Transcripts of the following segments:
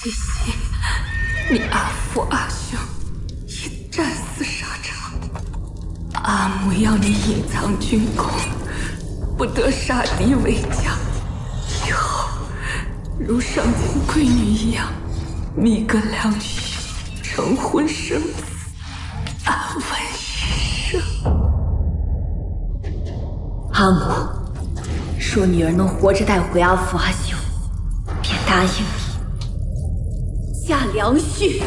西西，你阿父阿兄已战死沙场，阿母要你隐藏军功，不得杀敌为将。以后如上京闺女一样，觅个良婿，成婚生子，安稳余生。阿母说女儿能活着带回阿父阿兄，便答应你嫁良婿。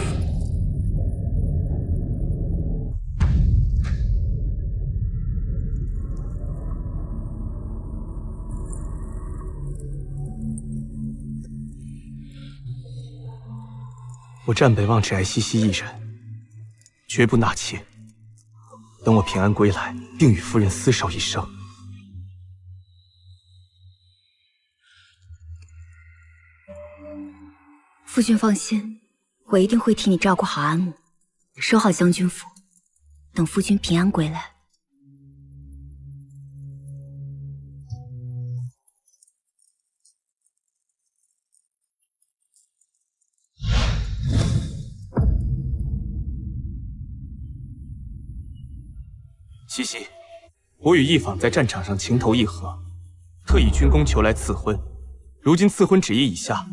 我战北望只爱西西一人，绝不纳妾。等我平安归来，并与夫人厮守一生。夫君放心，我一定会替你照顾好阿母，守好将军府，等夫君平安归来。西西，我与义坊在战场上情投意合，特以军功求来赐婚。如今赐婚旨意已下，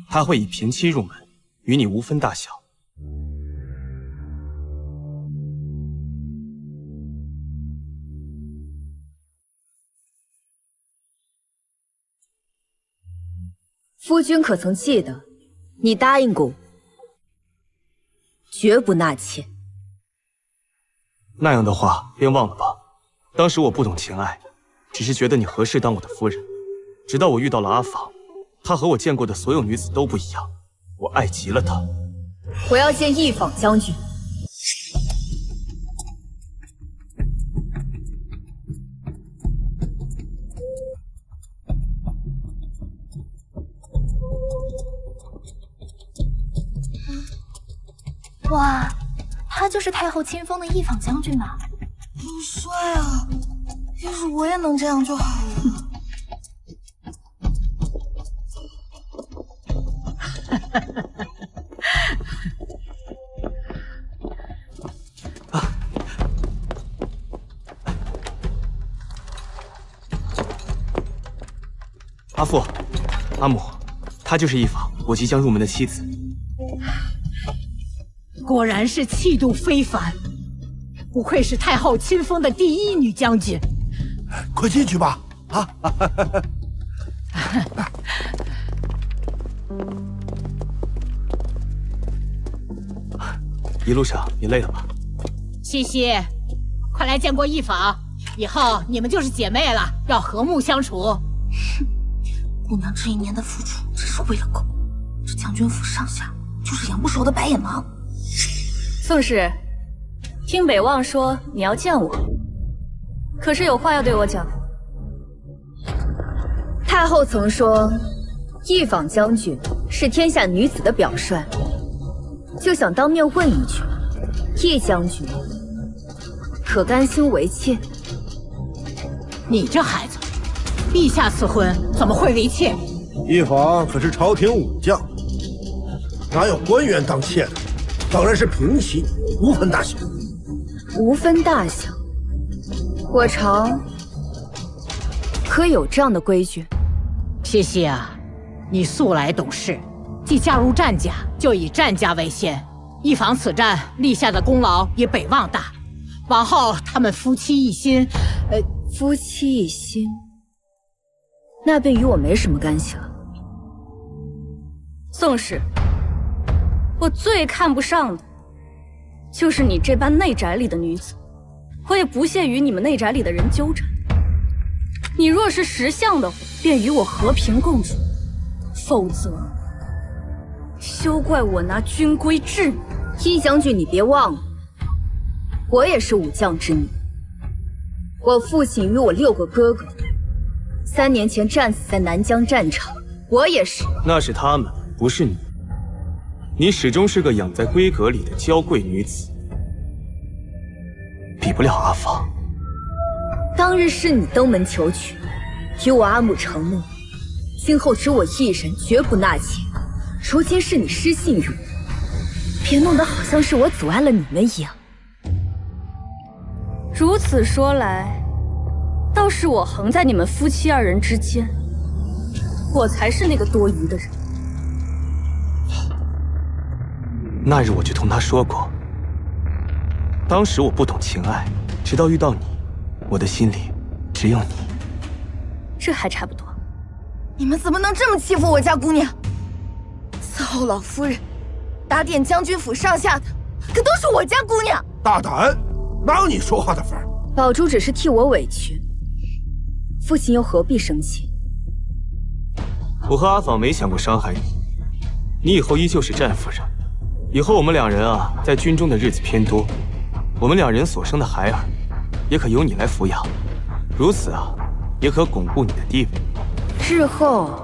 他会以嫔妻入门，与你无分大小。夫君可曾记得，你答应过我，绝不纳妾。那样的话便忘了吧。当时我不懂情爱，只是觉得你合适当我的夫人。直到我遇到了阿访，她和我见过的所有女子都不一样，我爱极了她。我要见义坊将军。哇，他就是太后亲封的义坊将军吧？好帅啊！要是我也能这样就好了。阿父，阿母，她就是义坊我即将入门的妻子。果然是气度非凡，不愧是太后亲封的第一女将军。快进去吧，啊！一路上你累了吧？西西，快来见过义坊，以后你们就是姐妹了，要和睦相处。哼，姑娘这一年的付出真是为了狗，这将军府上下就是养不熟的白眼狼。宋氏，听北望说你要见我，可是有话要对我讲。太后曾说，义坊将军是天下女子的表率，就想当面问一句：义将军可甘心为妾？你这孩子，陛下赐婚怎么会为妾？义坊可是朝廷武将，哪有官员当妾的？当然是平妻，无分大小。无分大小，我朝可有这样的规矩？西西啊，你素来懂事，既加入战家，就以战家为先。义坊此战立下的功劳也北望大，往后他们夫妻一心，夫妻一心，那便与我没什么干系了。宋氏，我最看不上的就是你这般内宅里的女子，我也不屑与你们内宅里的人纠缠。你若是识相的话，便与我和平共处，否则休怪我拿军规治你。义将军，你别忘了，我也是武将之女，我父亲与我6个哥哥3年前战死在南疆战场，我也是。那是他们，不是你。你始终是个养在闺阁里的娇贵女子，比不了阿芳。当日是你登门求娶，与我阿母承诺，今后只我一人，绝不纳妾。如今是你失信于我，别弄得好像是我阻碍了你们一样。如此说来，倒是我横在你们夫妻二人之间，我才是那个多余的人。那日我就同他说过，当时我不懂情爱，直到遇到你，我的心里只有你。这还差不多。你们怎么能这么欺负我家姑娘？伺候老夫人、打点将军府上下的，可都是我家姑娘。大胆，哪有你说话的份儿？宝珠只是替我委屈，父亲又何必生气？我和阿访没想过伤害你，你以后依旧是战夫人。以后我们两人啊，在军中的日子偏多，我们两人所生的孩儿，也可由你来抚养。如此啊，也可巩固你的地位。日后，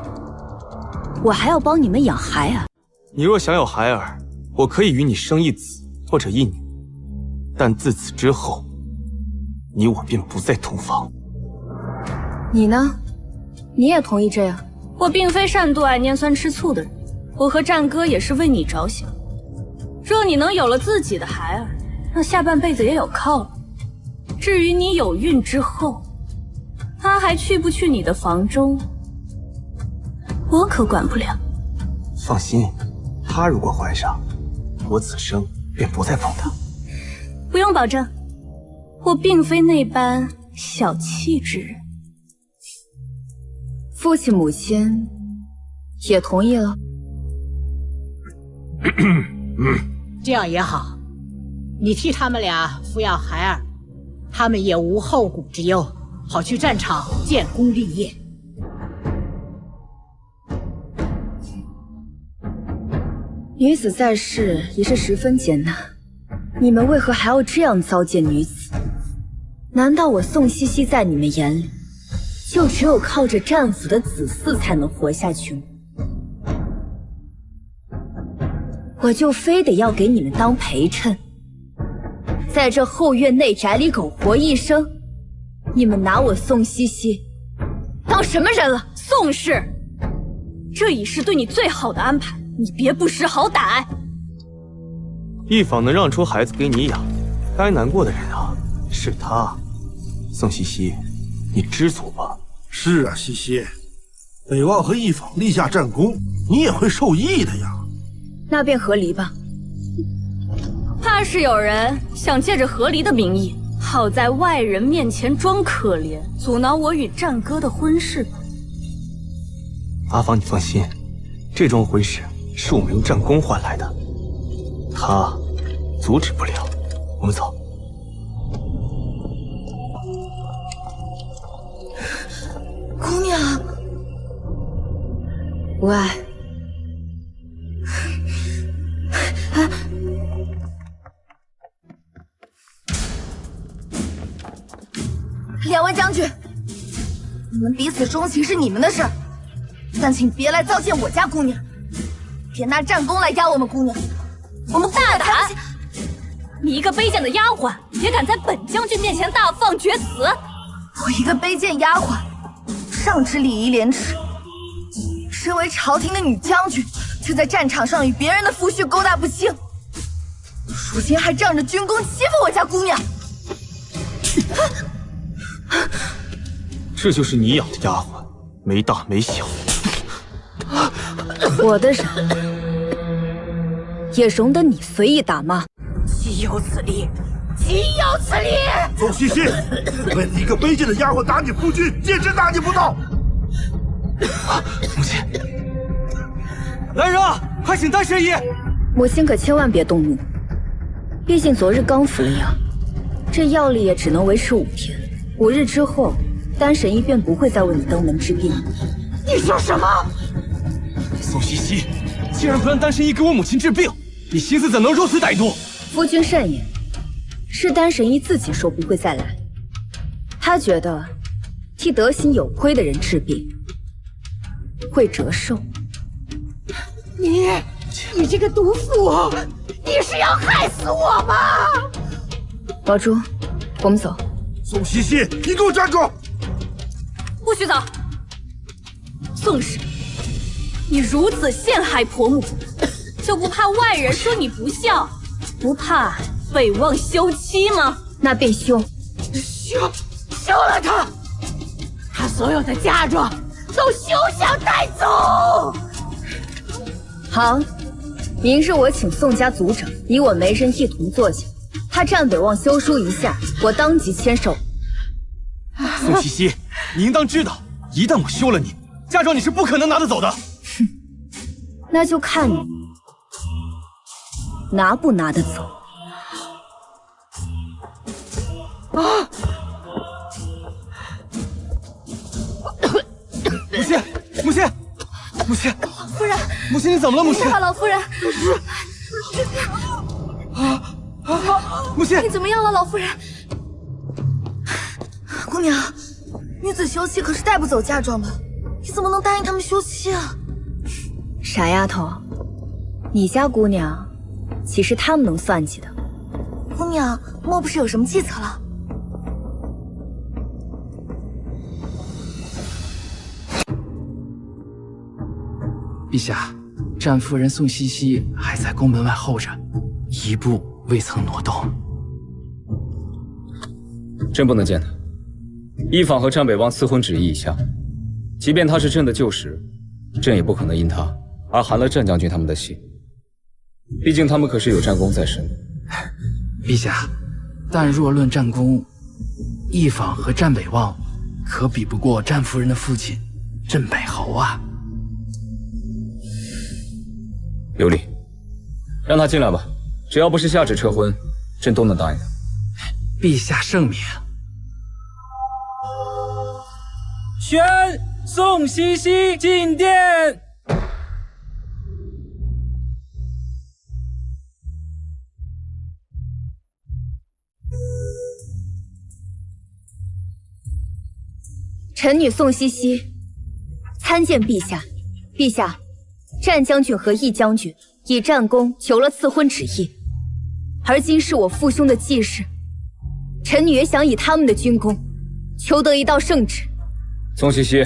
我还要帮你们养孩儿。你若想有孩儿，我可以与你生一子或者一女，但自此之后，你我便不再同房。你呢？你也同意这样？我并非善妒爱拈酸吃醋的人，我和战哥也是为你着想。若你能有了自己的孩儿，那下半辈子也有靠了。至于你有孕之后，他还去不去你的房中，我可管不了。放心，他如果怀上，我此生便不再碰他。不用保证，我并非那般小气之人。父亲母亲也同意了。这样也好，你替他们俩抚养孩儿，他们也无后顾之忧，好去战场建功立业。女子在世也是十分艰难，你们为何还要这样糟践女子？难道我宋茜茜在你们眼里，就只有靠着战俘的子嗣才能活下去吗？我就非得要给你们当陪衬，在这后院内宅里苟活一生，你们拿我宋茜茜当什么人了？宋氏，这已是对你最好的安排，你别不识好歹。一坊能让出孩子给你养，该难过的人啊是他。宋茜茜，你知足吧。是啊，茜茜，北望和一坊立下战功，你也会受益的呀。那便和离吧。怕是有人想借着和离的名义，好在外人面前装可怜，阻挠我与战哥的婚事吧。阿芳，你放心，这桩婚事是我们用战功换来的，他阻止不了。我们走。姑娘，无碍。两位将军，你们彼此钟情是你们的事儿，但请别来糟践我家姑娘，别拿战功来压我们姑娘。我们大胆！你一个卑贱的丫鬟，也敢在本将军面前大放厥词！我一个卑贱丫鬟，上知礼仪廉耻，身为朝廷的女将军，却在战场上与别人的夫婿勾搭不清，如今还仗着军功欺负我家姑娘。这就是你养的丫鬟，没大没小。我的人也容得你随意打骂？岂有此理！岂有此理！宋茜茜，为了一个卑贱的丫鬟打你夫君，简直大逆不道！母亲，来人啊，快请丹神医！母亲可千万别动怒，毕竟昨日刚服了药，这药力也只能维持5天，5日之后，丹神医便不会再为你登门治病。你说什么？宋茜茜，既然不让丹神医给我母亲治病，你心思怎能如此歹毒？夫君慎言，是丹神医自己说不会再来，他觉得替德行有亏的人治病会折寿。你这个毒妇，你是要害死我吗？宝珠，我们走。宋茜茜，你给我站住！不许走！宋氏，你如此陷害婆母，就不怕外人说你不孝，不怕北望休妻吗？那便休了他，他所有的嫁妆都休想带走。好，明日我请宋家族长与我媒人一同坐下，他战北望休书一下，我当即签收。宋西西，你应当知道，一旦我休了你，嫁妆你是不可能拿得走的。那就看你拿不拿得走。母亲，夫人，母亲你怎么了？母亲，老夫人，母亲，你怎么样了，老夫人？姑娘，女子休妻可是带不走嫁妆的，你怎么能答应他们休妻啊？傻丫头，你家姑娘岂是他们能算计的？姑娘，莫不是有什么计策了？陛下，战夫人宋西西还在宫门外候着，一步未曾挪动。朕不能见他。一坊和战北王赐婚旨意已下，即便他是朕的旧识，朕也不可能因他而寒了战将军他们的心。毕竟他们可是有战功在身。陛下，但若论战功，一坊和战北望可比不过战夫人的父亲镇北侯啊。有理，让他进来吧。只要不是下旨撤婚，朕都能答应他。陛下圣明。宣宋西西进殿。臣女宋西西参见陛下。陛下，战将军和义将军以战功求了赐婚旨意，而今是我父兄的忌日，臣女也想以他们的军功求得一道圣旨。宋西西，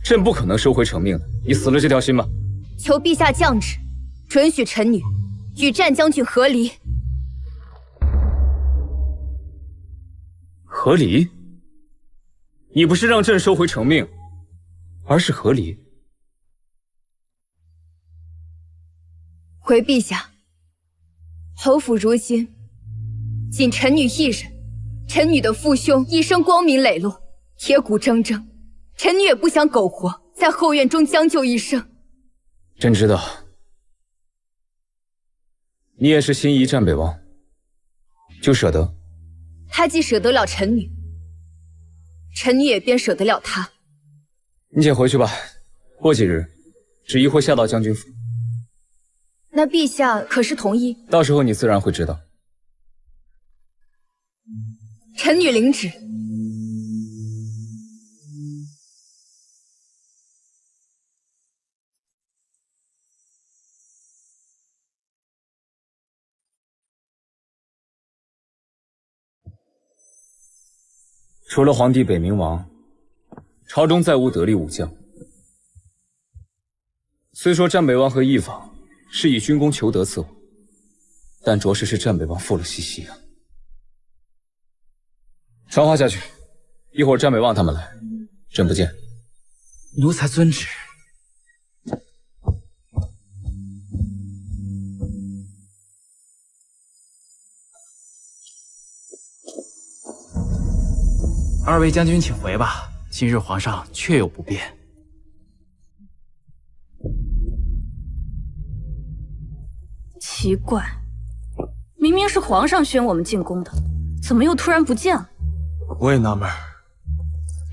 朕不可能收回成命的，你死了这条心吗？求陛下降旨，准许臣女与战将军和离。和离？你不是让朕收回成命，而是和离。回陛下，侯府如今仅臣女一人，臣女的父兄一生光明磊落，铁骨铮铮，臣女也不想苟活在后院中将就一生。朕知道，你也是心仪战北王，就舍得。他既舍得了臣女，臣女也便舍得了他。你且回去吧，过几日旨意会下到将军府。那陛下可是同意？到时候你自然会知道。臣女领旨。除了皇帝北冥王，朝中再无得力武将。虽说战北王和义坊是以军功求得赐我，但着实是战北王负了西西啊。传话下去，一会儿战北望他们来，朕不见。奴才遵旨。二位将军请回吧，今日皇上确有不便。奇怪，明明是皇上宣我们进宫的，怎么又突然不见了？我也纳闷儿。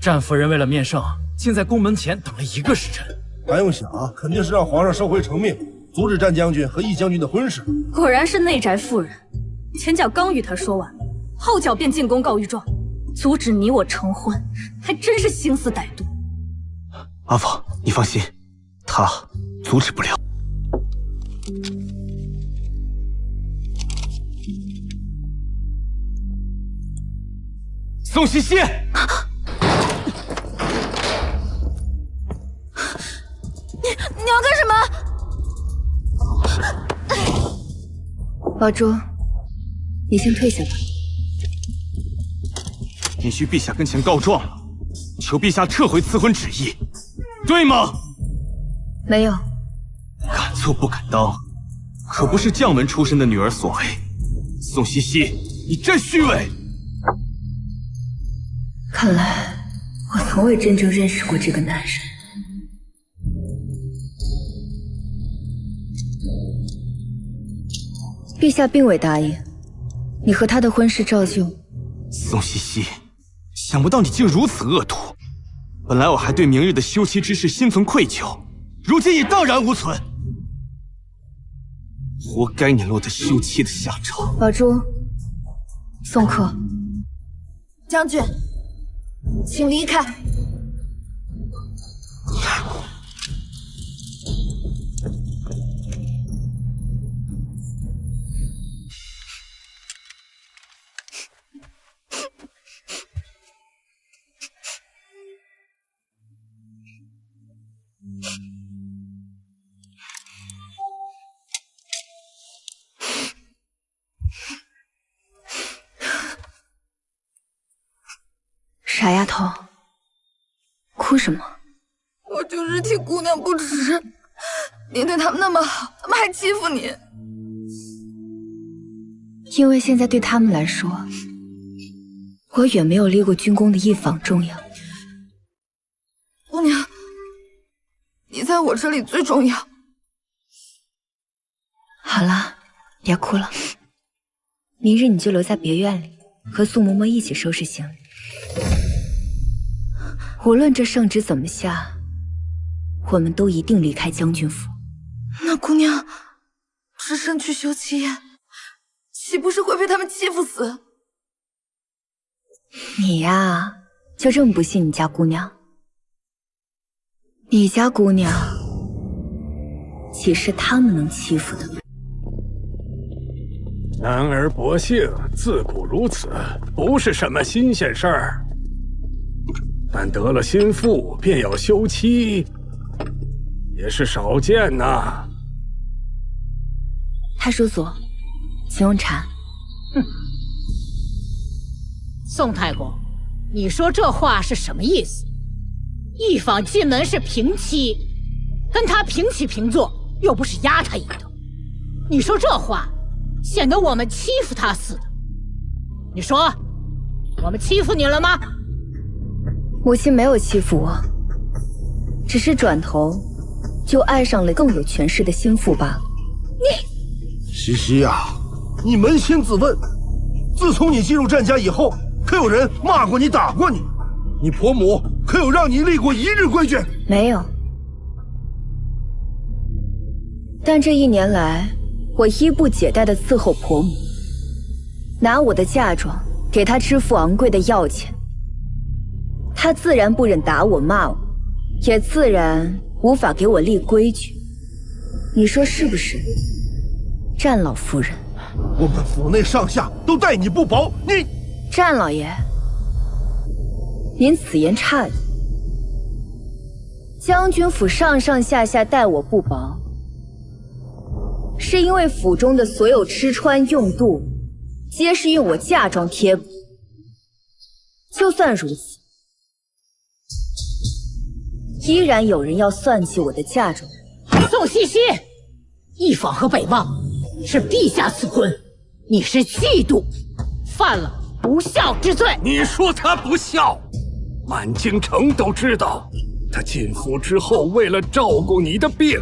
战夫人为了面圣，竟在宫门前等了1个时辰。还用想？肯定是让皇上收回成命，阻止战将军和义将军的婚事。果然是内宅妇人，前脚刚与他说完，后脚便进宫告御状，阻止你我成婚，还真是心思歹毒。阿芳，你放心，他阻止不了。宋西西，你宝珠，你先退下吧。你去陛下跟前告状了，求陛下撤回赐婚旨意，对吗？没有。敢做不敢当，可不是将门出身的女儿所为。宋茜茜，你真虚伪！看来我从未真正认识过这个男人。陛下并未答应，你和他的婚事照旧。宋茜茜，想不到你竟如此恶毒。本来我还对明日的休妻之事心存愧疚，如今已荡然无存。活该你落得休妻的下场。宝珠，宋客，将军，请离开。傻丫头，哭什么？我就是替姑娘不值，你对他们那么好，他们还欺负你。因为现在对他们来说，我远没有立过军功的一坊重要。姑娘，你在我这里最重要。好了，别哭了。明日你就留在别院里，和苏嬷嬷一起收拾行李。无论这圣旨怎么下，我们都一定离开将军府。那姑娘只身去休妻宴，岂不是会被他们欺负死？你呀，就这么不信你家姑娘？你家姑娘岂是他们能欺负的？男儿薄幸，自古如此，不是什么新鲜事儿。但得了心腹便要休妻，也是少见呐。太叔祖，请用茶。哼，宋太公，你说这话是什么意思？一坊进门是平妻，跟他平起平坐，又不是压他一头。你说这话，显得我们欺负他似的。你说，我们欺负你了吗？母亲没有欺负我，只是转头就爱上了更有权势的心腹罢了。茜茜呀，你扪心自问，自从你进入战家以后，可有人骂过你、打过你？你婆母可有让你立过一日规矩？没有。但这1年来，我衣不解带地伺候婆母，拿我的嫁妆给她支付昂贵的药钱。他自然不忍打我骂我，也自然无法给我立规矩。你说是不是，战老夫人？我们府内上下都待你不薄，你……战老爷，您此言差矣。将军府上上下下待我不薄，是因为府中的所有吃穿用度，皆是用我嫁妆贴补。就算如此，依然有人要算计我的嫁妆。宋茜茜，一坊和北望是陛下赐婚，你是嫉妒，犯了不孝之罪。你说他不孝，满京城都知道，他进府之后为了照顾你的病，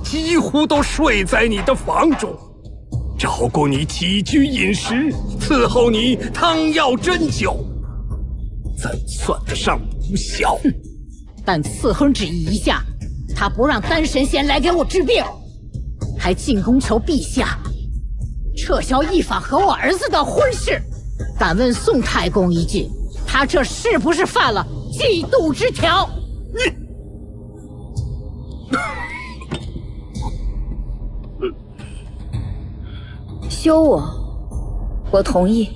几乎都睡在你的房中，照顾你起居饮食，伺候你汤药针灸，怎算得上不孝？但赐婚旨意一下，他不让丹神仙来给我治病，还进宫求陛下撤销一坊和我儿子的婚事。敢问宋太公一句，他这是不是犯了嫉妒之条？休我同意。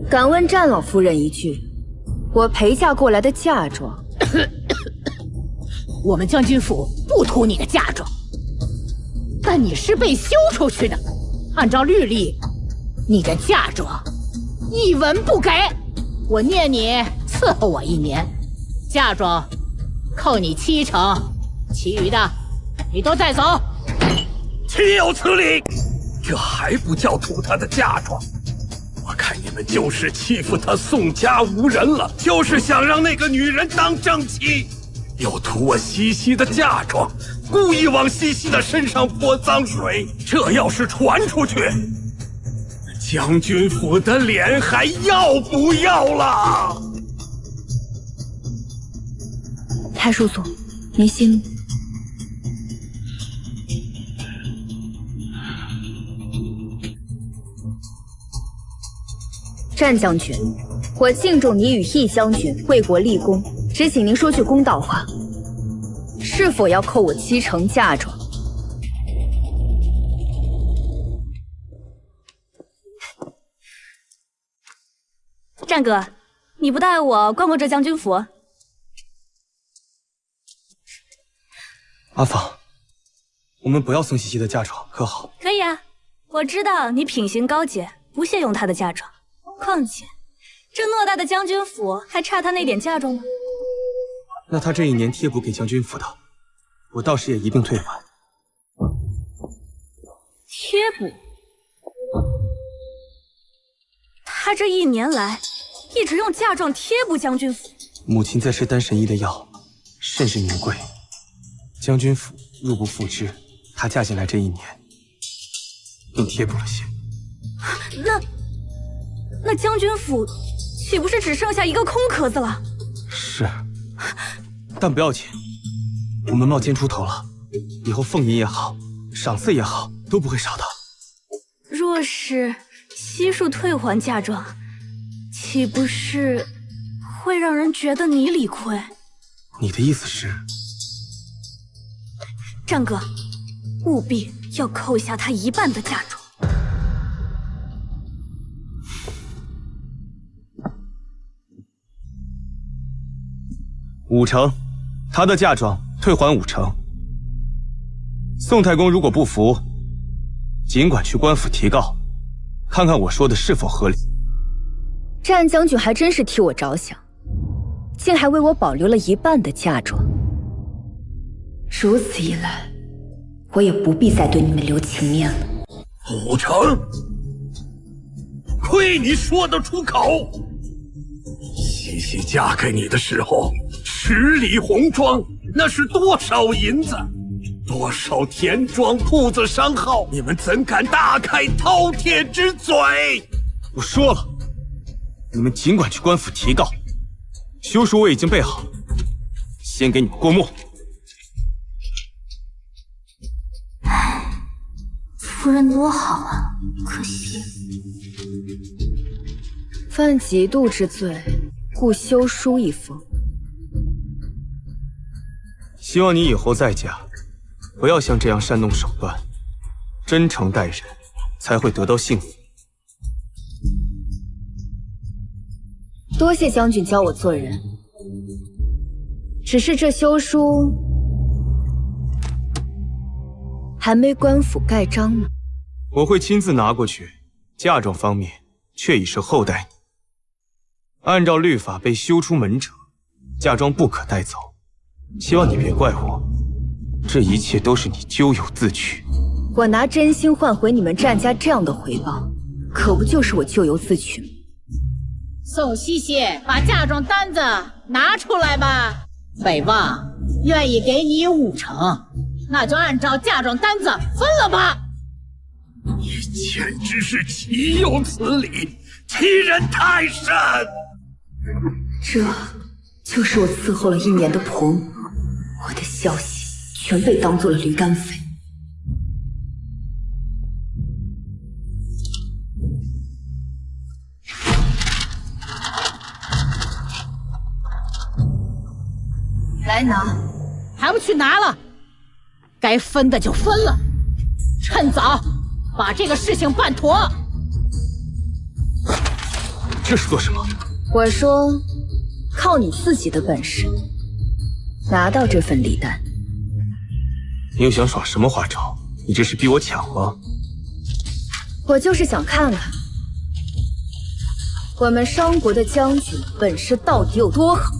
敢问战老夫人一句，我陪嫁过来的嫁妆？我们将军府不图你的嫁妆，但你是被休出去的，按照律例，你的嫁妆一文不给。我念你伺候我1年，嫁妆扣你70%，其余的你都带走。岂有此理！这还不叫图他的嫁妆？我看你们就是欺负他宋家无人了，就是想让那个女人当正妻，又图我西西的嫁妆，故意往西西的身上泼脏水。这要是传出去，将军府的脸还要不要了？太叔祖，您息怒。战将军，我敬重你与义将军为国立功，只请您说句公道话，是否要扣我70%嫁妆？战哥，你不带我逛逛这将军府？阿芳，我们不要宋茜茜的嫁妆，可好？可以啊，我知道你品行高洁，不屑用她的嫁妆。况且，这偌大的将军府还差他那点嫁妆吗？那他这1年贴补给将军府的，我倒是也一并退还。贴补？他这1年来一直用嫁妆贴补将军府。母亲在吃丹神医的药，甚是名贵，将军府入不敷支。她嫁进来这1年，便贴补了些。那将军府岂不是只剩下一个空壳子了？是，但不要紧，我们冒尖出头了，以后俸银也好，赏赐也好，都不会少的。若是悉数退还嫁妆，岂不是会让人觉得你理亏？你的意思是？战哥，务必要扣下他1半的嫁妆。50%，他的嫁妆退还50%。宋太公如果不服，尽管去官府提告，看看我说的是否合理。战将军还真是替我着想，竟还为我保留了1半的嫁妆。如此一来，我也不必再对你们留情面了。50%，亏你说得出口！西西嫁给你的时候，10里红妆，那是多少银子，多少田庄铺子商号，你们怎敢大开饕餮之嘴？我说了，你们尽管去官府提告，休书我已经备好，先给你们过目。夫人多好啊，可惜犯嫉妒之罪，故休书一封。希望你以后再嫁，不要像这样煽动手段，真诚待人，才会得到幸福。多谢将军教我做人，只是这休书还没官府盖章呢。我会亲自拿过去，嫁妆方面却已是厚待你。按照律法，被休出门者，嫁妆不可带走。希望你别怪我，这一切都是你咎由自取。我拿真心换回你们战家这样的回报，可不就是我咎由自取吗？宋茜茜，把嫁妆单子拿出来吧。北望愿意给你50%，那就按照嫁妆单子分了吧。你简直是岂有此理，欺人太甚！这就是我伺候了1年的婆母，我的消息全被当做了驴肝肺。来拿，还不去拿了？该分的就分了，趁早把这个事情办妥。这是做什么？我说，靠你自己的本事拿到这份礼单。你又想耍什么花招？你这是逼我抢吗？我就是想看看我们商国的将军本事到底有多好。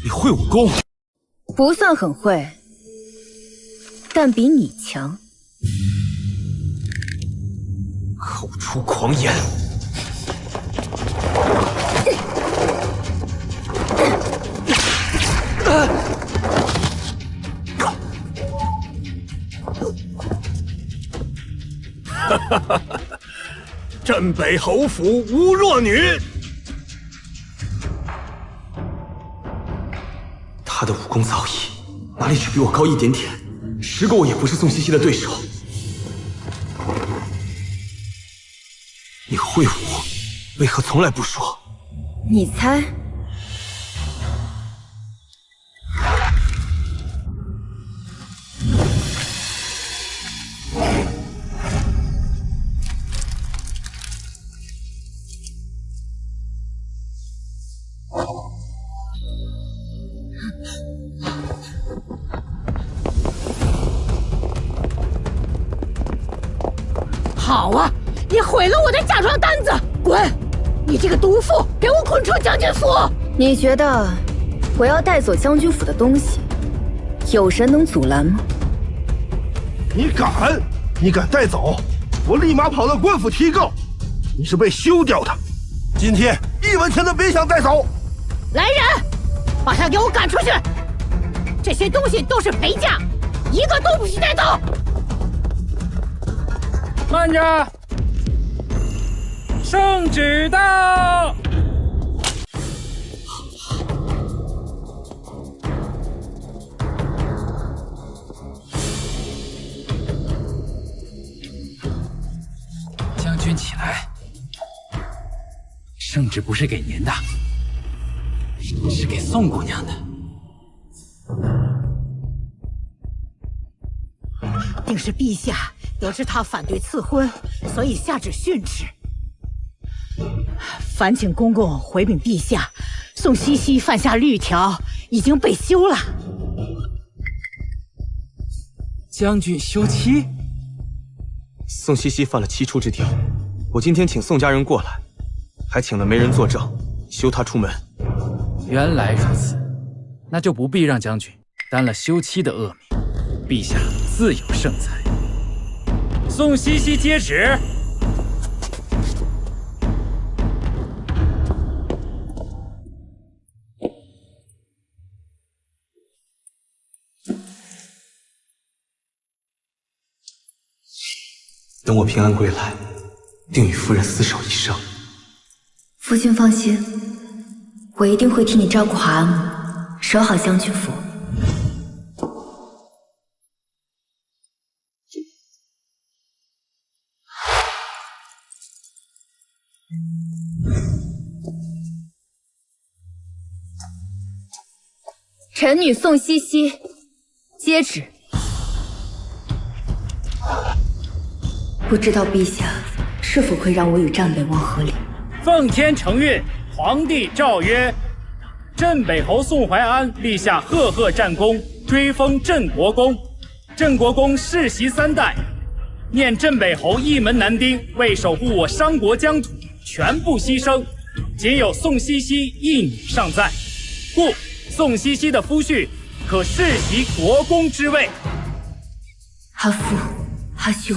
你会武功？不算很会，但比你强。口出狂言！哈哈哈！镇北侯府无弱女。他的武功造诣，哪里只比我高一点点，10个我也不是宋茜茜的对手。你会武，为何从来不说？你猜？好啊！你毁了我的嫁妆单子，滚！你这个毒妇，给我滚出将军府！你觉得我要带走将军府的东西，有人能阻拦吗？你敢？你敢带走？我立马跑到官府提告，你是被休掉的。今天1文钱都别想带走！来人，把他给我赶出去！这些东西都是陪嫁，一个都不许带走！慢着！圣旨到！将军起来，圣旨不是给您的，是给宋姑娘的。定是陛下得知他反对赐婚，所以下旨训斥。烦请公公回禀陛下，宋茜茜犯下律条，已经被休了。将军休妻？宋茜茜犯了7出之条，我今天请宋家人过来，还请了媒人作证，休她出门。原来如此，那就不必让将军担了休妻的恶名。陛下自有圣裁。宋茜茜接旨。等我平安归来，定与夫人厮守一生。夫君放心，我一定会替你照顾好阿母，守好将军府。臣女宋茜茜接旨。不知道陛下是否会让我与战北王和离？奉天承运，皇帝诏曰：镇北侯宋怀安立下赫赫战功，追封镇国公。镇国公世袭3代，念镇北侯一门男丁为守护我商国疆土，全部牺牲，仅有宋茜茜一女尚在，故宋茜茜的夫婿可世袭国公之位。阿父，阿兄，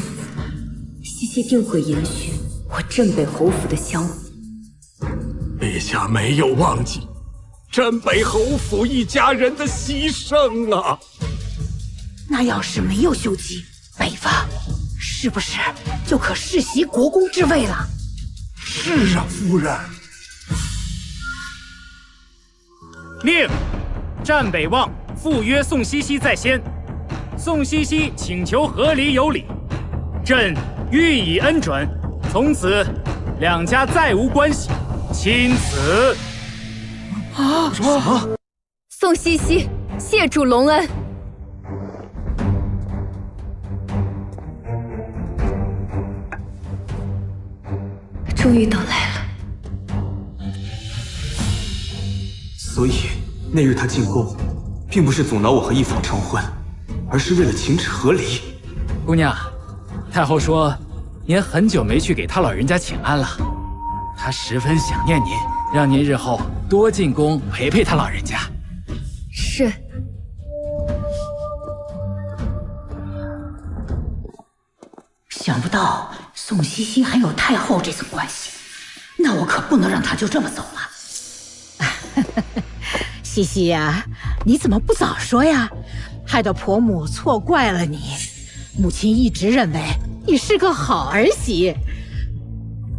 茜茜定会延续我镇北侯府的香火。陛下没有忘记镇北侯府一家人的牺牲啊！那要是没有休妻，北方是不是就可世袭国公之位了？是啊，夫人。令战北望赴约宋茜茜在先，宋茜茜请求和离有礼，朕予以恩准，从此两家再无关系，钦此。啊！什么？宋西西，谢主隆恩。终于等来了。所以那日他进宫，并不是阻挠我和一坊成婚，而是为了请旨和离。姑娘，太后说您很久没去给她老人家请安了，她十分想念您，让您日后多进宫陪陪她老人家。是。想不到宋西西还有太后这层关系，那我可不能让她就这么走了。西西呀，你怎么不早说呀？害得婆母错怪了你。母亲一直认为你是个好儿媳，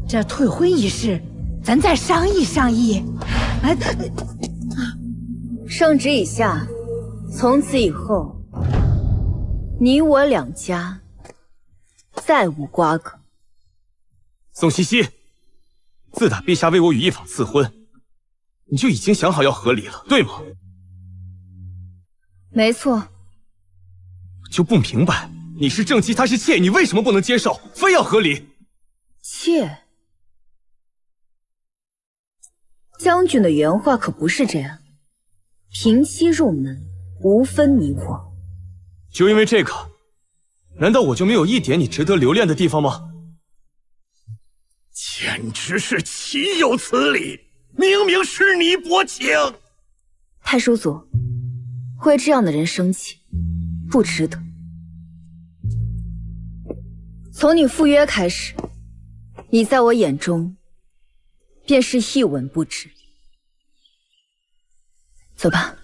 这退婚一事，咱再商议商议。圣旨已下，从此以后，你我两家再无瓜葛。宋西西，自打陛下为我与一坊赐婚，你就已经想好要和离了，对吗？没错。就不明白，你是正妻，她是妾，你为什么不能接受，非要和离？妾？将军的原话可不是这样。平妻入门，无分你我。就因为这个，难道我就没有一点你值得留恋的地方吗？简直是岂有此理！明明是你薄情。太叔祖，为这样的人生气，不值得。从你赴约开始，你在我眼中便是一文不值。走吧。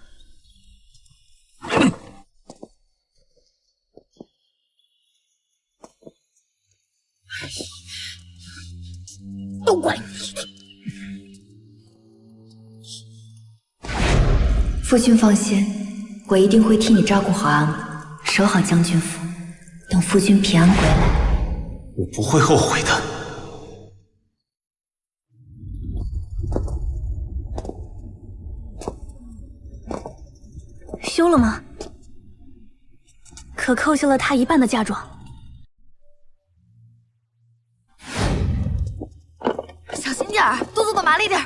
都怪你！夫君放心，我一定会替你照顾好阿母，守好将军府，等夫君平安归来。我不会后悔的。休了吗？可扣下了他一半的嫁妆。小心点儿，动作麻利点儿。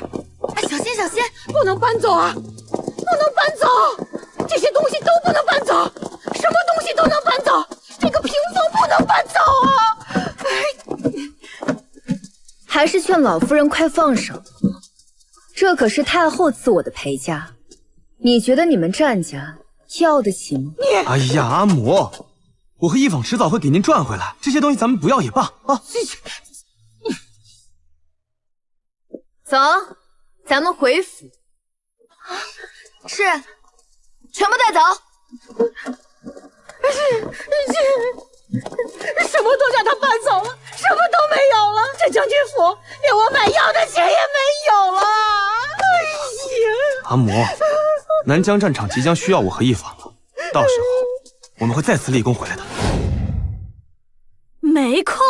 哎，小心小心，不能搬走啊！不能搬走，这些东西都不能搬走，什么东西都能搬走，这个屏风不能搬走啊！还是劝老夫人快放手，这可是太后赐我的陪嫁，你觉得你们战家要得起吗？哎呀，阿母，我和一坊迟早会给您赚回来，这些东西咱们不要也罢啊。走，咱们回府。是，全部带走。什么都让他搬走了，什么都没有了。这将军府连我买药的钱也没有了。哎呀，阿母，南疆战场即将需要我和一坊了，到时候我们会再次立功回来的。没扣。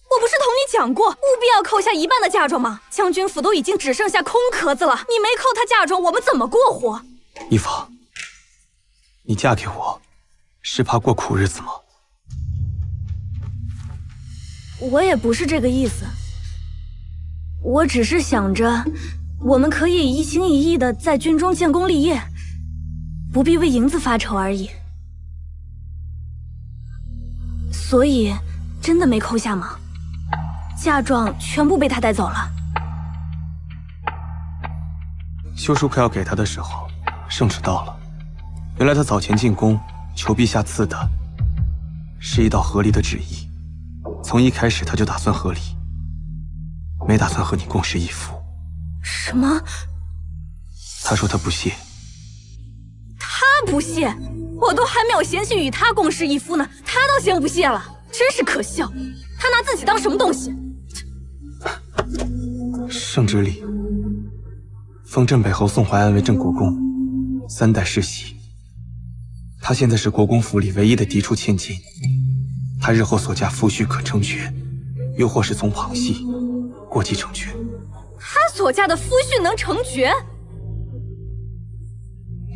我不是同你讲过，务必要扣下一半的嫁妆吗？将军府都已经只剩下空壳子了，你没扣他嫁妆，我们怎么过活？一坊，你嫁给我，是怕过苦日子吗？我也不是这个意思，我只是想着，我们可以一心一意的在军中建功立业，不必为银子发愁而已。所以，真的没扣下吗？嫁妆全部被他带走了。休书快要给他的时候，圣旨到了。原来他早前进宫求陛下赐的，是一道和离的旨意。从一开始他就打算和离，没打算和你共侍一夫。什么？他说他不屑。他不屑？我都还没有嫌弃与他共侍一夫呢，他倒先不屑了，真是可笑。他拿自己当什么东西？圣旨里封镇北侯宋怀安为镇国公，3代世袭。他现在是国公府里唯一的嫡出千金，他日后所嫁夫婿可成爵，又或是从旁系过继成爵。他所嫁的夫婿能成爵？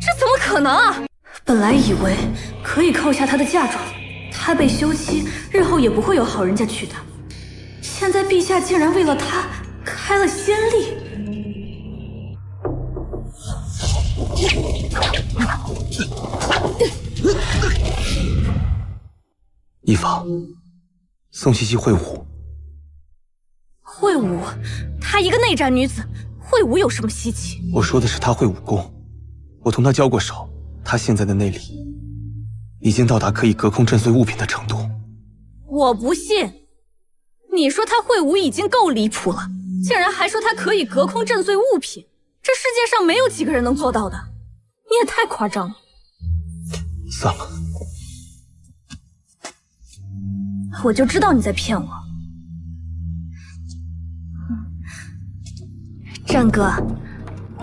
这怎么可能啊！本来以为可以扣下她的嫁妆，她被休妻，日后也不会有好人家娶她。现在陛下竟然为了她开了先例。一方，宋茜茜会武。会武？她一个内宅女子，会武有什么稀奇？我说的是她会武功，我同她交过手，她现在的内力已经到达可以隔空震碎物品的程度。我不信！你说她会武已经够离谱了，竟然还说她可以隔空震碎物品，这世界上没有几个人能做到的，你也太夸张了。算了，我就知道你在骗我。战哥，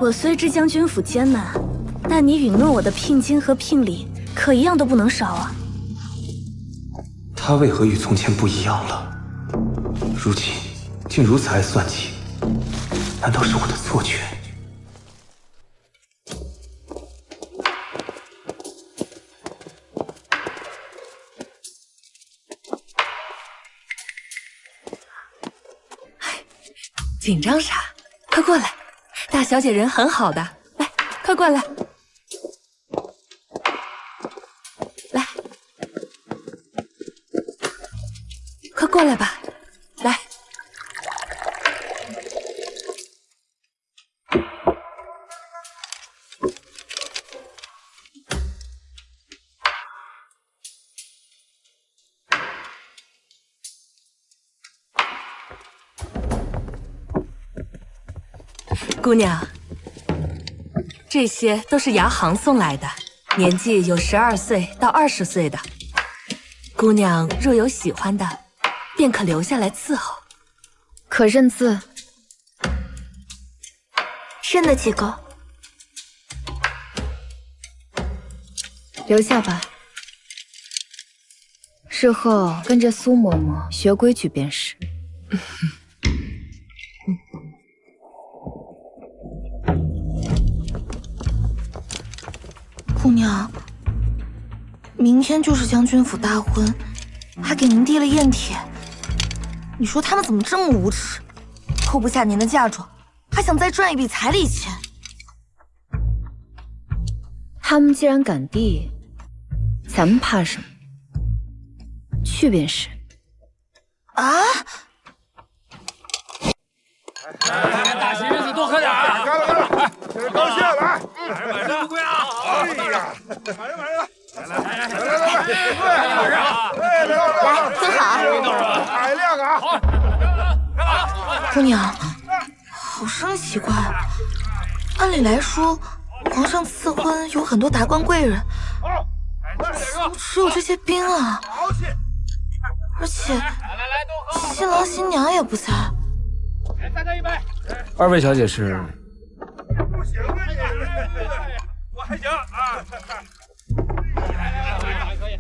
我虽知将军府艰难，但你允诺我的聘金和聘礼可一样都不能少啊。他为何与从前不一样了？如今竟如此爱算计，难道是我的错觉？紧张啥？快过来，大小姐人很好的，来，快过来，来，快过来吧，来。姑娘，这些都是牙行送来的，年纪有12岁到20岁的。姑娘若有喜欢的，便可留下来伺候。可认字？认得几个？留下吧，日后跟着苏嬷嬷学规矩便是。姑娘，明天就是将军府大婚，还给您递了宴帖。你说他们怎么这么无耻，扣不下您的嫁妆，还想再赚一笔彩礼钱？他们既然敢递，咱们怕什么？去便是。啊！大喜日子多喝点啊！干了干了，这是高兴来，买真不贵啊！哎呀，买了买了，来，真好，海量啊！姑娘，好生奇怪。按理来说，皇上赐婚有很多达官贵人，怎么只有这些兵啊？而且新郎新娘也不在。再干一杯！二位小姐是？不行啊你！我还行啊！可以。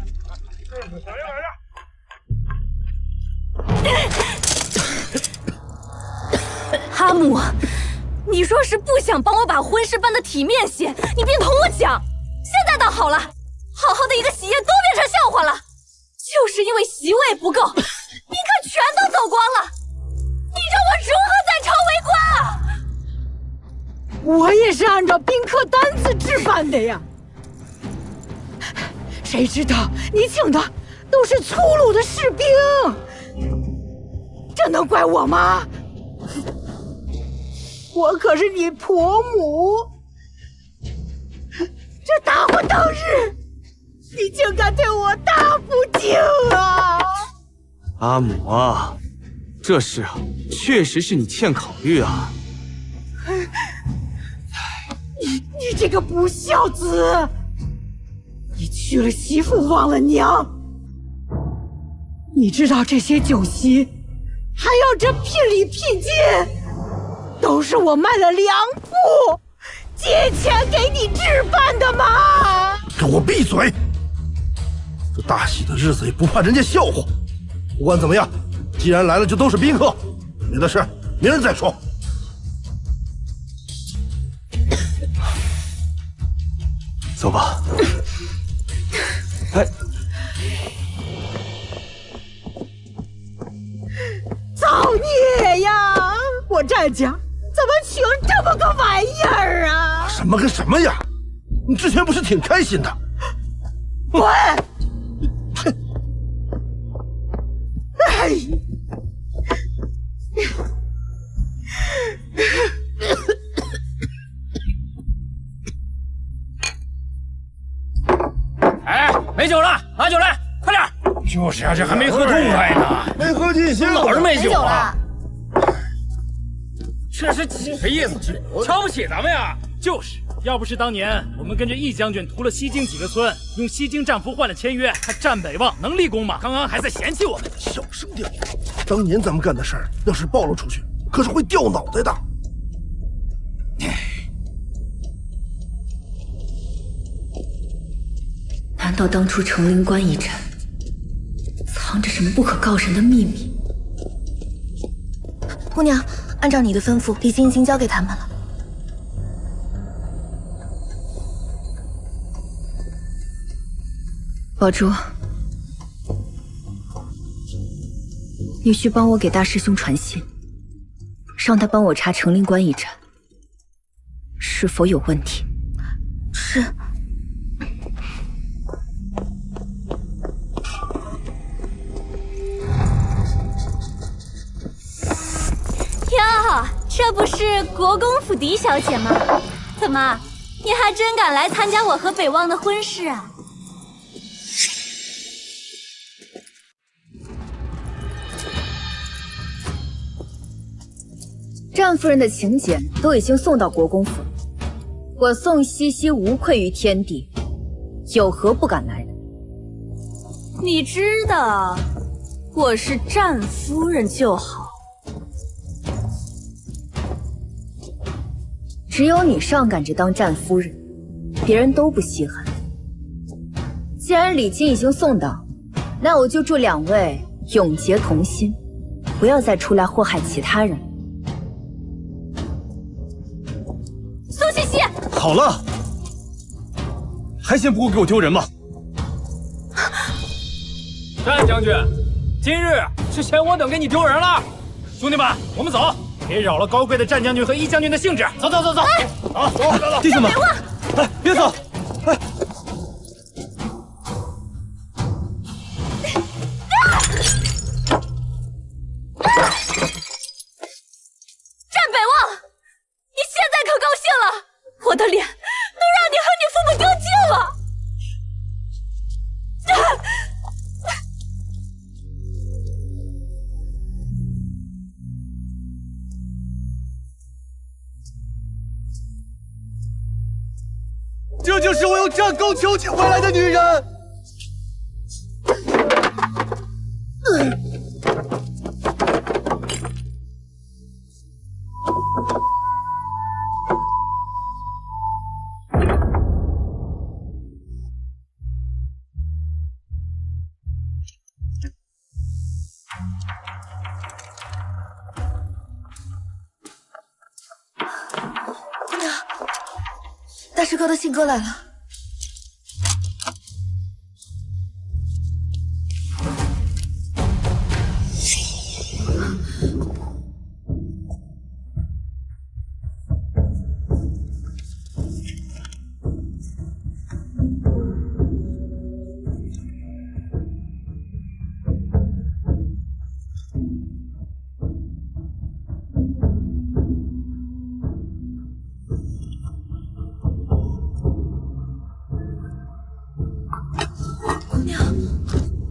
阿母，你若是不想帮我把婚事办得体面些，你便同我讲。现在倒好了，好好的一个喜宴都变成笑话了，就是因为席位不够，宾客全都走光了。你让我如何在朝为官啊？我也是按照宾客单子置办的呀。谁知道你请的都是粗鲁的士兵，这能怪我吗？我可是你婆母，这大婚当日，你竟敢对我大不敬啊！阿母啊，这事啊，确实是你欠考虑啊。你这个不孝子，你娶了媳妇忘了娘。你知道这些酒席，还有这聘礼聘金，都是我卖了粮铺，借钱给你置办的吗？给我闭嘴！这大喜的日子也不怕人家笑话。不管怎么样，既然来了，就都是宾客，别的事明儿再说。走吧。哎，造孽呀！我战家怎么请这么个玩意儿啊？什么跟什么呀？你之前不是挺开心的？滚！哎！哎，没酒了，拿酒来，快点！就是啊，这还没喝痛快呢，没喝尽兴，老是没酒啊！这是几个意思？瞧不起咱们呀？就是，要不是当年我们跟着易将军屠了西京几个村，用西京战俘换了签约，他战北望能立功吗？刚刚还在嫌弃我们。小声点！当年咱们干的事儿，要是暴露出去，可是会掉脑袋的。难道当初成灵关一战，藏着什么不可告人的秘密？姑娘，按照你的吩咐，礼金已经交给他们了。宝珠，你去帮我给大师兄传信，让他帮我查成灵关一战是否有问题。是。哟，这不是国公府嫡小姐吗？怎么，你还真敢来参加我和北望的婚事啊？战夫人的请柬都已经送到国公府了，我宋西西无愧于天地，有何不敢来的？你知道我是战夫人就好。只有你上赶着当战夫人，别人都不稀罕。既然礼金已经送到，那我就祝两位永结同心，不要再出来祸害其他人。苏西西，好了，还嫌不够给我丢人吗？战将军，今日是嫌我等给你丢人了。兄弟们，我们走，别扰了高贵的战将军和一将军的兴致。走走走走，好，走，弟兄们，哎，别走，哎。战北望，你现在可高兴了？我的脸都让你和你父母丢尽了。这就是我用战功求娶回来的女人。姑娘，大师哥的信鸽来了。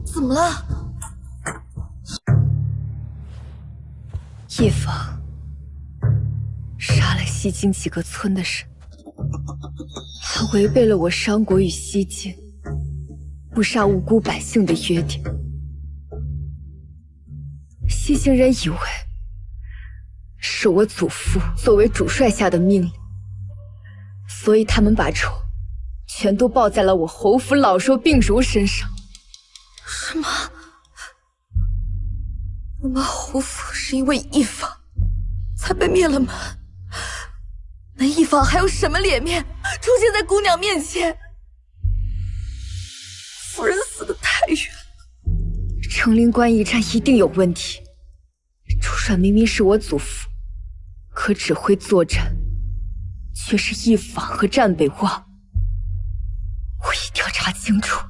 怎么了？一方杀了西京几个村的人，还违背了我商国与西京不杀无辜百姓的约定。西京人以为是我祖父作为主帅下的命令，所以他们把仇全都报在了我侯府老弱病孺身上。什么？我们侯府是因为一方才被灭了门？那一方还有什么脸面出现在姑娘面前？成灵关一战一定有问题。主帅明明是我祖父，可指挥作战却是一坊和战北望。我一定要查清楚。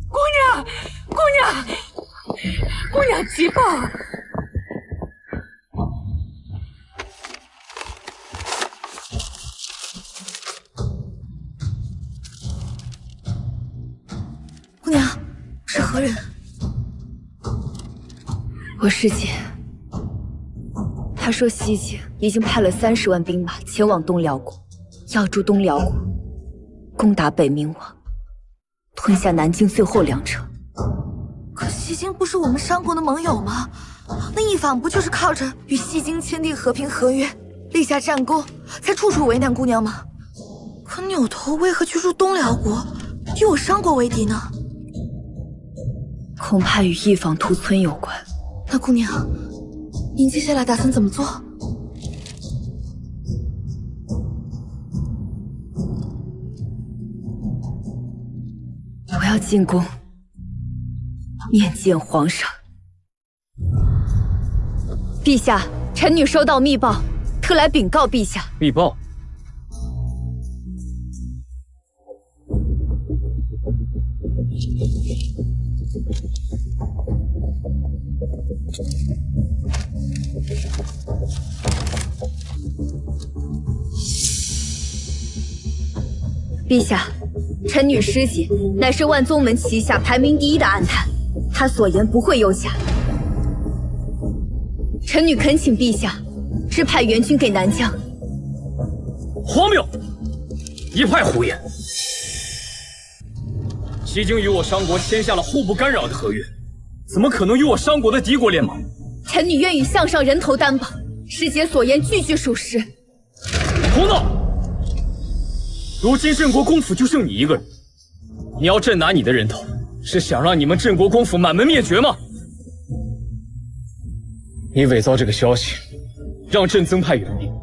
姑娘，姑娘，姑娘急报！姑娘，是何人？我师姐。他说西境已经派了30万兵马前往东辽国，要助东辽国攻打北冥王，吞下南京最后2城。可西京不是我们商国的盟友吗？那一坊不就是靠着与西京签订和平合约，立下战功，才处处为难姑娘吗？可扭头为何去入东辽国，与我商国为敌呢？恐怕与一坊屠村有关。那姑娘，您接下来打算怎么做？我要进宫面见皇上。陛下，臣女收到密报，特来禀告陛下。密报？陛下，臣女师姐乃是万宗门旗下排名第1的暗探，她所言不会有假。臣女恳请陛下支派援军给南疆。荒谬！一派胡言！西京与我商国签下了互不干扰的合约，怎么可能与我商国的敌国联盟？臣女愿与项上人头担保，师姐所言句句属实。胡闹！如今镇国公府就剩你一个人，你要朕拿你的人头，是想让你们镇国公府满门灭绝吗？你伪造这个消息，让朕增派援兵，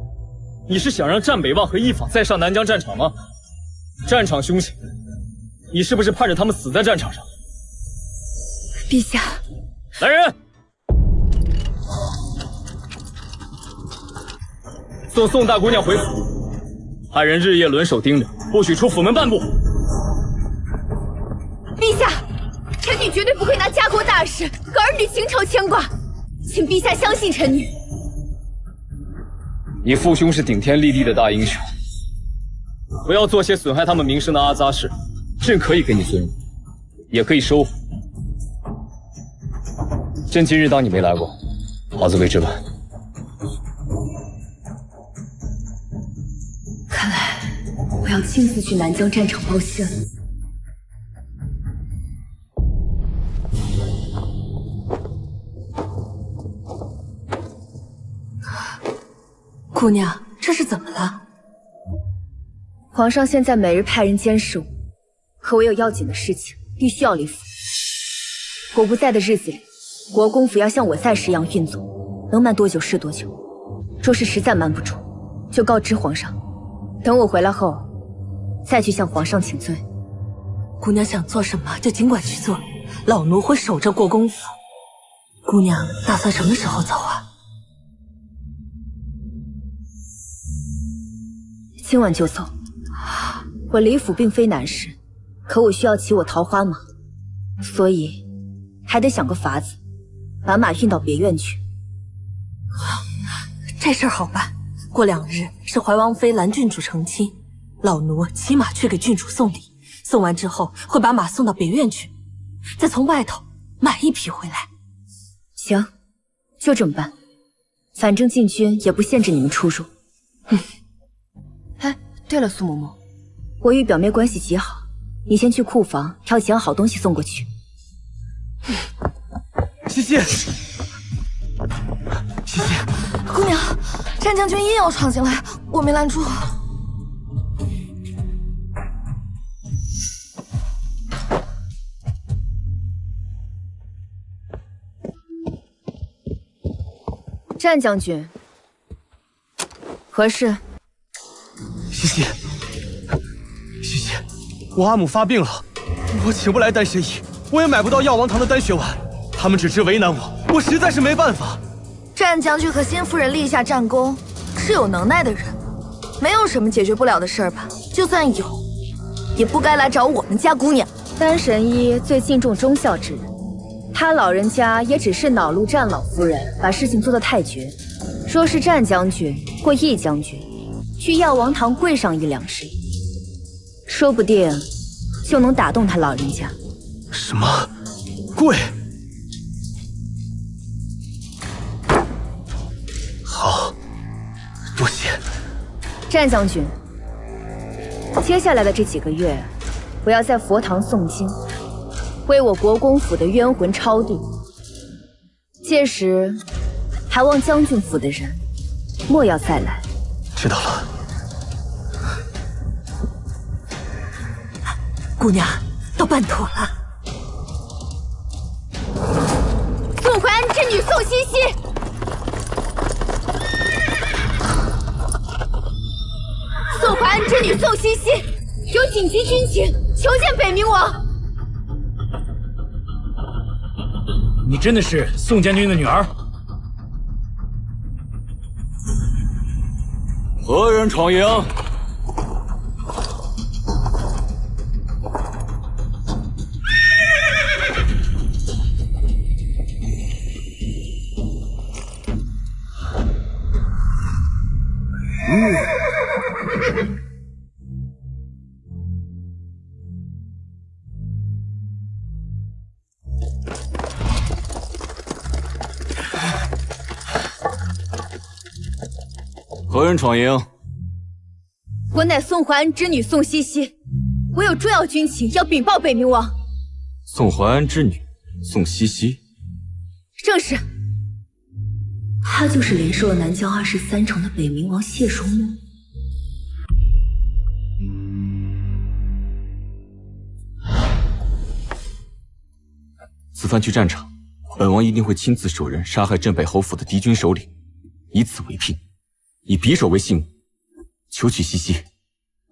你是想让战北望和一坊再上南疆战场吗？战场凶险，你是不是盼着他们死在战场上？陛下，来人，送宋大姑娘回府，派人日夜轮手盯着，不许出府门半步。陛下，臣女绝对不会拿家国大事和儿女情仇牵挂，请陛下相信臣女。你父兄是顶天立地的大英雄，不要做些损害他们名声的阿杂事。朕可以给你尊荣，也可以收回。朕今日当你没来过，好自为之吧。看来我要亲自去南疆战场报信了。姑娘，这是怎么了？皇上现在每日派人监视我，可我有要紧的事情，必须要离府。我不在的日子里，国公府要像我在时一样运作，能瞒多久是多久。若是实在瞒不住，就告知皇上，等我回来后，再去向皇上请罪。姑娘想做什么就尽管去做，老奴会守着国公府。姑娘打算什么时候走啊？今晚就走。我离府并非难事，可我需要骑我桃花马，所以还得想个法子，把马运到别院去。这事儿好办，过2日是怀王妃兰郡主成亲，老奴骑马去给郡主送礼，送完之后会把马送到别院去，再从外头买一匹回来。行，就这么办。反正禁军也不限制你们出入。哎，对了，苏嬷嬷，我与表妹关系极好，你先去库房挑几样好东西送过去。西西，西西，姑娘，战将军硬要闯进来，我没拦住。战将军，何事？西西，西西，我阿母发病了，我请不来单身医，我也买不到药王堂的丹血丸，他们只知为难我，我实在是没办法。战将军和新夫人立下战功，是有能耐的人，没有什么解决不了的事儿吧？就算有，也不该来找我们家姑娘。丹神医最敬重忠孝之人，他老人家也只是恼怒战老夫人把事情做得太绝。若是战将军或易将军去药王堂跪上1-2时，说不定就能打动他老人家。什么？跪？好，多谢。战将军，接下来的这几个月，我要在佛堂诵经，为我国公府的冤魂超度。届时，还望将军府的人莫要再来。知道了。姑娘，都办妥了。宋怀安之女宋茜茜，宋怀安之女宋茜茜有紧急军情，求见北冥王。你真的是宋将军的女儿？何人闯营？何人闯营？我乃宋怀安之女宋茜茜，我有重要军情要禀报北冥王。宋怀安之女宋茜茜，正是。她就是连受了南疆23城的北冥王谢荣木。此番去战场，本王一定会亲自手人杀害镇北侯府的敌军首领，以此为聘，以匕首为信物，求娶茜茜。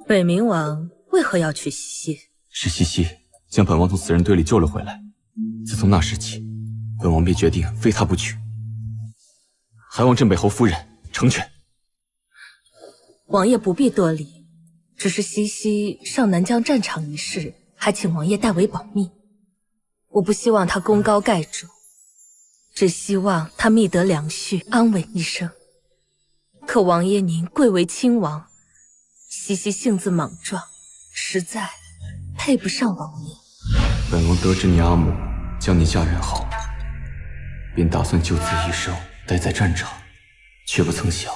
北冥王为何要娶茜茜？是茜茜将本王从死人堆里救了回来。自从那时起，本王便决定非她不娶。还望镇北侯夫人成全。王爷不必多礼，只是茜茜上南疆战场一事，还请王爷代为保密。我不希望她功高盖主，只希望她觅得良婿，安稳一生。可王爷您贵为亲王，茜茜性子莽撞，实在配不上王爷。本王得知你阿母将你嫁人后，便打算就此一生待在战场，却不曾想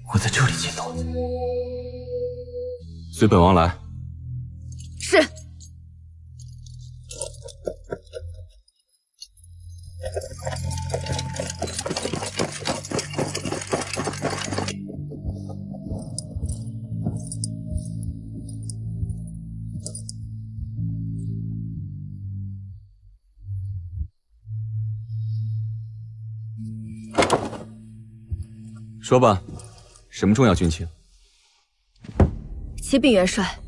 会在这里见到你。随本王来。是。说吧，什么重要军情？启禀元帅，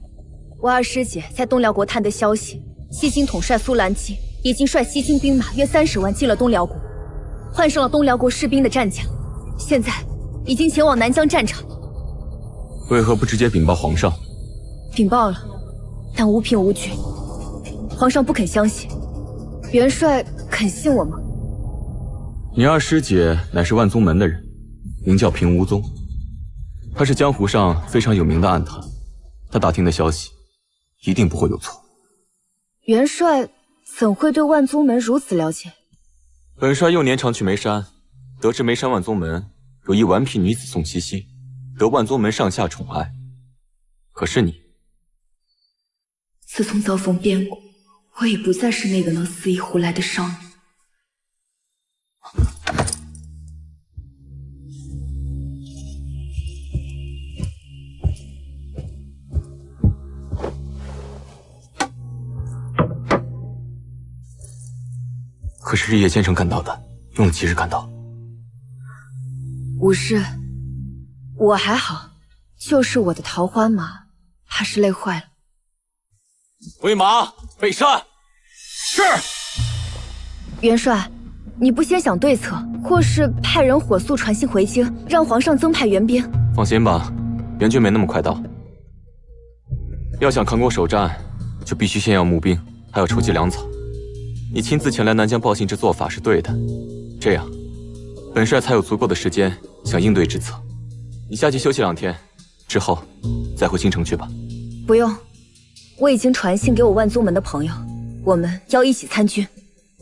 我二师姐在东辽国探得消息，西京统帅苏兰基已经率西京兵马约30万进了东辽国，换上了东辽国士兵的战甲，现在已经前往南疆战场。为何不直接禀报皇上？禀报了，但无凭无据，皇上不肯相信。元帅肯信我吗？你二师姐乃是万宗门的人，名叫平无宗，她是江湖上非常有名的暗探，她打听的消息一定不会有错。元帅怎会对万宗门如此了解？本帅幼年常去眉山，得知眉山万宗门有一顽皮女子宋茜茜，得万宗门上下宠爱。可是你，自从遭逢变故，我已不再是那个能肆意胡来的少女。可是日夜兼程赶到的，用了几日赶到？无事，我还好，就是我的桃花马，怕是累坏了。喂马，备战！是。元帅，你不先想对策，或是派人火速传信回京，让皇上增派援兵？放心吧，援军没那么快到。要想扛过首战，就必须先要募兵，还要筹集粮草。你亲自前来南疆报信，这做法是对的。这样，本帅才有足够的时间想应对之策。你下去休息2天，之后再回京城去吧。不用，我已经传信给我万宗门的朋友，我们要一起参军。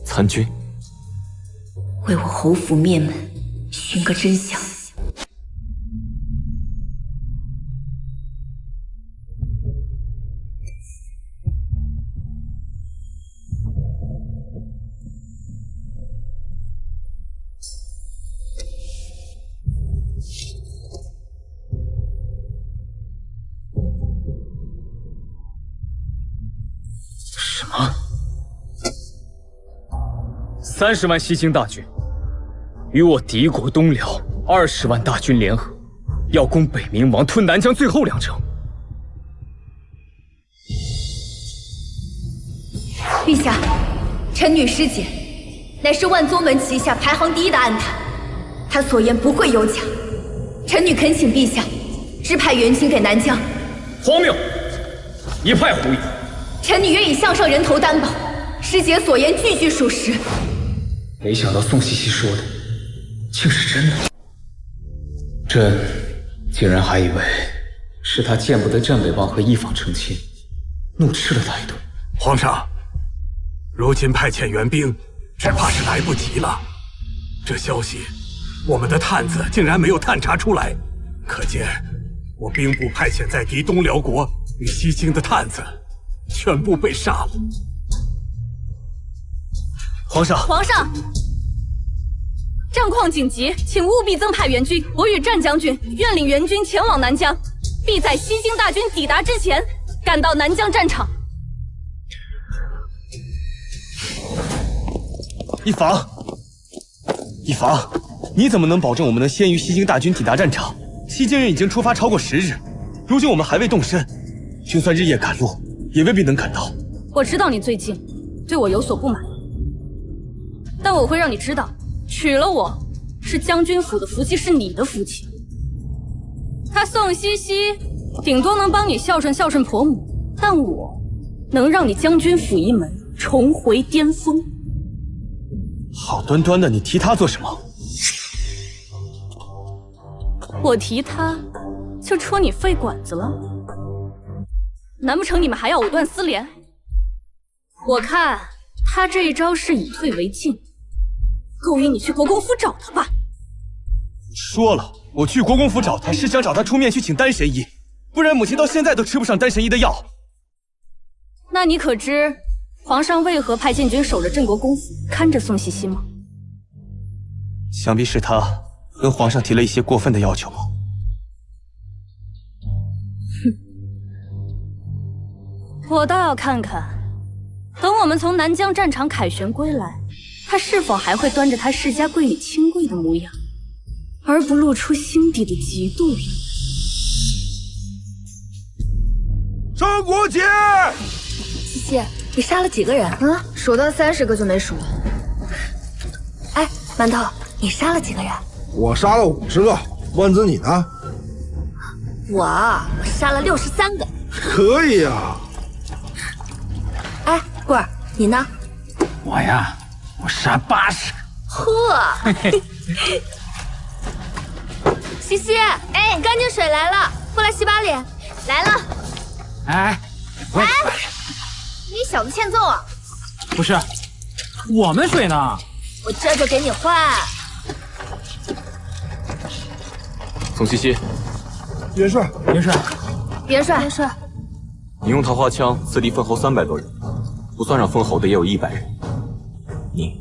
参军？为我侯府灭门，寻个真相。什么？30万西京大军与我敌国东辽20万大军联合，要攻北冥王，吞南疆最后2城。陛下，臣女师姐乃是万宗门旗下排行第1的暗探，她所言不会有假。臣女恳请陛下支派援军给南疆。荒谬！一派胡言！臣女愿以项上人头担保，师姐所言句句属实。没想到宋茜茜说的竟是真的，朕竟然还以为是他见不得镇北王和一坊成亲，怒斥了他一顿。皇上，如今派遣援兵，只怕是来不及了。这消息，我们的探子竟然没有探查出来，可见我兵部派遣在敌东辽国与西京的探子全部被杀了。皇上，战况紧急，请务必增派援军。我与战将军愿领援军前往南疆，必在西京大军抵达之前赶到南疆战场。一坊，你怎么能保证我们能先于西京大军抵达战场？西京人已经出发超过10日，如今我们还未动身，就算日夜赶路，也未必能赶到。我知道你最近对我有所不满，但我会让你知道，娶了我是将军府的福气，是你的福气。他宋茜茜顶多能帮你孝顺孝顺婆母，但我能让你将军府一门重回巅峰。好端端的，你提他做什么？我提他就戳你肺管子了？难不成你们还要藕断丝连？我看他这一招是以退为进，勾引你去国公府找他吧。说了，我去国公府找他是想找他出面去请丹神医，不然母亲到现在都吃不上丹神医的药。那你可知皇上为何派禁军守着镇国公府，看着宋茜茜吗？想必是他跟皇上提了一些过分的要求吗？我倒要看看，等我们从南疆战场凯旋归来，他是否还会端着他世家贵女清贵的模样，而不露出心底的嫉妒意。张国杰，茜茜，你杀了几个人？数到30个就没数了。哎，馒头，你杀了几个人？我杀了50个。万子你呢？我杀了63个。可以啊。哎，棍儿，你呢？我呀，我杀80个。呵，西西，哎，干净水来了，过来洗把脸。来了。哎，你小子欠揍啊！不是，我们水呢？我这就给你换。宋茜茜，元帅，元帅，你用桃花枪刺敌封侯300多人，不算上封侯的也有100人。你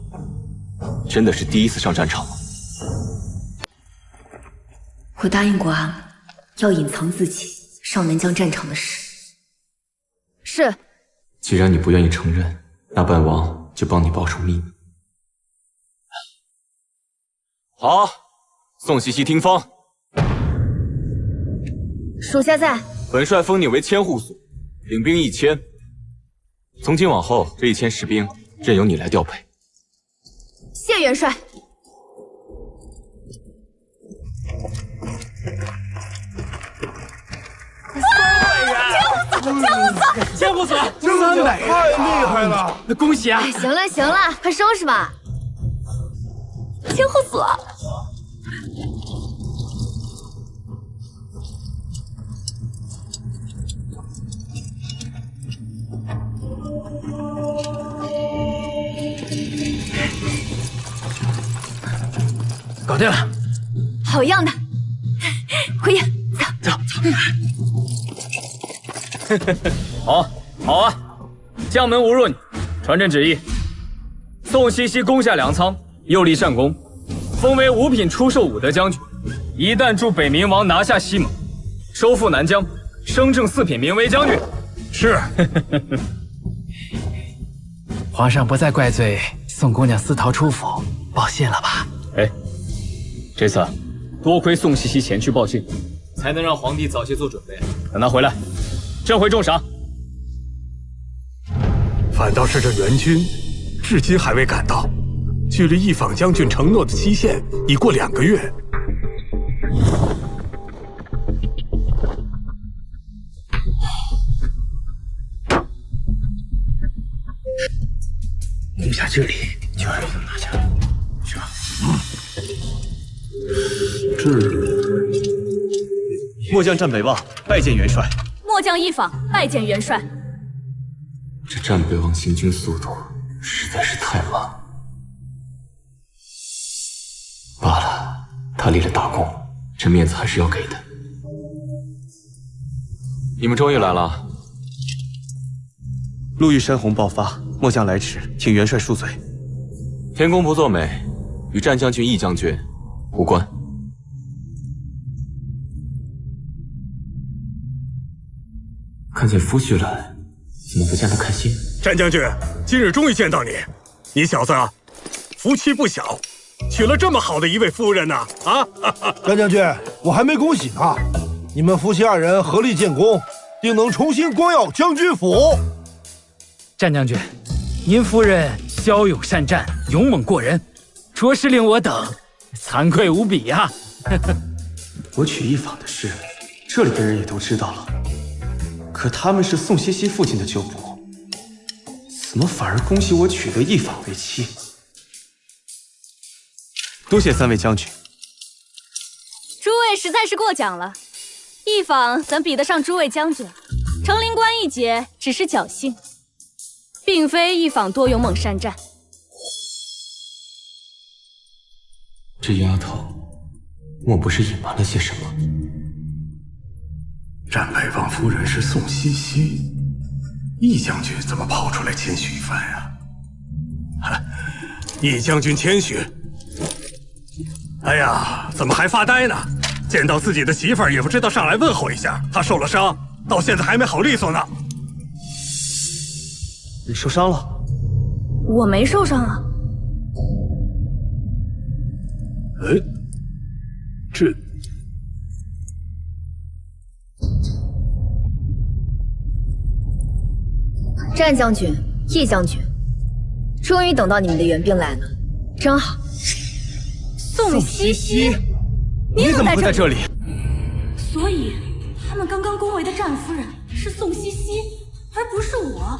真的是第一次上战场吗？我答应过阿母，要隐藏自己上南疆战场的事。是。既然你不愿意承认，那本王就帮你报守秘密。好，宋茜茜听封。属下在。本帅封你为千户所，领兵1000。从今往后，这1000士兵任由你来调配。谢元帅。千户所300人，太厉害了！恭喜啊！哎，行了行了，快收拾吧。千户所，搞定了，好样的！回营，走。好啊！将门无润，传朕旨意，宋西西攻下粮仓，又立战功，封为五品出售武德将军。一旦助北冥王拿下西蒙，收复南疆，升正4品明威将军。是。皇上不再怪罪宋姑娘私逃出府，报信了吧？哎，这次多亏宋西西前去报信，才能让皇帝早些做准备。等他回来，朕会重赏。反倒是这援军，至今还未赶到，距离一坊将军承诺的期限已过2个月。攻下这里，就要拿下，是吧？末将战北望，拜见元帅。末将一访，拜见元帅。这战北望行军速度实在是太慢。罢了，他立了大功，这面子还是要给的。你们终于来了。路遇山洪爆发，末将来迟，请元帅恕罪。天公不作美，与战将军、义将军无关。看见夫婿了，怎么不见得开心？战将军，今日终于见到你，你小子福气不小，娶了这么好的一位夫人呢！啊，战将军，我还没恭喜呢。你们夫妻2人合力建功，定能重新光耀将军府。战将军，您夫人骁勇善战，勇猛过人，着实令我等惭愧无比呀。我娶一坊的事，这里的人也都知道了。可他们是宋西西父亲的旧部，怎么反而恭喜我娶得一坊为妻？多谢3位将军。诸位实在是过奖了，一坊怎比得上诸位将军？成灵关一劫只是侥幸，并非一坊多勇猛善战。这丫头，莫不是隐瞒了些什么？战北望夫人是宋西西，义将军怎么跑出来谦虚一番呀？义将军谦虚。哎呀，怎么还发呆呢？见到自己的媳妇儿也不知道上来问候一下。她受了伤，到现在还没好利索呢。你受伤了？我没受伤啊。哎，这……战将军、义将军，终于等到你们的援兵来了，真好。宋西西，你怎么会在这里？所以，他们刚刚恭维的战夫人是宋西西，而不是我。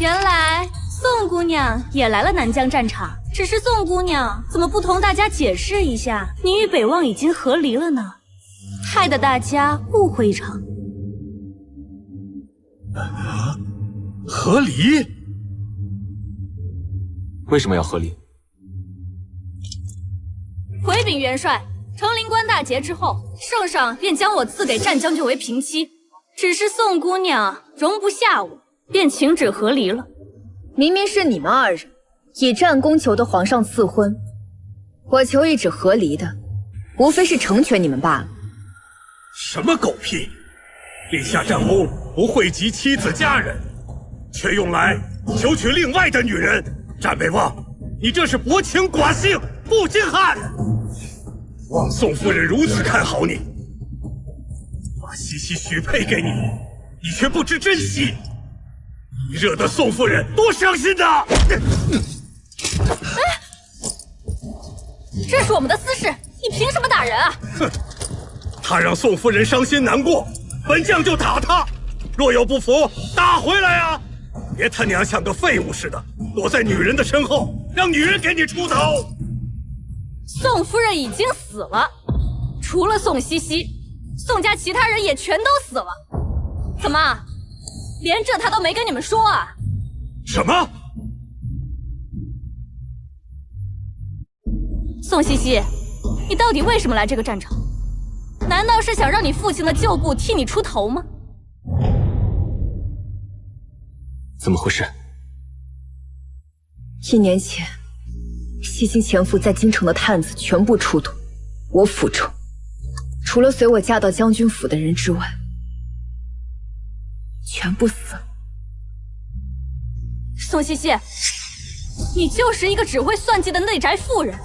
原来宋姑娘也来了南疆战场，只是宋姑娘怎么不同大家解释一下，你与北望已经和离了呢？害得大家误会一场。和离？为什么要和离？回禀元帅，成灵关大捷之后，圣上便将我赐给战将军为平妻，只是宋姑娘容不下我，便请旨和离了。明明是你们2人以战功求得皇上赐婚，我求一纸和离的，无非是成全你们罢了。什么狗屁！立下战功不惠及妻子家人，却用来求娶另外的女人。战北望，你这是薄情寡性，不经汉！望宋夫人如此看好你，把西西许配给你，你却不知珍惜，你惹得宋夫人多伤心呐！这是我们的私事，你凭什么打人啊？哼，他让宋夫人伤心难过，本将就打他。若有不服，打回来啊！别他娘像个废物似的，躲在女人的身后，让女人给你出头。宋夫人已经死了，除了宋茜茜，宋家其他人也全都死了。怎么，连这他都没跟你们说啊？什么？宋茜茜，你到底为什么来这个战场？难道是想让你父亲的旧部替你出头吗？怎么回事？1年前，西京潜伏在京城的探子全部出土，我府中，除了随我嫁到将军府的人之外，全部死了。宋茜茜，你就是一个只会算计的内宅妇人，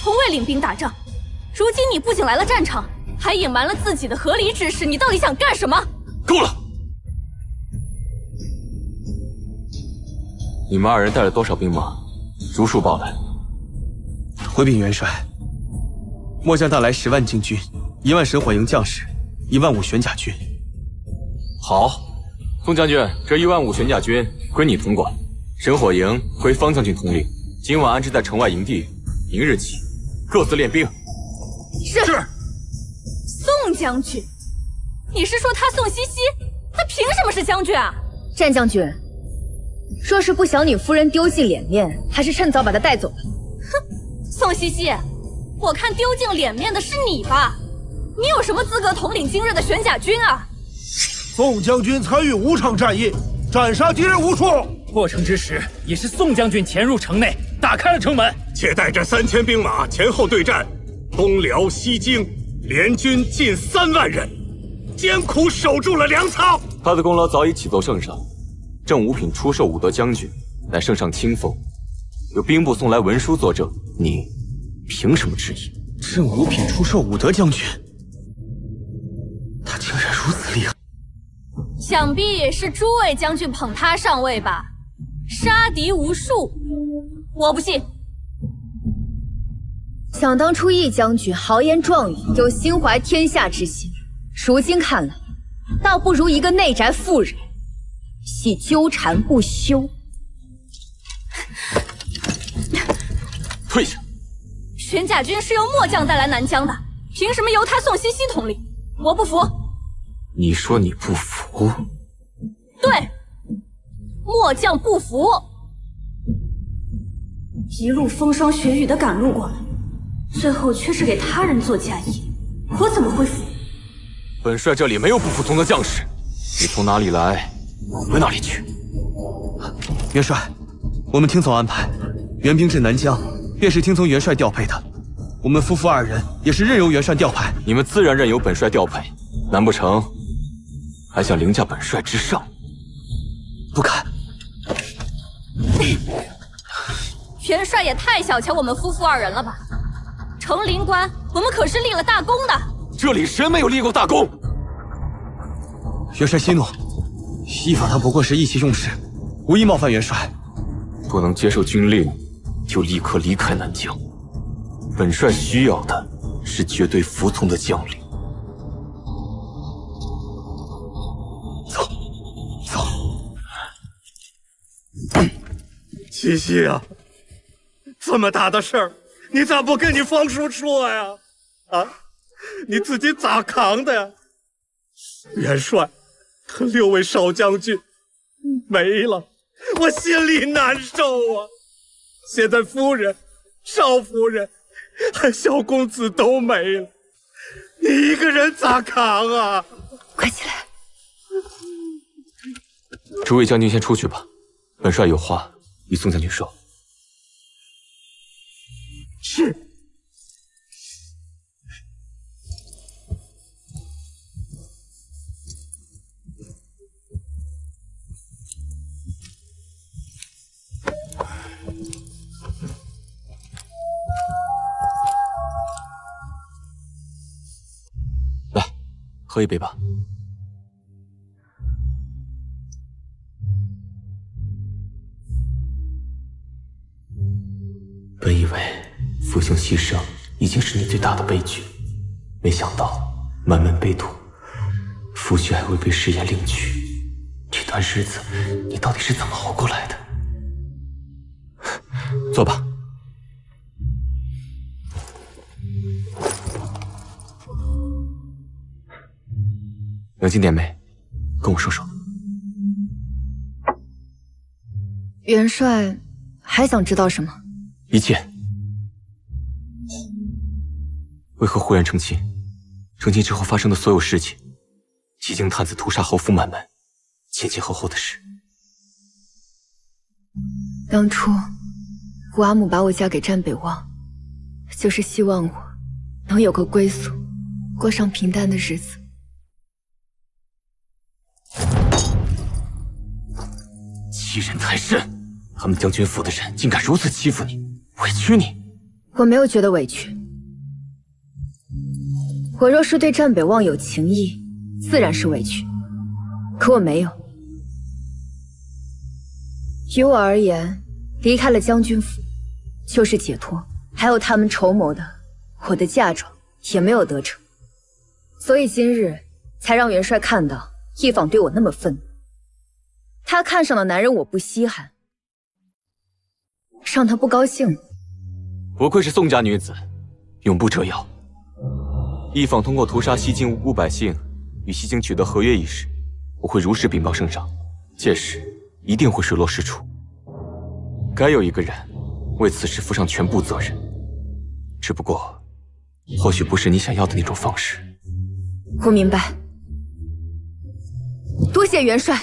从未领兵打仗。如今你不仅来了战场，还隐瞒了自己的和离之事，你到底想干什么？够了！你们2人带了多少兵马？如数报来。回禀元帅，末将带来10万精军，1万神火营将士，1万5玄甲军。好，宋将军，这1万5玄甲军归你统管，神火营归方将军统领。今晚安置在城外营地，明日起各自练兵。是。宋将军，你是说他宋茜茜？他凭什么是将军啊？战将军，若是不想你夫人丢尽脸面，还是趁早把她带走吧。哼，宋茜茜，我看丢尽脸面的是你吧？你有什么资格统领今日的玄甲军啊？宋将军参与5场战役，斩杀敌人无数。破城之时，也是宋将军潜入城内，打开了城门，且带着3000兵马前后对战，东辽西京联军近3万人，艰苦守住了粮仓。他的功劳早已启奏圣上，正五品出授武德将军，乃圣上亲封，有兵部送来文书作证，你凭什么质疑？正五品出授武德将军，他竟然如此厉害！想必是诸位将军捧他上位吧？杀敌无数，我不信。想当初义将军豪言壮语，有心怀天下之心，如今看来，倒不如一个内宅妇人，系纠缠不休。退下！玄甲军是由末将带来南疆的，凭什么由他宋茜茜统领？我不服！你说你不服？对，末将不服。一路风霜雪雨的赶路过来，最后却是给他人做嫁衣，我怎么会服？本帅这里没有不服从的将士，你从哪里来，回哪里去。元帅，我们听从安排，援兵至南疆，便是听从元帅调配的。我们夫妇2人也是任由元帅调派。你们自然任由本帅调配，难不成还想凌驾本帅之上？不敢。元帅也太小瞧我们夫妇2人了吧？成灵关，我们可是立了大功的。这里谁没有立过大功？元帅息怒，依法他不过是意气用事，无意冒犯元帅。不能接受军令，就立刻离开南疆。本帅需要的是绝对服从的将领。走，走。茜茜啊，这么大的事儿，你咋不跟你方叔说呀？啊，你自己咋扛的呀？元帅和6位少将军没了，我心里难受啊。现在夫人、少夫人还小公子都没了，你一个人咋扛啊？快起来！诸位将军先出去吧，本帅有话与宋将军说。是。来，喝一杯吧。牺牲已经是你最大的悲剧，没想到满门被屠，夫婿还会被食言领取，这段日子你到底是怎么熬过来的？坐吧。冷静点没？跟我说说。元帅还想知道什么？一切。为何忽然成亲？成亲之后发生的所有事情，西京探子屠杀侯府满门，前后的事。当初胡阿母把我嫁给战北望，就是希望我能有个归宿，过上平淡的日子。欺人太甚！他们将军府的人竟敢如此欺负你，委屈你。我没有觉得委屈。我若是对战北望有情意，自然是委屈。可我没有。于我而言，离开了将军府，就是解脱。还有他们筹谋的，我的嫁妆也没有得逞。所以今日才让元帅看到一坊对我那么愤怒。他看上的男人我不稀罕，让他不高兴。不愧是宋家女子，永不折腰。一坊通过屠杀西京无辜百姓，与西京取得合约一事，我会如实禀报圣上，届时一定会水落石出。该有一个人为此事负上全部责任，只不过或许不是你想要的那种方式。我明白，多谢元帅。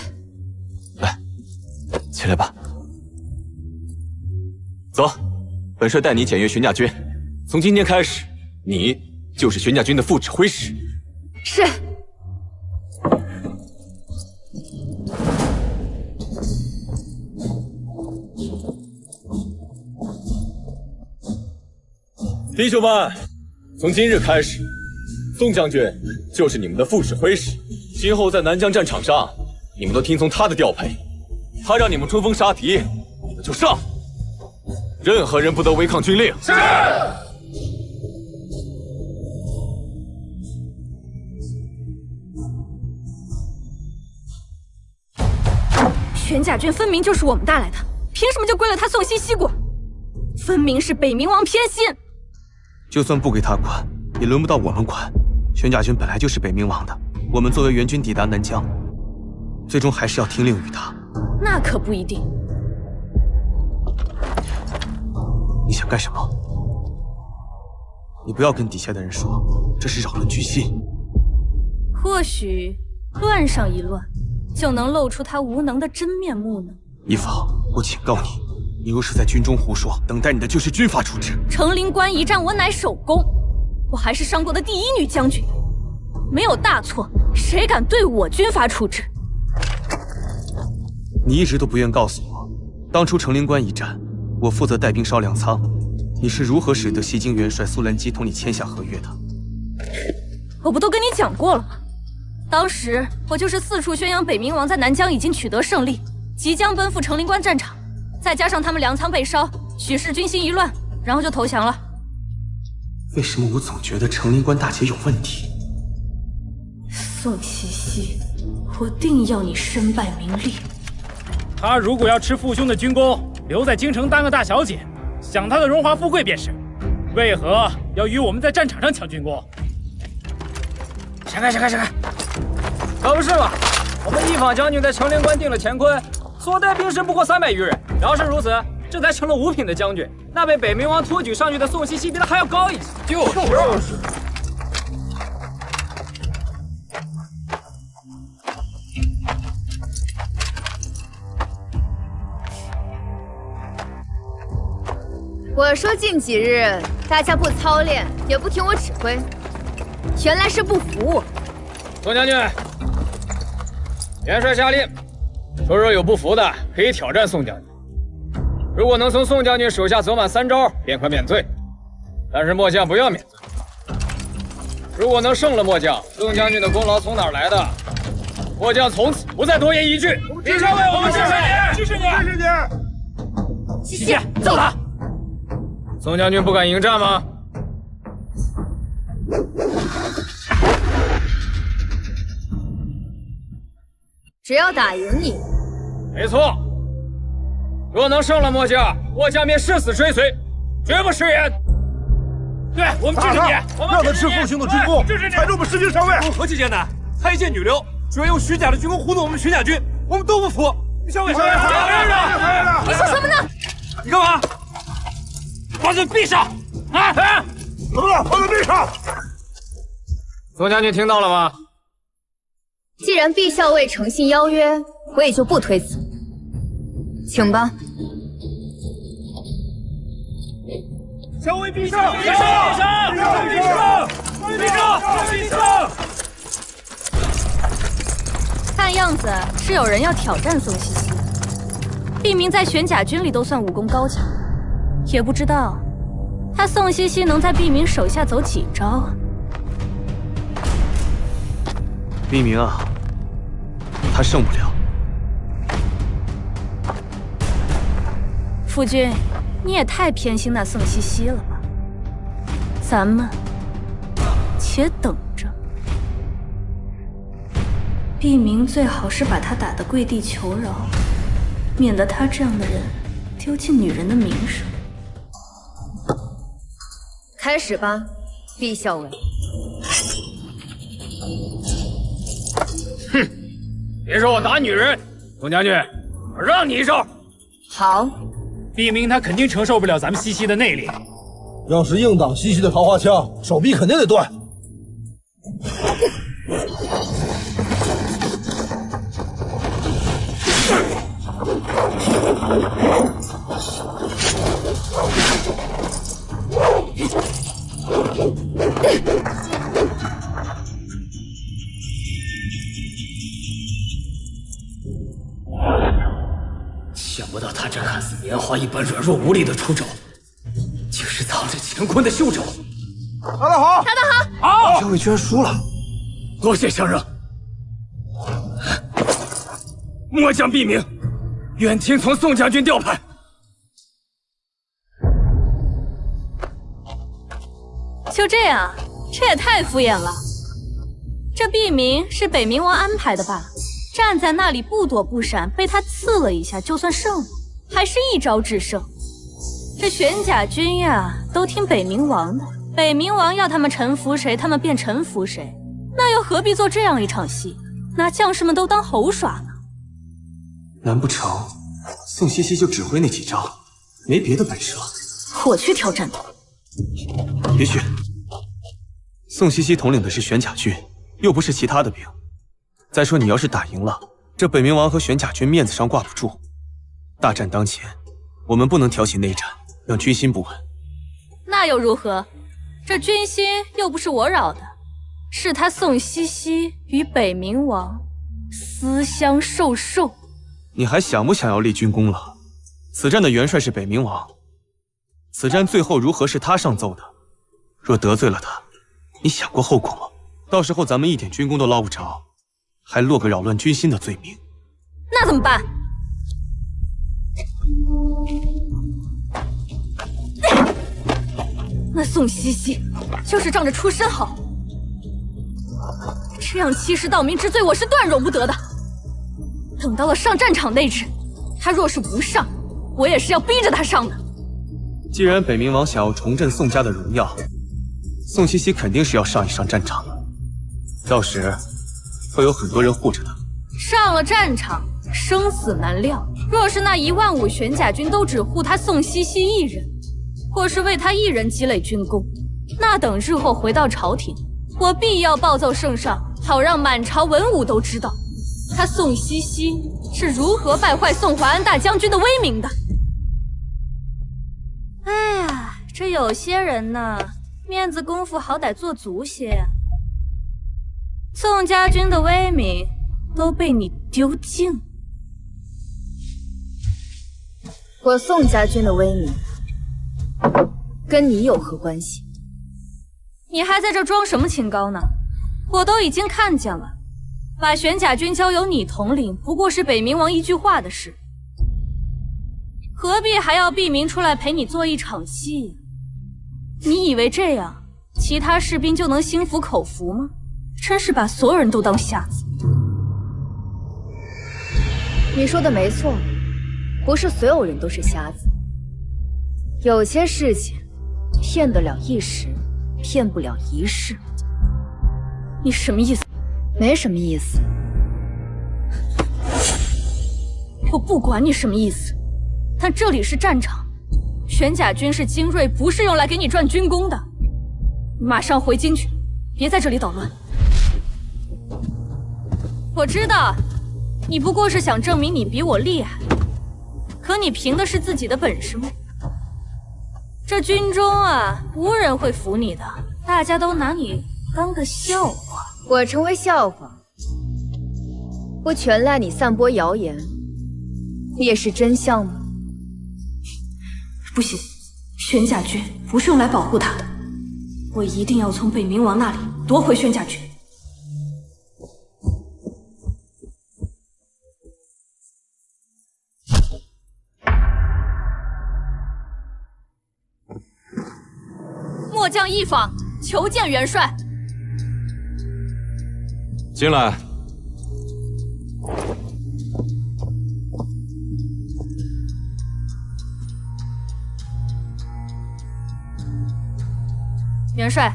来，起来吧。走，本帅带你检阅玄甲军。从今天开始，你就是玄甲军的副指挥使。是。弟兄们，从今日开始，宋将军就是你们的副指挥使。今后在南疆战场上，你们都听从他的调配。他让你们冲锋杀敌，你们就上。任何人不得违抗军令。是。玄甲军分明就是我们带来的，凭什么就归了他宋西西管？分明是北冥王偏心。就算不给他管，也轮不到我们管。玄甲军本来就是北冥王的，我们作为援军抵达南疆，最终还是要听令于他。那可不一定。你想干什么？你不要跟底下的人说，这是扰乱军心。或许乱上一乱，就能露出他无能的真面目呢。一坊，我警告你，你若是在军中胡说，等待你的就是军法处置。成陵关一战，我乃首功，我还是商国的第一女将军，没有大错，谁敢对我军法处置？你一直都不愿告诉我，当初成陵关一战，我负责带兵烧粮仓，你是如何使得西京元帅苏兰基同你签下合约的？我不都跟你讲过了吗？当时我就是四处宣扬北冥王在南疆已经取得胜利，即将奔赴成陵关战场，再加上他们粮仓被烧，许是军心一乱，然后就投降了。为什么我总觉得成陵关大捷有问题？宋西西，我定要你身败名裂。他如果要吃父兄的军功，留在京城当个大小姐，享他的荣华富贵便是。为何要与我们在战场上抢军功？闪开！可不是嘛！我们一坊将军在成陵关定了乾坤，所带兵士不过300余人。要是如此，这才成了5品的将军，那比北冥王托举上去的宋西西比他还要高一级。就是。我说近几日大家不操练，也不听我指挥，原来是不服我。宋将军，元帅下令，说若有不服的，可以挑战宋将军。如果能从宋将军手下走满3招，便可免罪。但是末将不要免罪。如果能胜了末将，宋将军的功劳从哪儿来的？末将从此不再多言一句。支持我们支持你，支持你，支持你。西西，揍他！宋将军不敢迎战吗？只要打赢你，没错。若能胜了墨家，墨家便誓死追随，绝不食言。对，我们支持你，让他吃复兴的军功，才这么士兵上位。何其艰难！他一介女流，居然用虚假的军功糊弄我们玄甲军，我们都不服。小伟，你说什么呢？你干嘛？把嘴闭上！啊！怎么了？把嘴闭上！宋将军听到了吗？既然陛下未诚信邀约，我也就不推辞，请吧。小伟陛下！陛下！陛下！陛下！看样子是有人要挑战宋茜茜。毕明在玄甲军里都算武功高强，也不知道他宋茜茜能在毕明手下走几招啊？毕明啊，他胜不了。夫君，你也太偏心那宋茜茜了吧？咱们且等着。毕明最好是把他打得跪地求饶，免得他这样的人丢尽女人的名声。开始吧，毕校尉。哼，别说我打女人，宋将军，我让你一招。好。毕明他肯定承受不了咱们西西的内力。要是硬挡西西的桃花枪，手臂肯定得断。想不到他这看似棉花一般软弱无力的出手，竟是藏着乾坤的袖手。打得好，打得好！好，小伟居然输了，多谢相让。末将毕明，愿听从宋将军调派。就这样，这也太敷衍了。这毕明是北冥王安排的吧？站在那里不躲不闪，被他刺了一下就算胜了，还是一招制胜。这玄甲军呀，都听北冥王的，北冥王要他们臣服谁，他们便臣服谁，那又何必做这样一场戏，拿将士们都当猴耍呢？难不成宋茜茜就只会那几招，没别的本事了？我去挑战他。别去，宋茜茜统领的是玄甲军，又不是其他的兵。再说你要是打赢了，这北冥王和玄甲军面子上挂不住。大战当前，我们不能挑起内战，让军心不稳。那又如何？这军心又不是我扰的，是他宋茜茜与北冥王私相授受。你还想不想要立军功了？此战的元帅是北冥王，此战最后如何是他上奏的。若得罪了他，你想过后果吗？到时候咱们一点军功都捞不着，还落个扰乱军心的罪名。那怎么办？那宋茜茜就是仗着出身好，这样欺师盗名之罪，我是断容不得的。等到了上战场那日，他若是不上，我也是要逼着他上的。既然北冥王想要重振宋家的荣耀，宋茜茜肯定是要上一上战场的，到时会有很多人护着他。上了战场，生死难料。若是那15000玄甲军都只护他宋茜茜一人，或是为他一人积累军功，那等日后回到朝廷，我必要报奏圣上，好让满朝文武都知道，他宋茜茜是如何败坏宋淮安大将军的威名的。哎呀，这有些人呢，面子功夫好歹做足些呀。宋家军的威名都被你丢尽了。我宋家军的威名跟你有何关系？你还在这装什么清高呢？我都已经看见了，把玄甲军交由你统领，不过是北冥王一句话的事，何必还要毕明出来陪你做一场戏？你以为这样其他士兵就能心服口服吗？真是把所有人都当瞎子。你说的没错，不是所有人都是瞎子，有些事情骗得了一时，骗不了一世。你什么意思？没什么意思。我不管你什么意思，但这里是战场，玄甲军是精锐，不是用来给你赚军功的。马上回京去，别在这里捣乱。我知道，你不过是想证明你比我厉害，可你凭的是自己的本事吗？这军中啊，无人会服你的，大家都拿你当个笑话。我成为笑话，不全赖你散播谣言，也是真相吗？不行，玄甲军不是用来保护他的，我一定要从北冥王那里夺回玄甲军。末将一访，求见元帅。进来。元帅，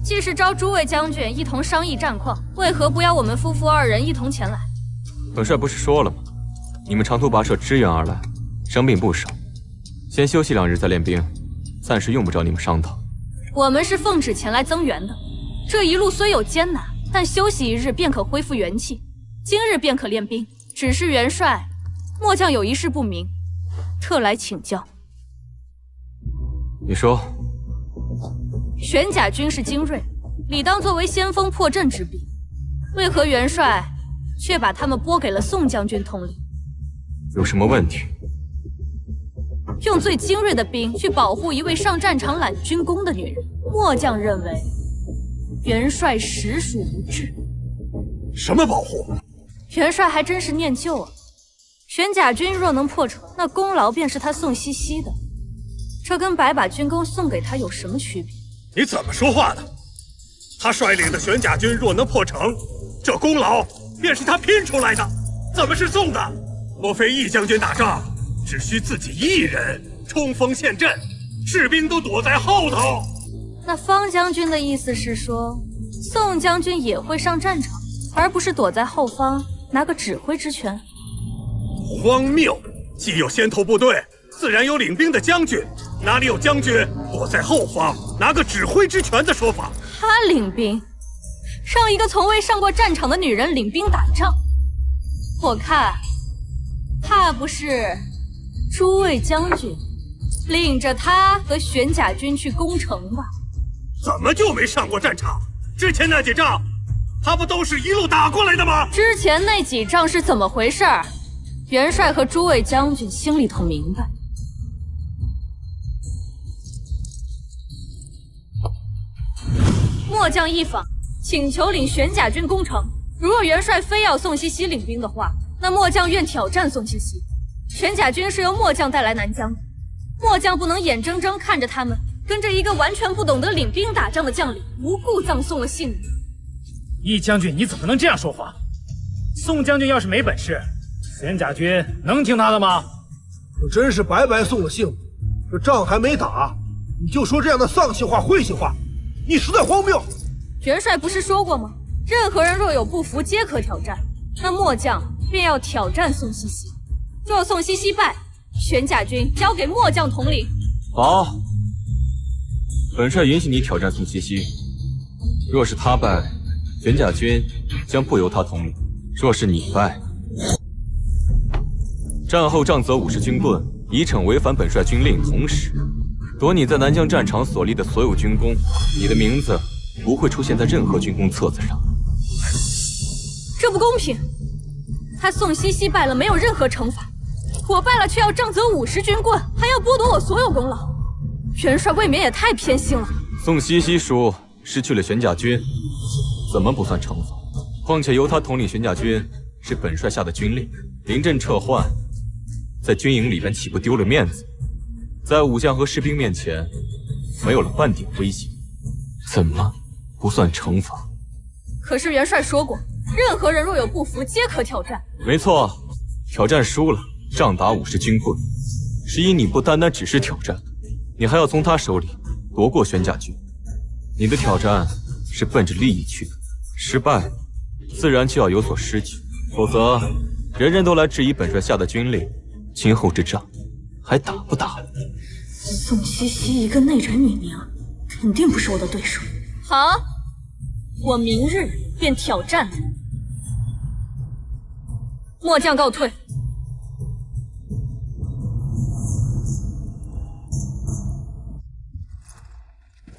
既是召诸位将军一同商议战况，为何不邀我们夫妇二人一同前来？本帅不是说了吗？你们长途跋涉支援而来，伤病不少，先休息2日再练兵，暂时用不着你们伤到。我们是奉旨前来增援的，这一路虽有艰难，但休息1日便可恢复元气，今日便可练兵。只是元帅，末将有一事不明，特来请教。你说。玄甲军是精锐，理当作为先锋破阵之兵，为何元帅却把他们拨给了宋将军统领？有什么问题？用最精锐的兵去保护一位上战场揽军功的女人，末将认为元帅实属无智。什么保护？元帅还真是念旧啊！玄甲军若能破城，那功劳便是他宋西西的，这跟白把军功送给他有什么区别？你怎么说话的？他率领的玄甲军若能破城，这功劳便是他拼出来的，怎么是送的？莫非易将军打仗只需自己一人冲锋陷阵，士兵都躲在后头？那方将军的意思是说，宋将军也会上战场，而不是躲在后方拿个指挥之权？荒谬！既有先头部队，自然有领兵的将军，哪里有将军躲在后方拿个指挥之权的说法？他领兵，让一个从未上过战场的女人领兵打仗，我看怕不是诸位将军领着他和玄甲军去攻城吧？怎么就没上过战场？之前那几仗，他不都是一路打过来的吗？之前那几仗是怎么回事？元帅和诸位将军心里头明白。末将一访，请求领玄甲军攻城。如若元帅非要宋西西领兵的话，那末将愿挑战宋西西。玄甲军是由末将带来南疆的，末将不能眼睁睁看着他们跟着一个完全不懂得领兵打仗的将领无故葬送了性命。易将军，你怎么能这样说话？宋将军要是没本事，玄甲军能听他的吗？我真是白白送了性命，这仗还没打，你就说这样的丧气话、晦气话，你实在荒谬！元帅不是说过吗？任何人若有不服，皆可挑战。那末将便要挑战宋西西。若宋西西败，玄甲军交给末将统领。好，本帅允许你挑战宋西西。若是他败，玄甲军将不由他统领；若是你败，战后杖责50军棍，以惩违反本帅军令，同时夺你在南疆战场所立的所有军功，你的名字不会出现在任何军功册子上。这不公平！他宋西西败了，没有任何惩罚；我败了，却要杖责50军棍，还要剥夺我所有功劳。元帅未免也太偏心了。宋西西叔失去了玄甲军，怎么不算惩罚？况且由他统领玄甲军是本帅下的军令，临阵撤换，在军营里边岂不丢了面子？在武将和士兵面前，没有了半点威信。怎么不算惩罚？可是元帅说过，任何人若有不服，皆可挑战。没错，挑战输了，杖打50军棍。是因你不单单只是挑战，你还要从他手里夺过玄甲军。你的挑战是奔着利益去的，失败自然就要有所失去，否则人人都来质疑本帅下的军令，今后之仗还打不打？宋茜茜一个内宅女娘，肯定不是我的对手。好，我明日便挑战你。末将告退。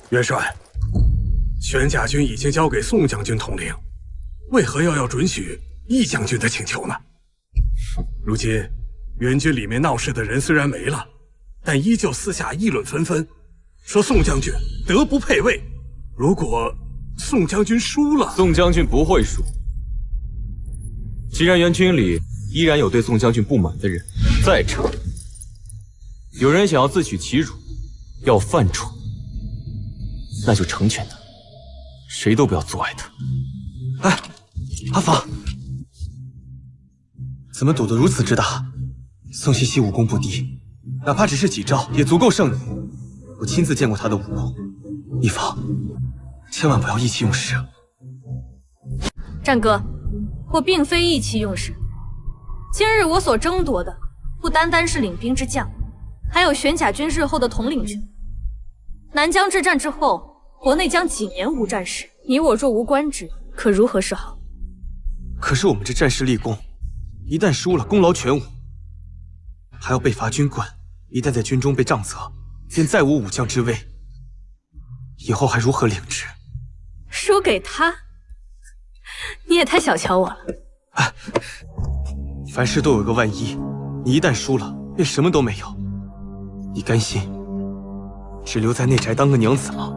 元帅，玄甲军已经交给宋将军统领，为何要准许易将军的请求呢？如今援军里面闹事的人虽然没了，但依旧私下议论纷纷，说宋将军德不配位。如果宋将军输了，宋将军不会输。既然援军里依然有对宋将军不满的人，再者，有人想要自取其辱，要犯楚，那就成全他，谁都不要阻碍他。哎，阿房，怎么赌得如此之大？宋茜茜武功不低，哪怕只是几招也足够胜你。我亲自见过她的武功，一房，千万不要意气用事。战哥，我并非意气用事。今日我所争夺的，不单单是领兵之将，还有玄甲军日后的统领权。南疆之战之后，国内将几年无战事，你我若无官职，可如何是好？可是我们这战士立功，一旦输了，功劳全无，还要被罚军棍。一旦在军中被杖责，便再无武将之位，以后还如何领职？输给他，你也太小瞧我了。哎，凡事都有个万一，你一旦输了，便什么都没有。你甘心只留在内宅当个娘子吗？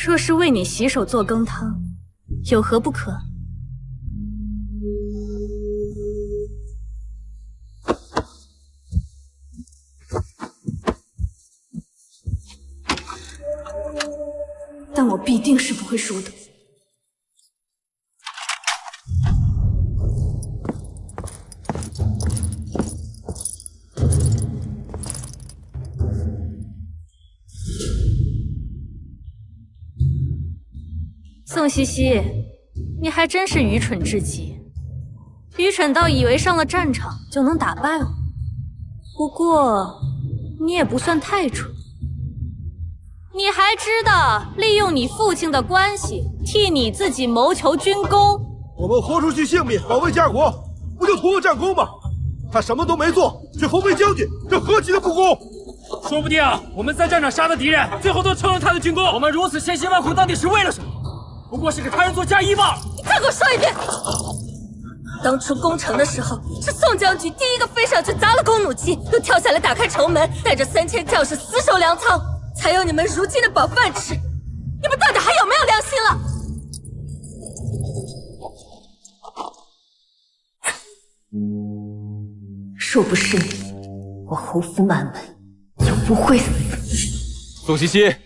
若是为你洗手做羹汤，有何不可？但我必定是不会输的。宋茜茜，你还真是愚蠢至极，愚蠢到以为上了战场就能打败我。不过，你也不算太蠢。你还知道利用你父亲的关系，替你自己谋求军功。我们豁出去性命保卫家国，不就图个战功吗？他什么都没做，却封为将军，这何其的不公！说不定我们在战场杀的敌人，最后都成了他的军功。我们如此千辛万苦，到底是为了什么？不过是给他人做嫁衣罢了。你再给我说一遍！当初攻城的时候，是宋将军第一个飞上去砸了弓弩机，又跳下来打开城门，带着3000将士死守粮仓，才有你们如今的饱饭吃。你们到底还有没有良心了？若不是你，我侯府满门就不会死。宋茜茜，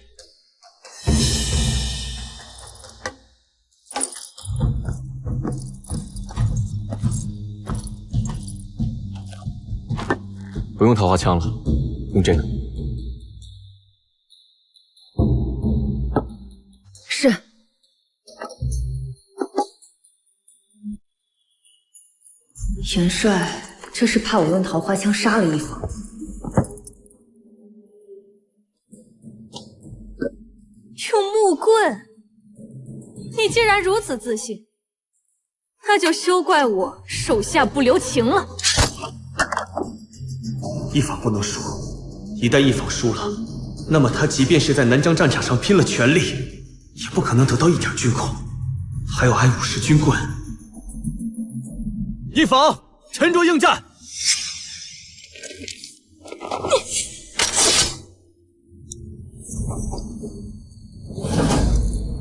不用桃花枪了，用这个。是。元帅，这是怕我用桃花枪杀了一方。用木棍？你既然如此自信，那就休怪我手下不留情了。一坊不能输，一旦一坊输了，那么他即便是在南疆战场上拼了全力，也不可能得到一点军功，还要挨50军棍。一坊沉着应战！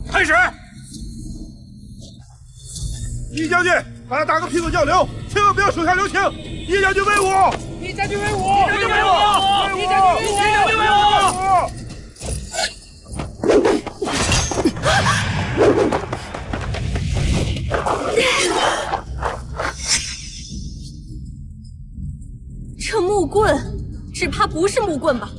开始！易将军，把他打个屁滚尿流，千万不要手下留情！易将军威武！一将军为我！一将军为我！一将军为我！这木棍，只怕不是木棍吧？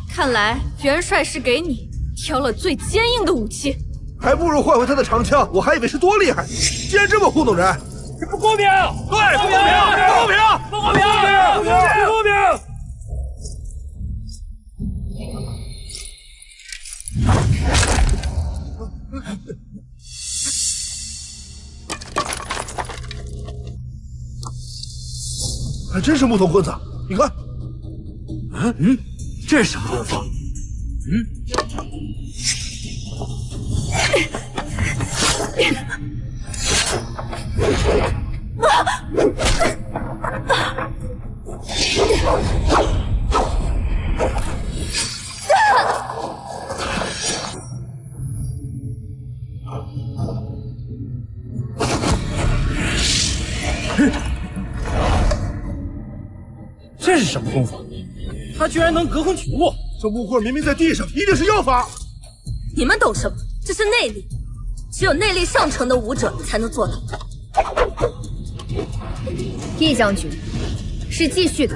看来元帅是给你挑了最坚硬的武器，还不如换回他的长枪，我还以为是多厉害，竟然这么糊弄人！这不公平！对，不公平！不公平！不公平！不公平！还真是木头棍子，你看。这是什么功夫？这是什么功夫？他居然能隔空取物！这木棍明明在地上，一定是药法。你们懂什么？这是内力，只有内力上乘的武者才能做到。易将军，是继续打，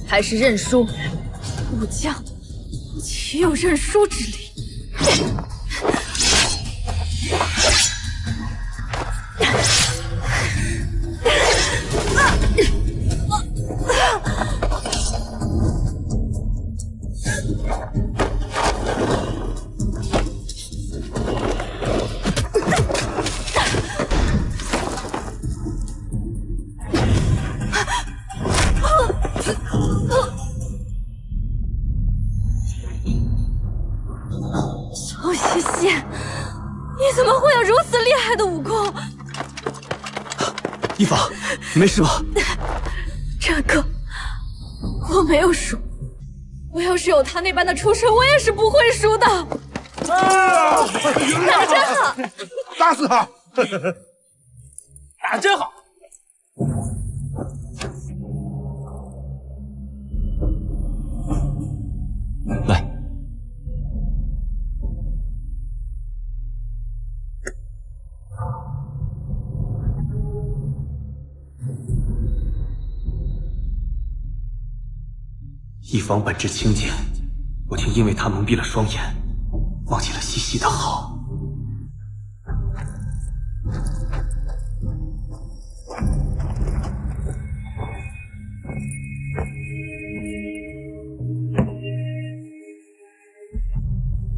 还是认输？武将岂有认输之理？周西西，你怎么会有如此厉害的武功？一坊，你没事吧？这个我没有输，我要是有他那般的出身，我也是不会输的。打得真好，打死他！打得真好。来，一坊本质清简，我竟因为他蒙蔽了双眼，忘记了西西的好。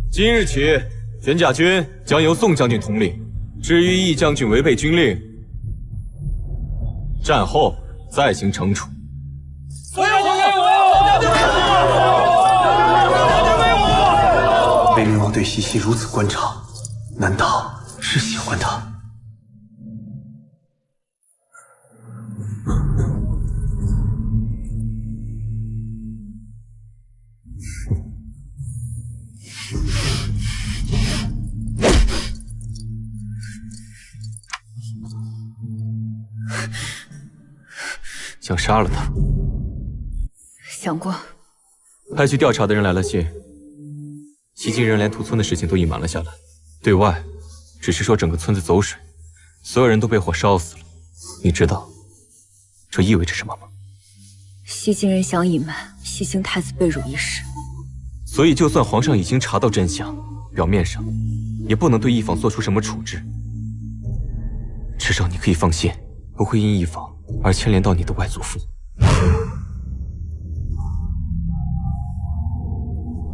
今日起，玄甲军将由宋将军统领。至于易将军违背军令，战后再行惩处。宋将军为我！北冥王对西西如此关照，难道是喜欢他？想杀了他？想过。派去调查的人来了信，西京人连屠村的事情都隐瞒了下来，对外只是说整个村子走水，所有人都被火烧死了。你知道这意味着什么吗？西京人想隐瞒西京太子被辱一事，所以就算皇上已经查到真相，表面上也不能对一坊做出什么处置。至少你可以放心，不会因一坊而牵连到你的外祖父。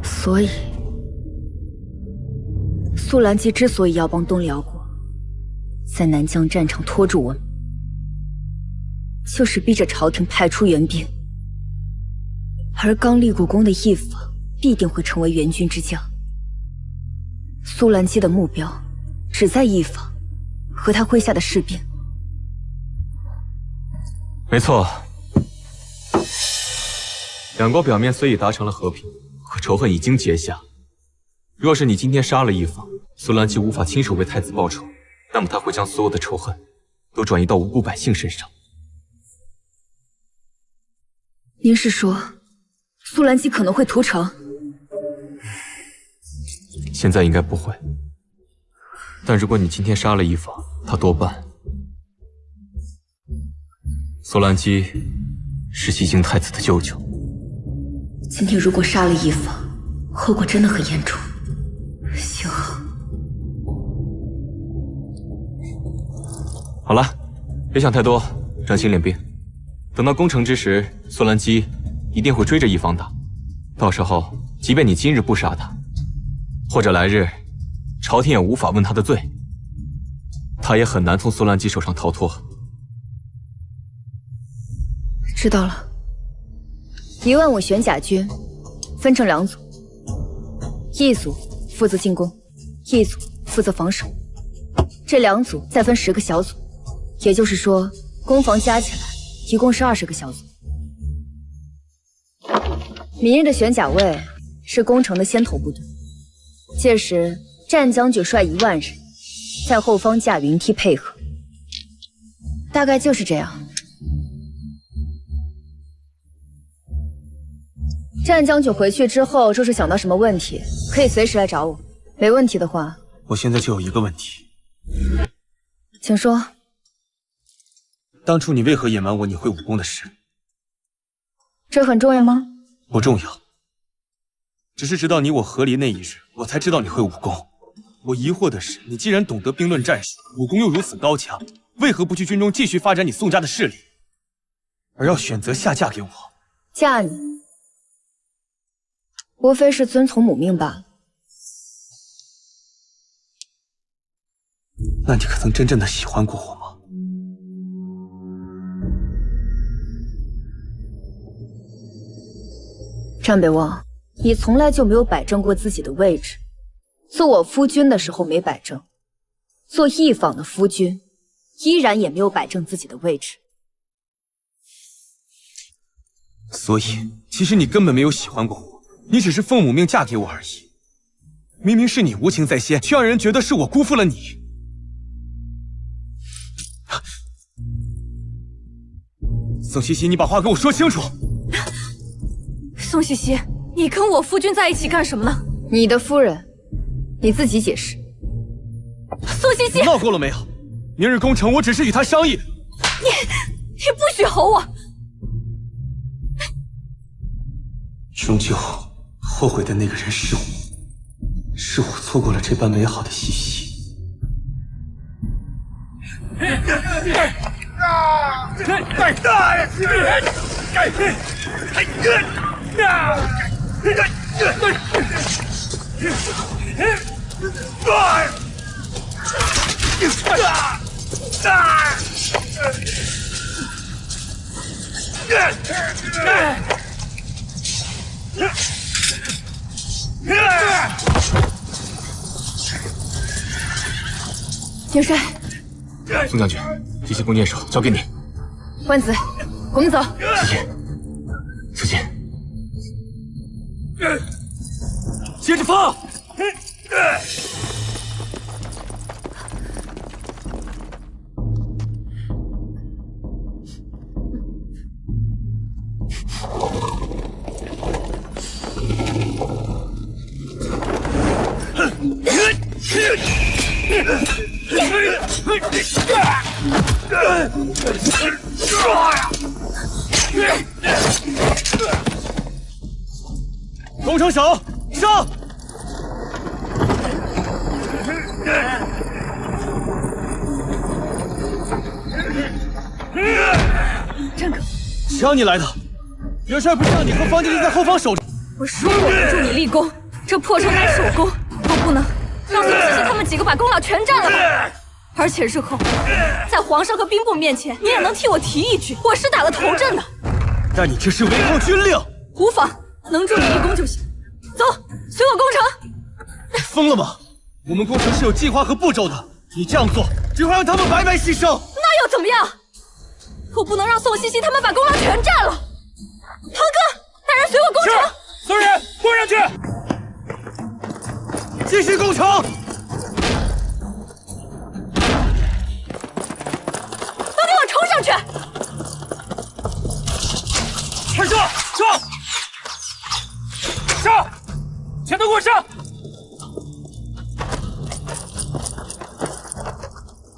所以苏兰姬之所以要帮东辽国在南疆战场拖住我们，就是逼着朝廷派出援兵，而刚立过功的一坊必定会成为援军之将。苏兰姬的目标只在一坊和他麾下的士兵。没错，两国表面虽已达成了和平，可仇恨已经结下。若是你今天杀了一坊，苏兰姬无法亲手为太子报仇，那么他会将所有的仇恨都转移到无辜百姓身上。您是说，苏兰姬可能会屠城？现在应该不会，但如果你今天杀了一坊，他多半……苏兰姬是西京太子的舅舅。今天如果杀了一坊，后果真的很严重。幸好。好了，别想太多，专心练兵。等到攻城之时，苏兰姬一定会追着一坊打。到时候，即便你今日不杀他，或者来日，朝廷也无法问他的罪，他也很难从苏兰姬手上逃脱。知道了。1万5玄甲军分成2组，一组负责进攻，一组负责防守。这2组再分10个小组，也就是说，攻防加起来一共是20个小组。明日的玄甲卫是攻城的先头部队，届时战将军率1万人在后方架云梯配合，大概就是这样。战将军回去之后，若是想到什么问题，可以随时来找我。没问题的话，我现在就有一个问题，请说。当初你为何隐瞒我你会武功的事？这很重要吗？不重要，只是直到你我和离那一日，我才知道你会武功。我疑惑的是，你既然懂得兵论战术，武功又如此高强，为何不去军中继续发展你宋家的势力，而要选择下嫁给我？嫁你，无非是遵从母命罢了。那你可曾真正的喜欢过我吗？战北望，你从来就没有摆正过自己的位置。做我夫君的时候没摆正，做一坊的夫君，依然也没有摆正自己的位置。所以，其实你根本没有喜欢过我，你只是奉母命嫁给我而已。明明是你无情在先，却让人觉得是我辜负了你。宋茜茜，你把话给我说清楚。宋茜茜，你跟我夫君在一起干什么呢？你的夫人，你自己解释。宋茜茜，闹够了没有？明日攻城，我只是与他商议。你不许吼我！终究后悔的那个人是我，是我错过了这般美好的嬉戏。元帅，宋将军，这些弓箭手交给你。万子，我们走。此剑，接着放。攻城手上！战哥，谁让你来的？元帅不是让你和方继林在后方守着？我说过不助你立功，这破城乃是我功，我不能让宋茜茜他们几个把功劳全占了吧？而且日后在皇上和兵部面前，你也能替我提一句，我是打了头阵的。但你这是违抗军令。无妨，能助你立功就行。走，随我攻城。你疯了吗？我们攻城是有计划和步骤的，你这样做只会让他们白白牺牲。那又怎么样？我不能让宋茜茜他们把功劳全占了。堂哥，带人随我攻城。所有人攻上去！继续攻城！都给我冲上去！开射！全都给我上！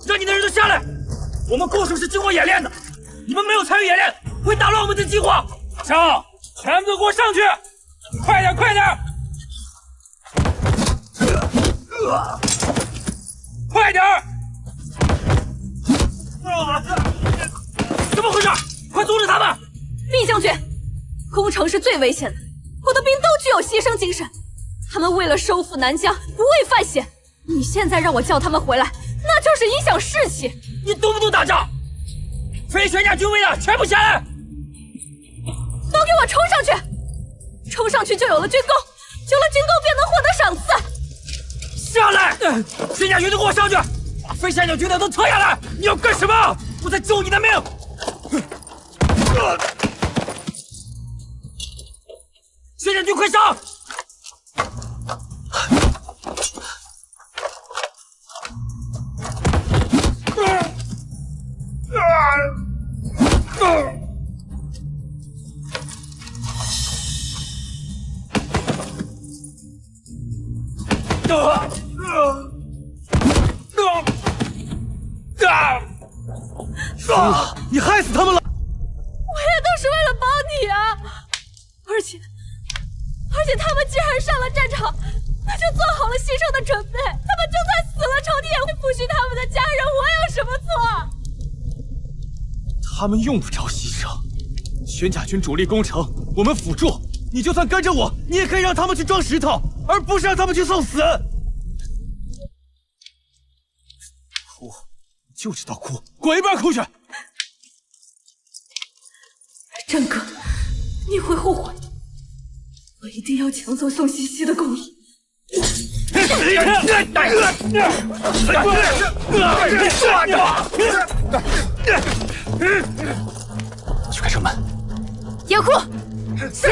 让你的人都下来！我们弓手是经过演练的，你们没有参与演练，会打乱我们的计划。上！全部都给我上去！快点，快点！快点！怎么回事？快阻止他们！厉将军，攻城是最危险的，我的兵都具有牺牲精神，他们为了收复南疆，不畏犯险。你现在让我叫他们回来，那就是影响士气。你懂不懂打仗？非玄甲军威的全部下来！都给我冲上去！冲上去就有了军功，有了军功便能获得赏赐。下来！玄甲军都给我上去！把非玄甲军的都撤下来！你要干什么？我在救你的命！玄甲军快上！你害死他们了！我也都是为了帮你啊！而且他们既然上了战场，那就做好了牺牲的准备。他们就算死了，朝廷也会抚恤他们的家人。我有什么错？他们用不着牺牲。玄甲军主力攻城，我们辅助。你就算跟着我，你也可以让他们去装石头，而不是让他们去送死。哭，就知道哭，滚一边哭去！战哥，你会后悔。我一定要抢走宋西西的功力。去开城门。严库，是。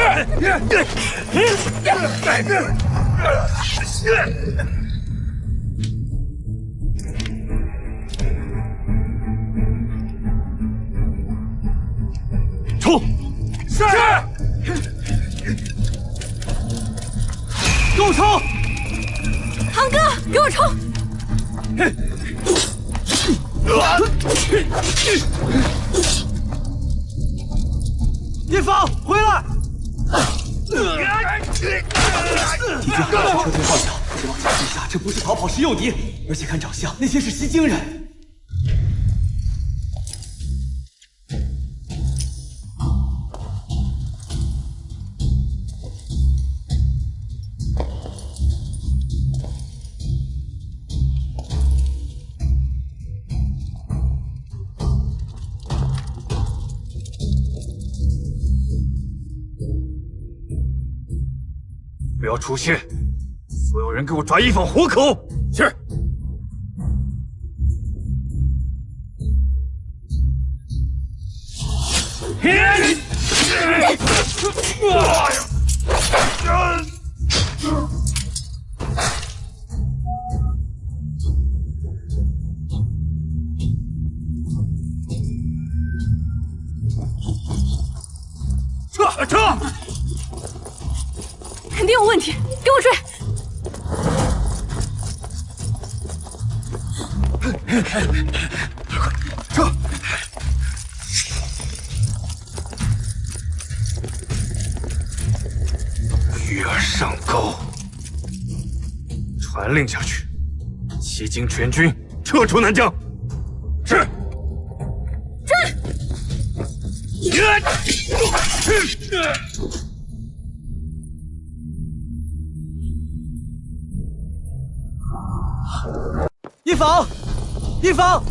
冲！是。给我冲！堂哥，给我冲！叶芳，回来！敌军车推号角，这往下击杀，这不是逃跑是诱敌，而且看长相，那些是西京人。不要出现！所有人给我抓一坊活口！是。撤！肯定有问题，给我追！撤！鱼儿上钩，传令下去，西京全军撤出南疆。是。一坊，一坊，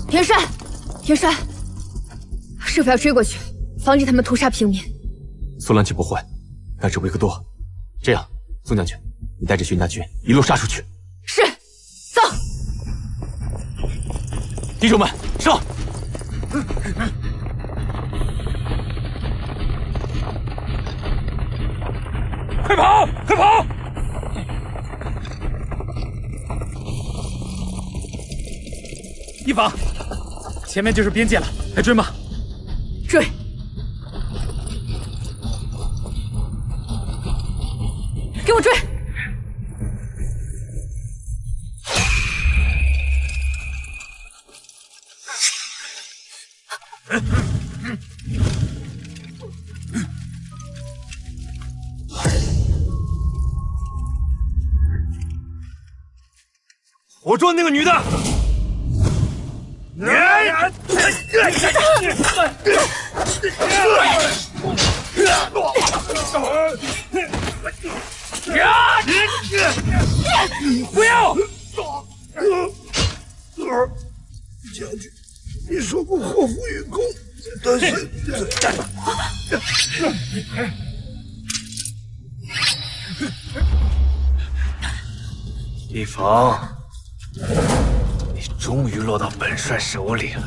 田帅，田帅，是否要追过去，防止他们屠杀平民？苏兰奇不会，但是维克多，这样，宋将军，你带着玄甲军一路杀出去。是，走。弟兄们，上！快跑！快跑！一坊，前面就是边界了，还追吗？追！给我追！我抓那个女的！不要！将军，你说过祸福与共，但是一房，你终于落到本帅手里了。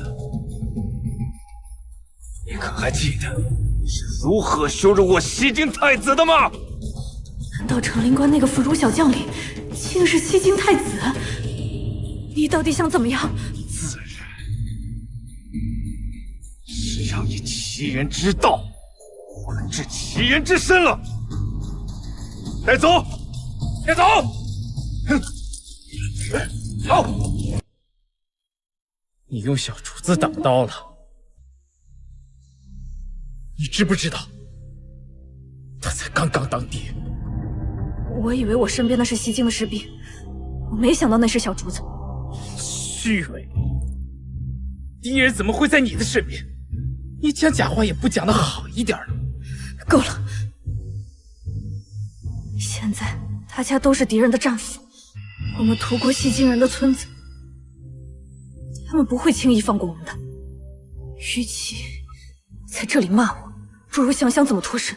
你可还记得你是如何羞辱我西京太子的吗？难道成灵关那个腐儒小将领竟是西京太子？你到底想怎么样？自然是让你其人之道还治其人之身了。带走，带走！哼，走！你用小主子挡刀了，你知不知道？他才刚刚当爹。我以为我身边的是西京的士兵，我没想到那是小竹子。虚伪！敌人怎么会在你的身边？你讲假话也不讲得好一点呢？够了！现在大家都是敌人的战俘，我们屠过西京人的村子，他们不会轻易放过我们的。与其在这里骂我，不如想想怎么脱身。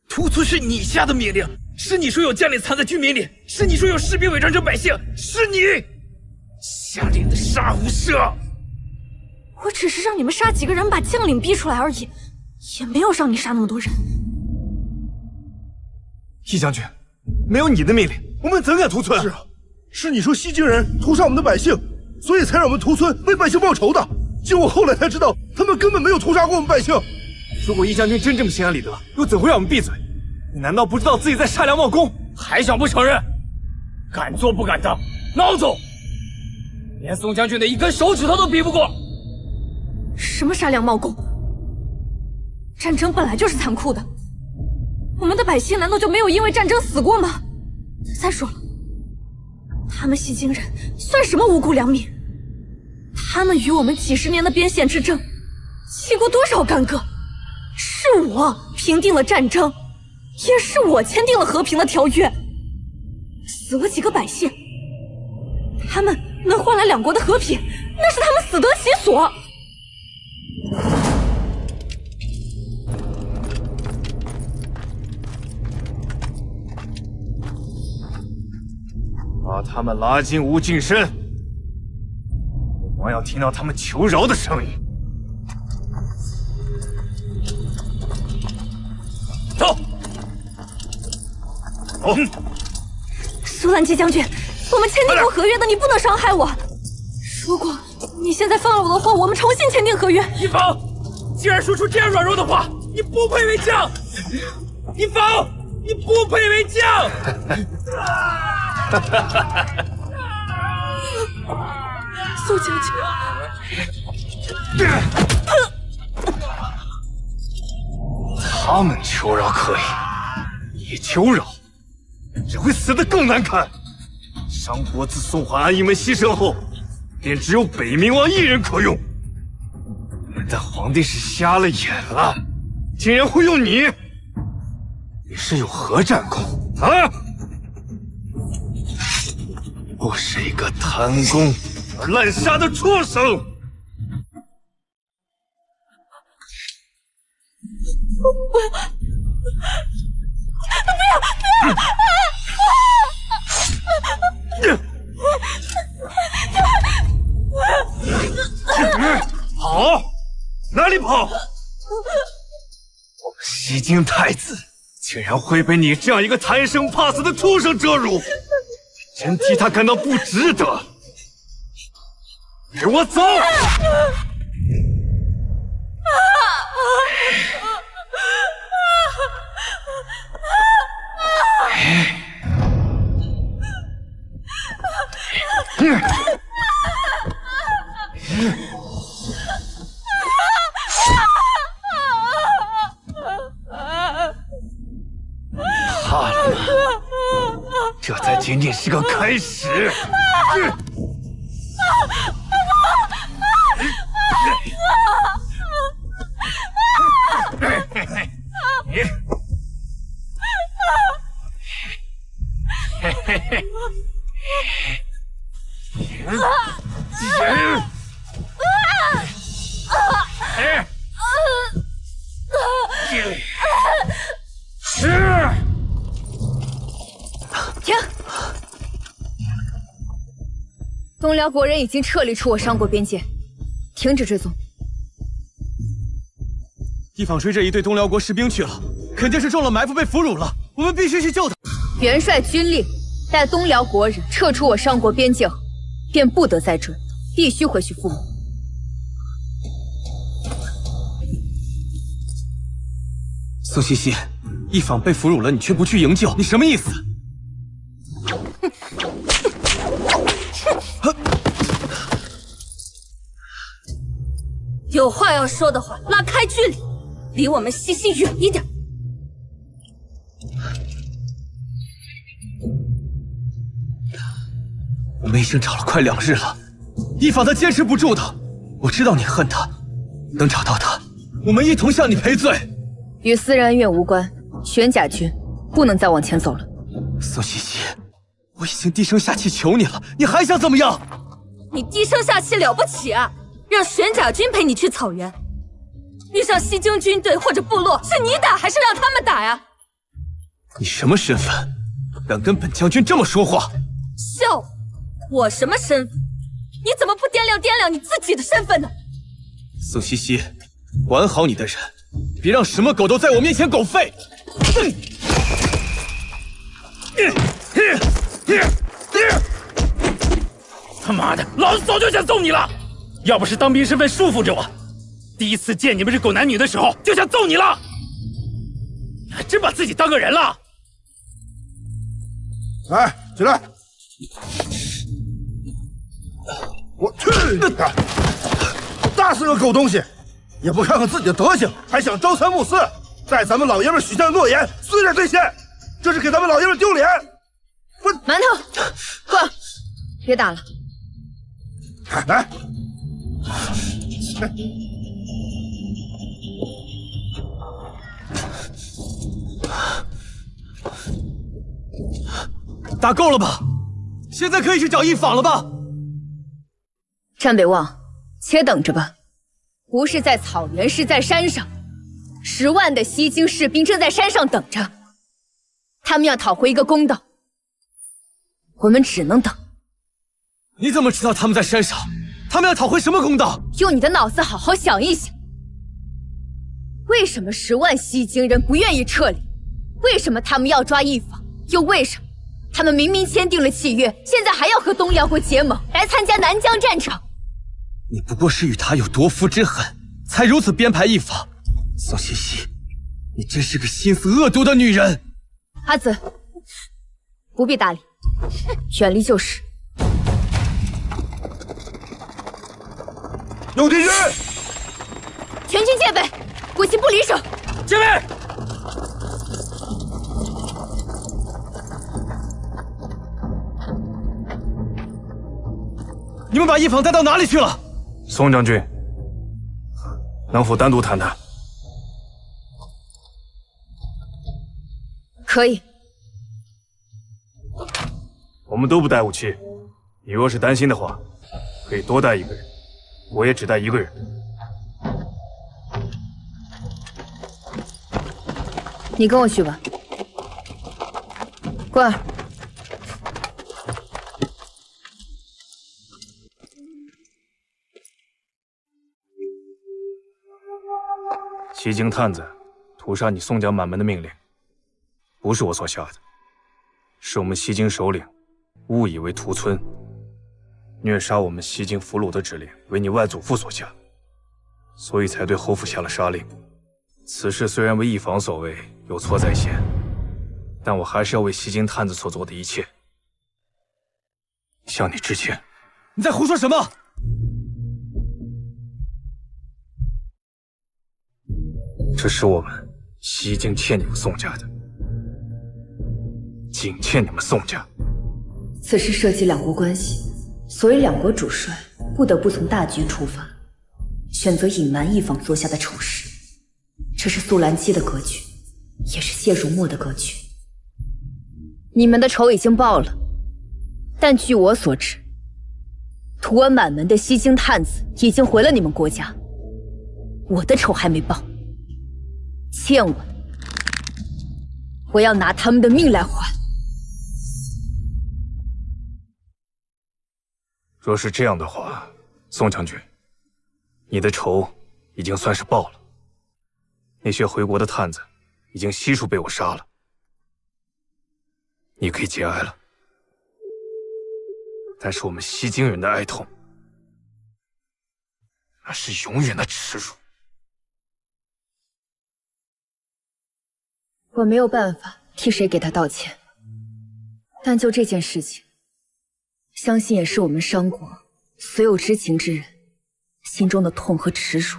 屠村是你下的命令，是你说有将领藏在居民里，是你说有士兵伪装成百姓，是你下令的杀无赦。我只是让你们杀几个人，把将领逼出来而已，也没有让你杀那么多人。易将军，没有你的命令，我们怎敢屠村？是啊，是你说西京人屠杀我们的百姓，所以才让我们屠村为百姓报仇的。结果后来才知道，他们根本没有屠杀过我们百姓。如果易将军真这么心安理得，又怎会让我们闭嘴？你难道不知道自己在杀良冒功？还想不承认？敢做不敢当，孬种！连宋将军的一根手指头都比不过。什么杀良冒功？战争本来就是残酷的，我们的百姓难道就没有因为战争死过吗？再说了，他们西京人算什么无辜良民？他们与我们几十年的边线之争，起过多少干戈？是我平定了战争，也是我签订了和平的条约。死了几个百姓，他们能换来两国的和平，那是他们死得其所。把他们拉进无尽深，我要听到他们求饶的声音。走，走！舒兰基将军，我们签订过合约的，你不能伤害我。如果你现在放了我的话，我们重新签订合约。一房，竟然说出这样软弱的话，你不配为将！一房，你不配为将！苏将军，他们求饶可以，你求饶，只会死得更难看。商国自宋淮安一门牺牲后，便只有北冥王一人可用。我们的皇帝是瞎了眼了，竟然会用你！你是有何战功啊？不是一个贪功而滥杀的畜生！跑！哪里跑？我们西京太子竟然会被你这样一个贪生怕死的畜生折辱！真替他感到不值得！给我走！仅仅是个开始。停！东辽国人已经撤离出我商国边界，停止追踪。一坊追着一队东辽国士兵去了，肯定是中了埋伏被俘虏了，我们必须去救他。元帅军令，待东辽国人撤出我商国边界后，便不得再追，必须回去复母。苏西西，一坊被俘虏了，你却不去营救，你什么意思？有话要说的话，拉开距离，离我们西西远一点。我们已经找了快2日了，一坊他坚持不住的。我知道你恨他，等找到他，我们一同向你赔罪。与私人恩怨无关，玄甲军不能再往前走了。苏西西，我已经低声下气求你了，你还想怎么样？你低声下气了不起啊？让玄甲军陪你去草原，遇上西京军队或者部落，是你打还是让他们打呀？你什么身份，敢跟本将军这么说话？笑话，我什么身份？你怎么不掂量你自己的身份呢？苏西西，管好你的人，别让什么狗都在我面前狗吠。他妈的，老子早就想揍你了！要不是当兵身份束缚着我，第一次见你们这狗男女的时候就想揍你了。你还真把自己当个人了？来，起来！我去你的！大是个狗东西，也不看看自己的德行，还想朝三暮四，在咱们老爷们许下的诺言虽然兑现，这是给咱们老爷们丢脸。馒头，过来，别打了。来。打够了吧？现在可以去找一坊了吧？战北望，且等着吧。不是在草原，是在山上。10万的西京士兵正在山上等着，他们要讨回一个公道。我们只能等。你怎么知道他们在山上？他们要讨回什么公道？用你的脑子好好想一想，为什么10万西京人不愿意撤离？为什么他们要抓一坊？又为什么他们明明签订了契约，现在还要和东辽国结盟，来参加南疆战场？你不过是与他有夺夫之恨，才如此编排一坊。宋西西，你真是个心思恶毒的女人。阿紫，不必搭理，远离就是。有敌军！全军戒备，国旗不离手。戒备！你们把一坊带到哪里去了？宋将军，能否单独谈谈？可以。我们都不带武器，你若是担心的话，可以多带一个人，我也只带一个人。你跟我去吧。桂儿。西京探子屠杀你宋家满门的命令，不是我所下的，是我们西京首领误以为屠村，虐杀我们西京俘虏的指令为你外祖父所下，所以才对侯府下了杀令。此事虽然为一坊所为，有错在先，但我还是要为西京探子所做的一切向你致歉。你在胡说什么？这是我们西京欠你们宋家的，仅欠你们宋家。此事涉及两国关系，所以两国主帅不得不从大局出发，选择隐瞒一方做下的丑事。这是素兰姬的格局，也是谢如墨的格局。你们的仇已经报了，但据我所知，图恩满门的西京探子已经回了你们国家，我的仇还没报。欠我的，我要拿他们的命来还。若是这样的话，宋将军，你的仇已经算是报了。那些回国的探子已经悉数被我杀了，你可以节哀了。但是我们西京人的哀痛，那是永远的耻辱。我没有办法替谁给他道歉，但就这件事情，相信也是我们商国所有知情之人心中的痛和耻辱。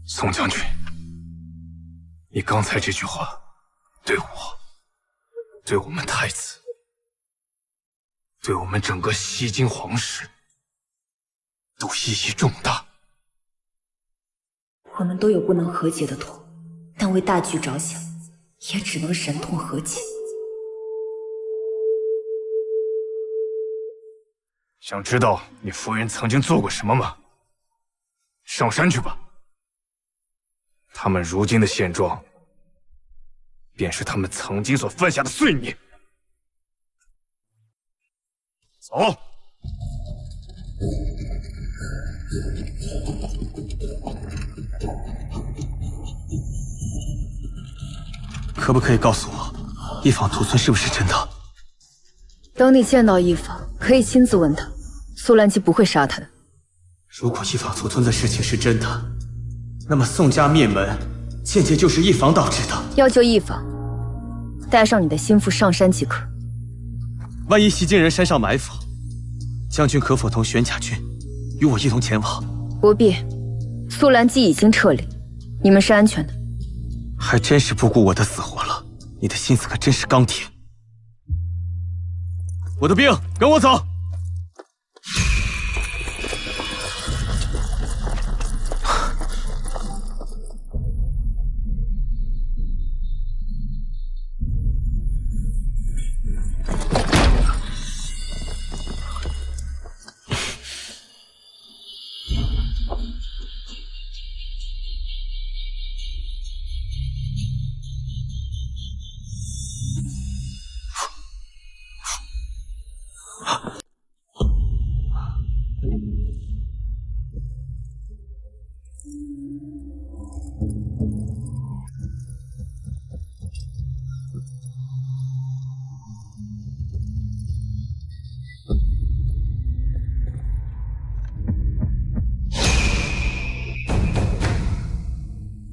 宋将军，你刚才这句话，对我，对我们太子，对我们整个西京皇室，都意义重大。我们都有不能和解的痛，但为大局着想，也只能忍痛和解。想知道你夫人曾经做过什么吗？上山去吧。他们如今的现状，便是他们曾经所犯下的罪孽。走。可不可以告诉我，一坊屠村是不是真的？等你见到一坊，可以亲自问他，苏兰姬不会杀他的。如果一坊屠村的事情是真的，那么宋家灭门，间接就是一坊导致的。要救一坊，带上你的心腹上山即可。万一袭京人山上埋伏，将军可否同玄甲军与我一同前往？不必，苏兰姬已经撤离，你们是安全的。还真是不顾我的死活了，你的心思可真是钢铁。我的兵，跟我走。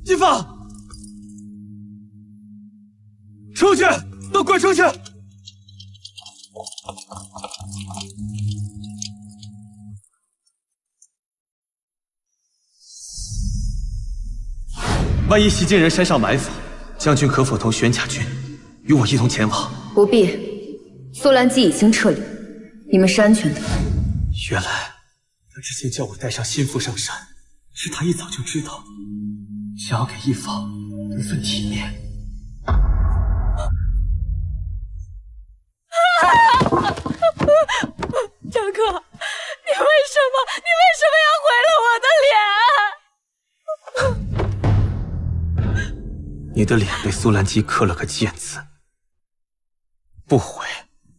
一坊，出去，都滚出去！万一袭京人山上埋伏，将军可否同玄甲军与我一同前往？不必，苏兰姬已经撤离，你们是安全的。原来他之前叫我带上心腹上山，是他一早就知道，想要给一坊一份体面。张哥，你为什么要毁了我的脸？你的脸被苏兰姬刻了个剑字，不悔，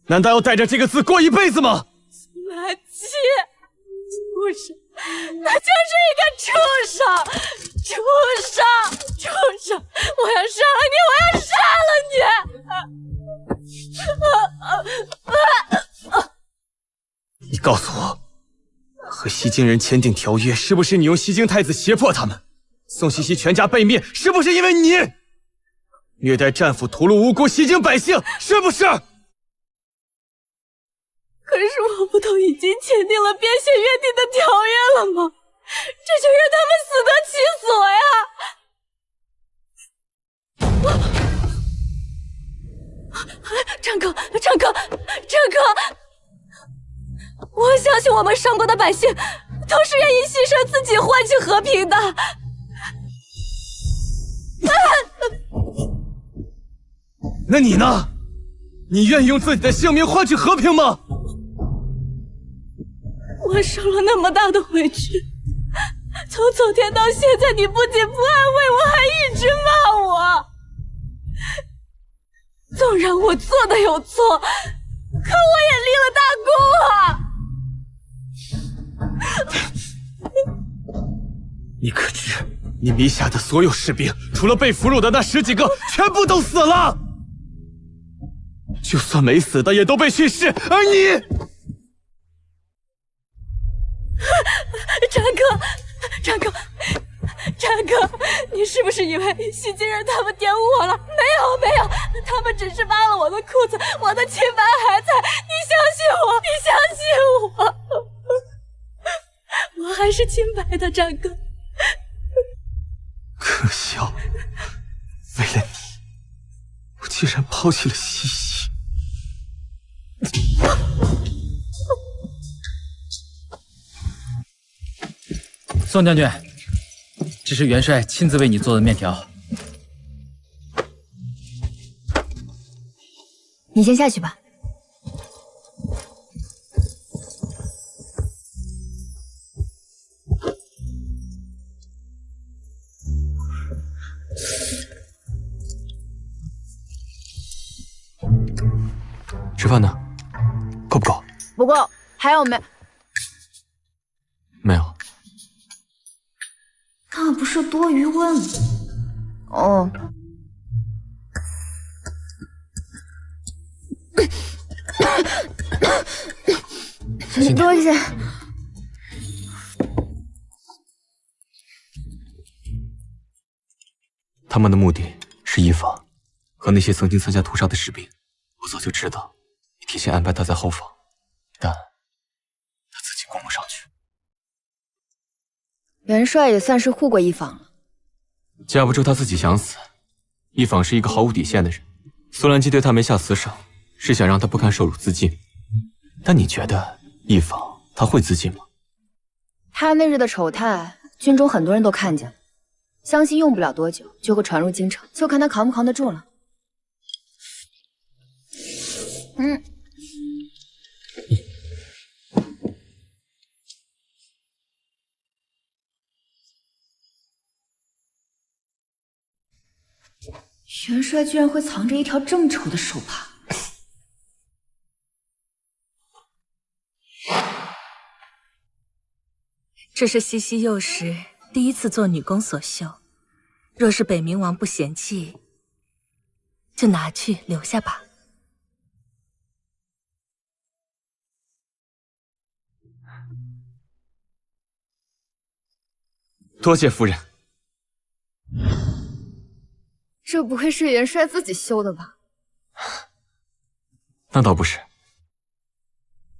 难道要带着这个字过一辈子吗？苏兰姬，畜生，那就是一个畜生！我要杀了你！你告诉我，和西京人签订条约，是不是你用西京太子胁迫他们？宋西溪全家被灭，是不是因为你虐待战俘、屠戮无辜西京百姓？是不是？可是我不都已经签订了边线约定的条约了吗？这就让他们死得其所呀！我们上国的百姓都是愿意牺牲自己换取和平的。那你呢？你愿意用自己的性命换取和平吗？我受了那么大的委屈，从昨天到现在，你不仅不安慰我，还一直骂我。纵然我做的有错，可我也立了大功啊！你可知，你弥下的所有士兵，除了被俘虏的那10几个，全部都死了。就算没死的，也都被训斥，而你，战哥，你是不是以为西京人他们玷污我了？没有，他们只是扒了我的裤子，我的清白还在。你相信我，我还是清白的，战哥。可笑，为了你，我竟然抛弃了西西。宋将军，这是元帅亲自为你做的面条。你先下去吧。吃饭呢？够不够？不够，还有没？没有。那不是多余问吗？哦。你多一些。他们的目的是一方和那些曾经参加屠杀的士兵。我早就知道，你提前安排他在后方，但他自己攻不上去。元帅也算是护过一方了。架不住他自己想死。一方是一个毫无底线的人，苏兰基对他没下死手，是想让他不堪受辱自尽。但你觉得一方他会自尽吗？他那日的丑态，军中很多人都看见了，相信用不了多久就会传入京城，就看他扛不扛得住了。元帅居然会藏着一条这么丑的手帕。这是西西幼时第一次做女工所绣，若是北冥王不嫌弃，就拿去留下吧。多谢夫人。这不会是元帅自己修的吧？那倒不是。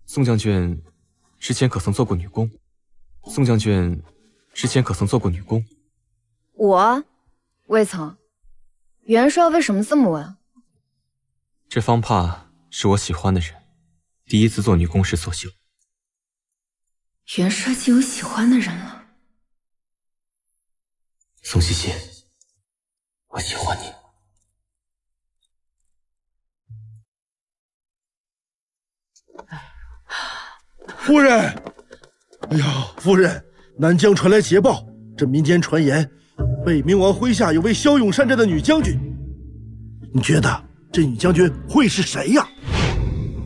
宋将军之前可曾做过女工？宋将军之前可曾做过女工？我未曾。元帅为什么这么问？这方帕是我喜欢的人第一次做女工时所绣。元帅竟有喜欢的人了。宋西西，我喜欢你。夫人，哎呀，夫人，南疆传来捷报，这民间传言，北冥王麾下有位骁勇善战的女将军。你觉得这女将军会是谁呀？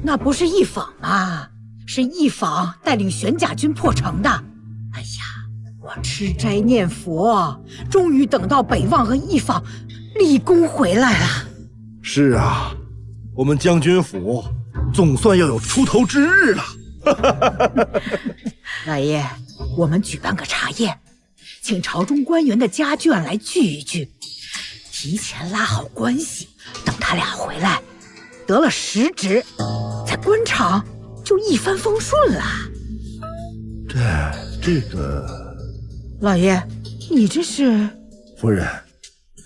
那不是一坊吗？是一坊带领玄甲军破城的。哎呀，我吃斋念佛，终于等到北望和一坊立功回来了。是啊，我们将军府总算要有出头之日了。老爷，我们举办个茶宴，请朝中官员的家眷来聚一聚，提前拉好关系，等他俩回来得了实职，在官场就一帆风顺了。这个，老爷，你这是？夫人，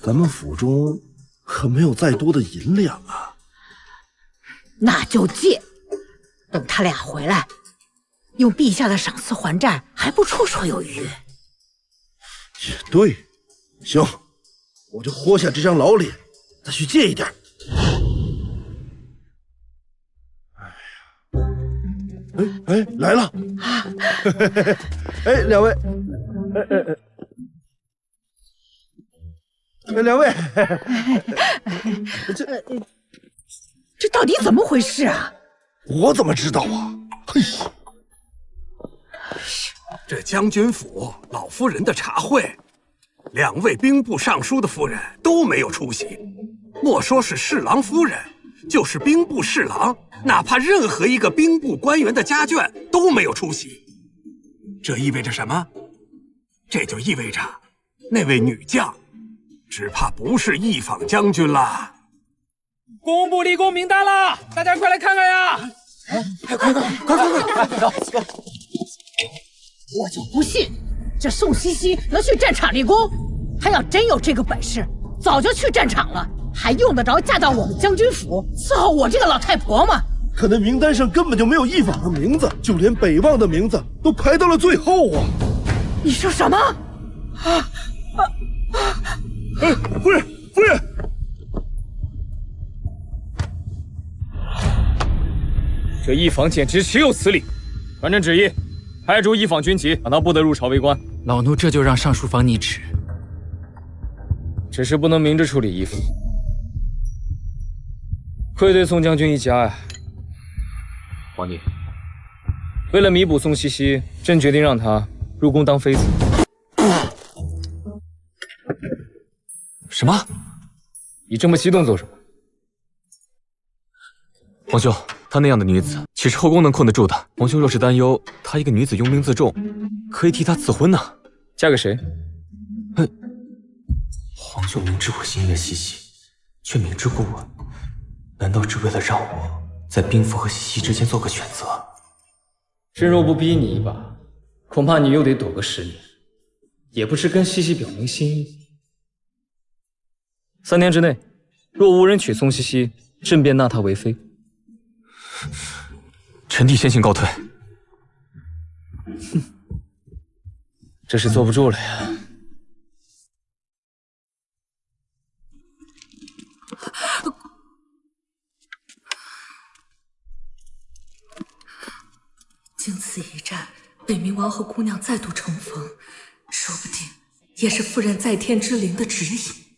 咱们府中可没有再多的银两啊。那就借，等他俩回来，用陛下的赏赐还债，还不绰绰有余？也对，行，我就豁下这张老脸，再去借一点。哎，来了！哎，两位，两位，这到底怎么回事啊？我怎么知道啊？嘿，这将军府老夫人的茶会，2位兵部尚书的夫人都没有出席，莫说是侍郎夫人，就是兵部侍郎，哪怕任何一个兵部官员的家眷都没有出席。这意味着什么？这就意味着那位女将只怕不是一坊将军了。公布立功名单了，大家快来看看呀！快！我就不信这宋茜茜能去战场立功，她要真有这个本事，早就去战场了，还用得着嫁到我们将军府伺候我这个老太婆吗？可那名单上根本就没有一坊的名字，就连北望的名字都排到了最后啊！你说什么？哎，夫人！这一坊简直岂有此理！传朕旨意，派出一坊军旗，让他不得入朝为官。老奴这就让上书房拟旨。只是不能明着处理一坊，愧对宋将军一家呀！皇帝，为了弥补宋茜茜，朕决定让她入宫当妃子。什么？你这么激动做什么？皇兄，她那样的女子，岂是后宫能困得住的？皇兄若是担忧她一个女子拥兵自重，可以替她赐婚呢。嫁给谁？皇兄明知我心悦茜茜，却明知故问，难道只为了让我在兵符和茜茜之间做个选择？朕若不逼你一把，恐怕你又得躲个10年，也不知跟茜茜表明心意。3年之内，若无人娶宋茜茜，朕便纳她为妃。臣弟先行告退。哼，这是坐不住了呀。经此一战，北冥王和姑娘再度重逢，说不定也是夫人在天之灵的指引。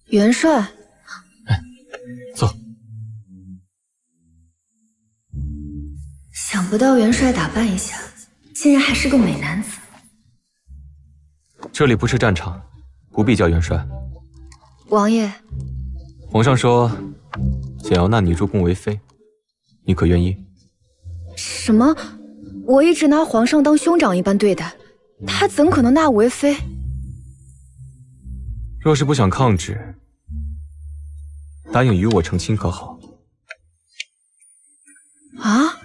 元帅，坐。想不到元帅打扮一下，竟然还是个美男子。这里不是战场，不必叫元帅。王爷，皇上说想要纳你入宫为妃，你可愿意？什么？我一直拿皇上当兄长一般对待，他怎可能纳我为妃？若是不想抗旨，答应与我成亲可好？啊？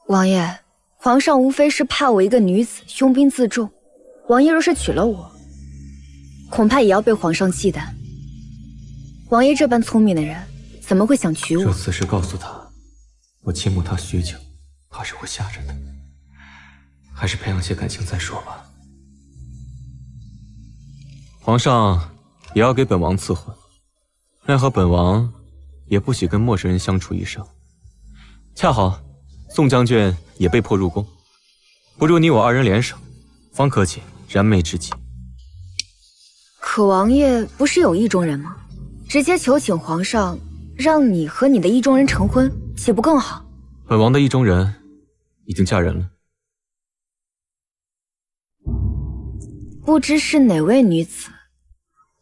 王爷，皇上无非是怕我一个女子拥兵自重，王爷若是娶了我，恐怕也要被皇上忌惮。王爷这般聪明的人，怎么会想娶我？若此时告诉他，我倾慕他许久，怕是会吓着他。还是培养些感情再说吧。皇上也要给本王赐婚，奈何本王也不许跟陌生人相处一生。恰好宋将军也被迫入宫，不如你我2人联手，方可解燃眉之急。可王爷不是有意中人吗？直接求请皇上，让你和你的意中人成婚，岂不更好？本王的意中人已经嫁人了。不知是哪位女子，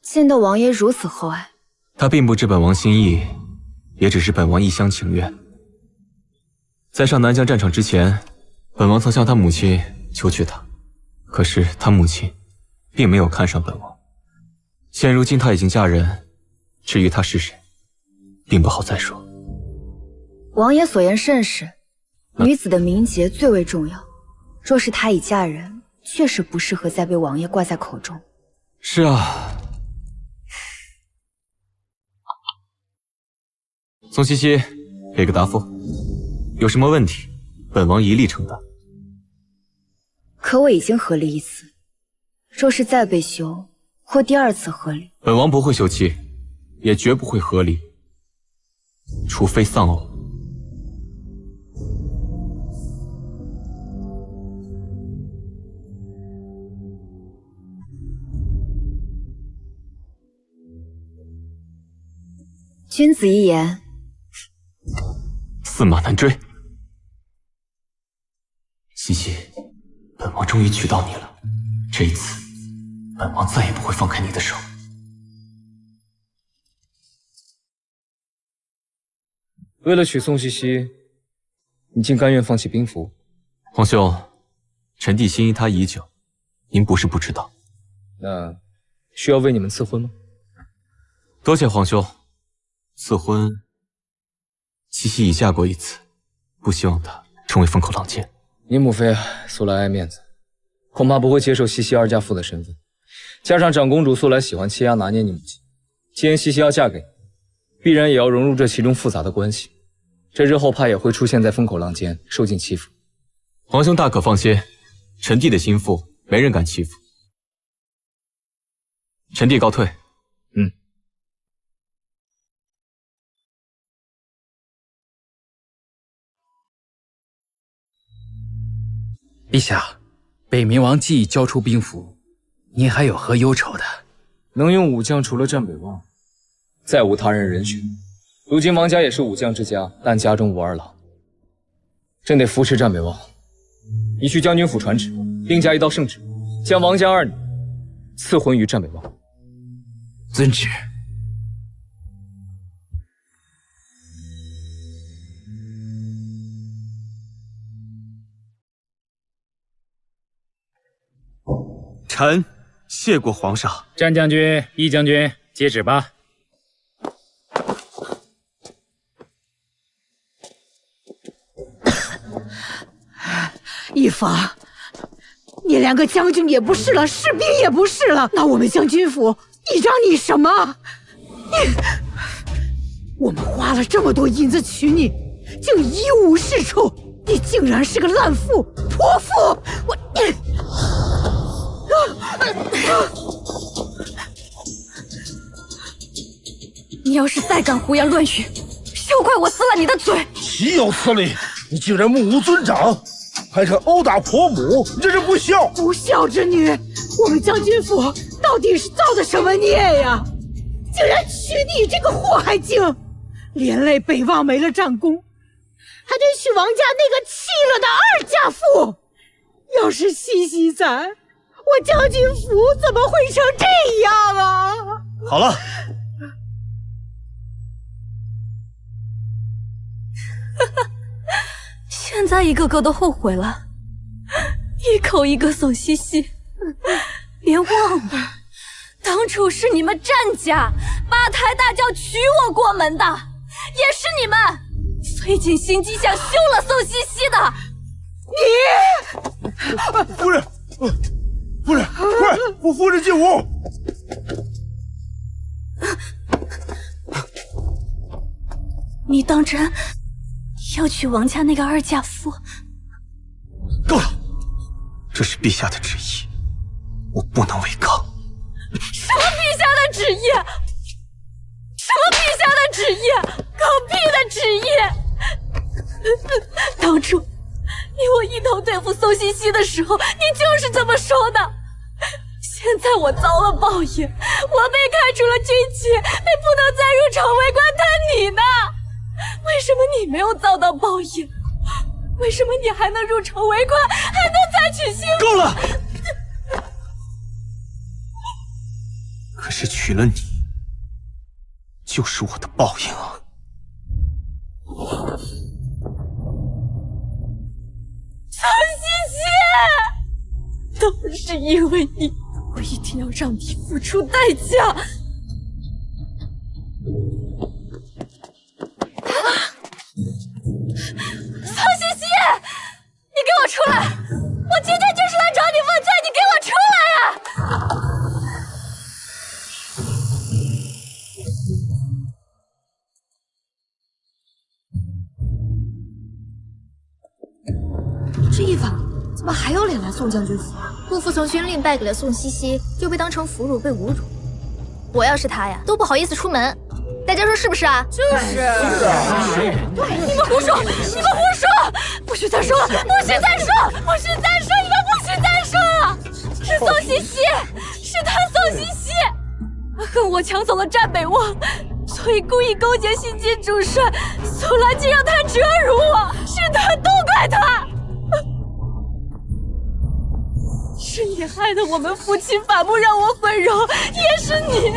见得王爷如此厚爱。她并不知本王心意，也只是本王一厢情愿。在上南疆战场之前，本王曾向她母亲求娶她，可是她母亲并没有看上本王。现如今她已经嫁人，至于她是谁，并不好再说。王爷所言甚是，女子的名节最为重要，若是她已嫁人，确实不适合再被王爷挂在口中。是啊。宋茜茜，给个答复，有什么问题，本王一力承担。可我已经合离一次，若是再被休，或第二次合离，本王不会休妻，也绝不会合离，除非丧偶。君子一言，驷马难追。茜茜，本王终于娶到你了，这一次，本王再也不会放开你的手。为了娶宋茜茜，你竟甘愿放弃兵符？皇兄，臣弟心仪她已久，您不是不知道。那需要为你们赐婚吗？多谢皇兄。赐婚，茜茜已嫁过一次，不希望她成为风口浪尖。你母妃素来爱面子，恐怕不会接受茜茜二嫁妇的身份。加上长公主素来喜欢欺压拿捏你母亲，既然茜茜要嫁给你，必然也要融入这其中复杂的关系。这日后怕也会出现在风口浪尖，受尽欺负。皇兄大可放心，臣弟的心腹没人敢欺负。臣弟告退。陛下，北冥王既已交出兵符，您还有何忧愁的？能用武将除了战北望，再无他人人选。如今王家也是武将之家，但家中无二郎，朕得扶持战北望，以去将军府传旨，另加一道圣旨，将王家二女赐婚于战北望。遵旨。臣谢过皇上。战将军、义将军，接旨吧。一方，你连个将军也不是了，士兵也不是了，那我们将军府依仗你什么？我们花了这么多银子娶你，竟一无是处，你竟然是个烂妇、泼妇！我你要是再敢胡言乱语，休怪我撕了你的嘴！岂有此理！你竟然目无尊长，还敢殴打婆母，你这是不孝！不孝之女！我们将军府到底是造的什么孽呀？竟然娶你这个祸害精，连累北望没了战功，还得娶王家那个弃了的二嫁妇。要是茜茜在，我将军府怎么会成这样啊？好了，现在一个个都后悔了，一口一个宋茜茜，别忘了，当初是你们战家八抬大轿娶我过门的，也是你们费尽心机想休了宋茜茜的。你，夫人，夫人，快，夫人进屋。你当真要娶王家那个二嫁妇？够了，这是陛下的旨意，我不能违抗。什么陛下的旨意？什么陛下的旨意？狗屁的旨意！当初你我一同对付宋茜茜的时候，你就是这么说的。现在我遭了报应，我被开除了军籍，被不能再入朝为官，但你呢？为什么你没有遭到报应？为什么你还能入朝为官，还能再娶新妇？够了！可是娶了你，就是我的报应啊！宋茜茜，都是因为你，我一定要让你付出代价。宋茜茜，宋将军府。不服从军令，败给了宋茜茜，又被当成俘虏被侮辱。我要是他呀，都不好意思出门。大家说是不是啊？就是。你们胡说！你们胡说！不许再说了！不许再说！不许再说！你们不许再说了！是宋茜茜，是他宋茜茜，恨我抢走了战北望，所以故意勾结西晋主帅苏岚，竟让他折辱我，是他，都怪他。是你害得我们夫妻反目，让我毁容，也是你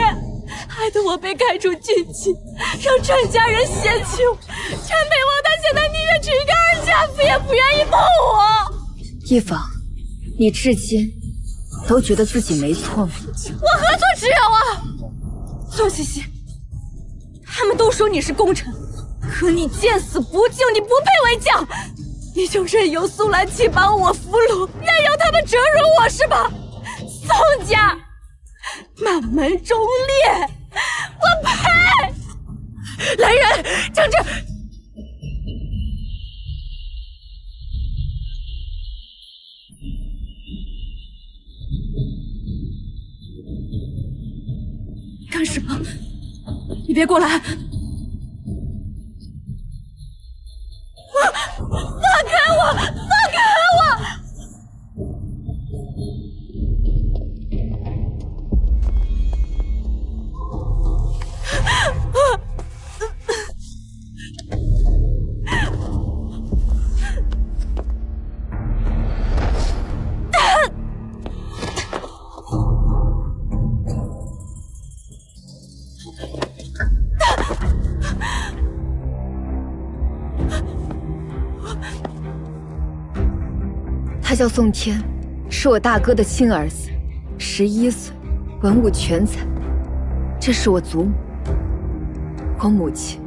害得我被开除军籍，让战家人嫌弃我。战北望他现在宁愿娶一个二家妇，也不愿意碰我。一坊，你至今都觉得自己没错吗？我何错之有啊！宋茜茜，他们都说你是功臣，可你见死不救，你不配为将。你就任由苏岚弃把我俘虏，任由他们折辱我是吧？宋家满门忠烈，我呸！来人，将这干什么？你别过来！放开我！放开我！他叫宋天，是我大哥的亲儿子，11岁，文武全才。这是我祖母，我母亲，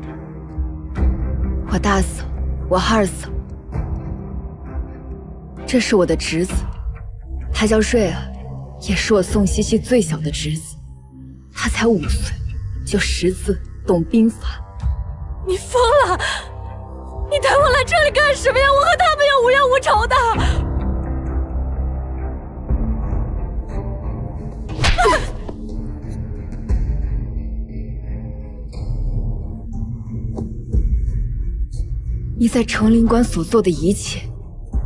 我大嫂，我二嫂。这是我的侄子，他叫瑞儿，也是我宋茜茜最小的侄子。他才5岁，就识字，懂兵法。你疯了！你带我来这里干什么呀？我和他们又无冤无仇的。你在成陵关所做的一切，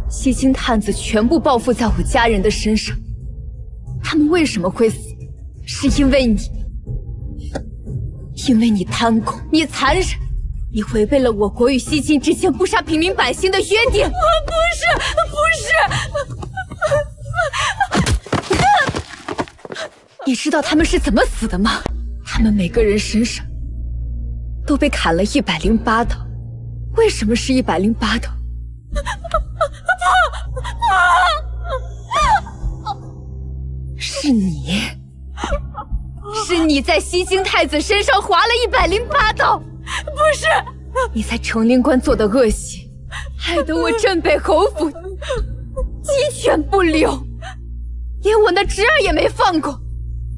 西京探子全部报复在我家人的身上。他们为什么会死？是因为你，因为你贪功，你残忍，你违背了我国与西晋之间不杀平民百姓的约定。我不是。你知道他们是怎么死的吗？他们每个人身上都被砍了108刀。为什么是108刀？是你，是你在西京太子身上划了108刀。不是，你在成陵关做的恶行，害得我镇北侯府鸡犬不留，连我那侄儿也没放过。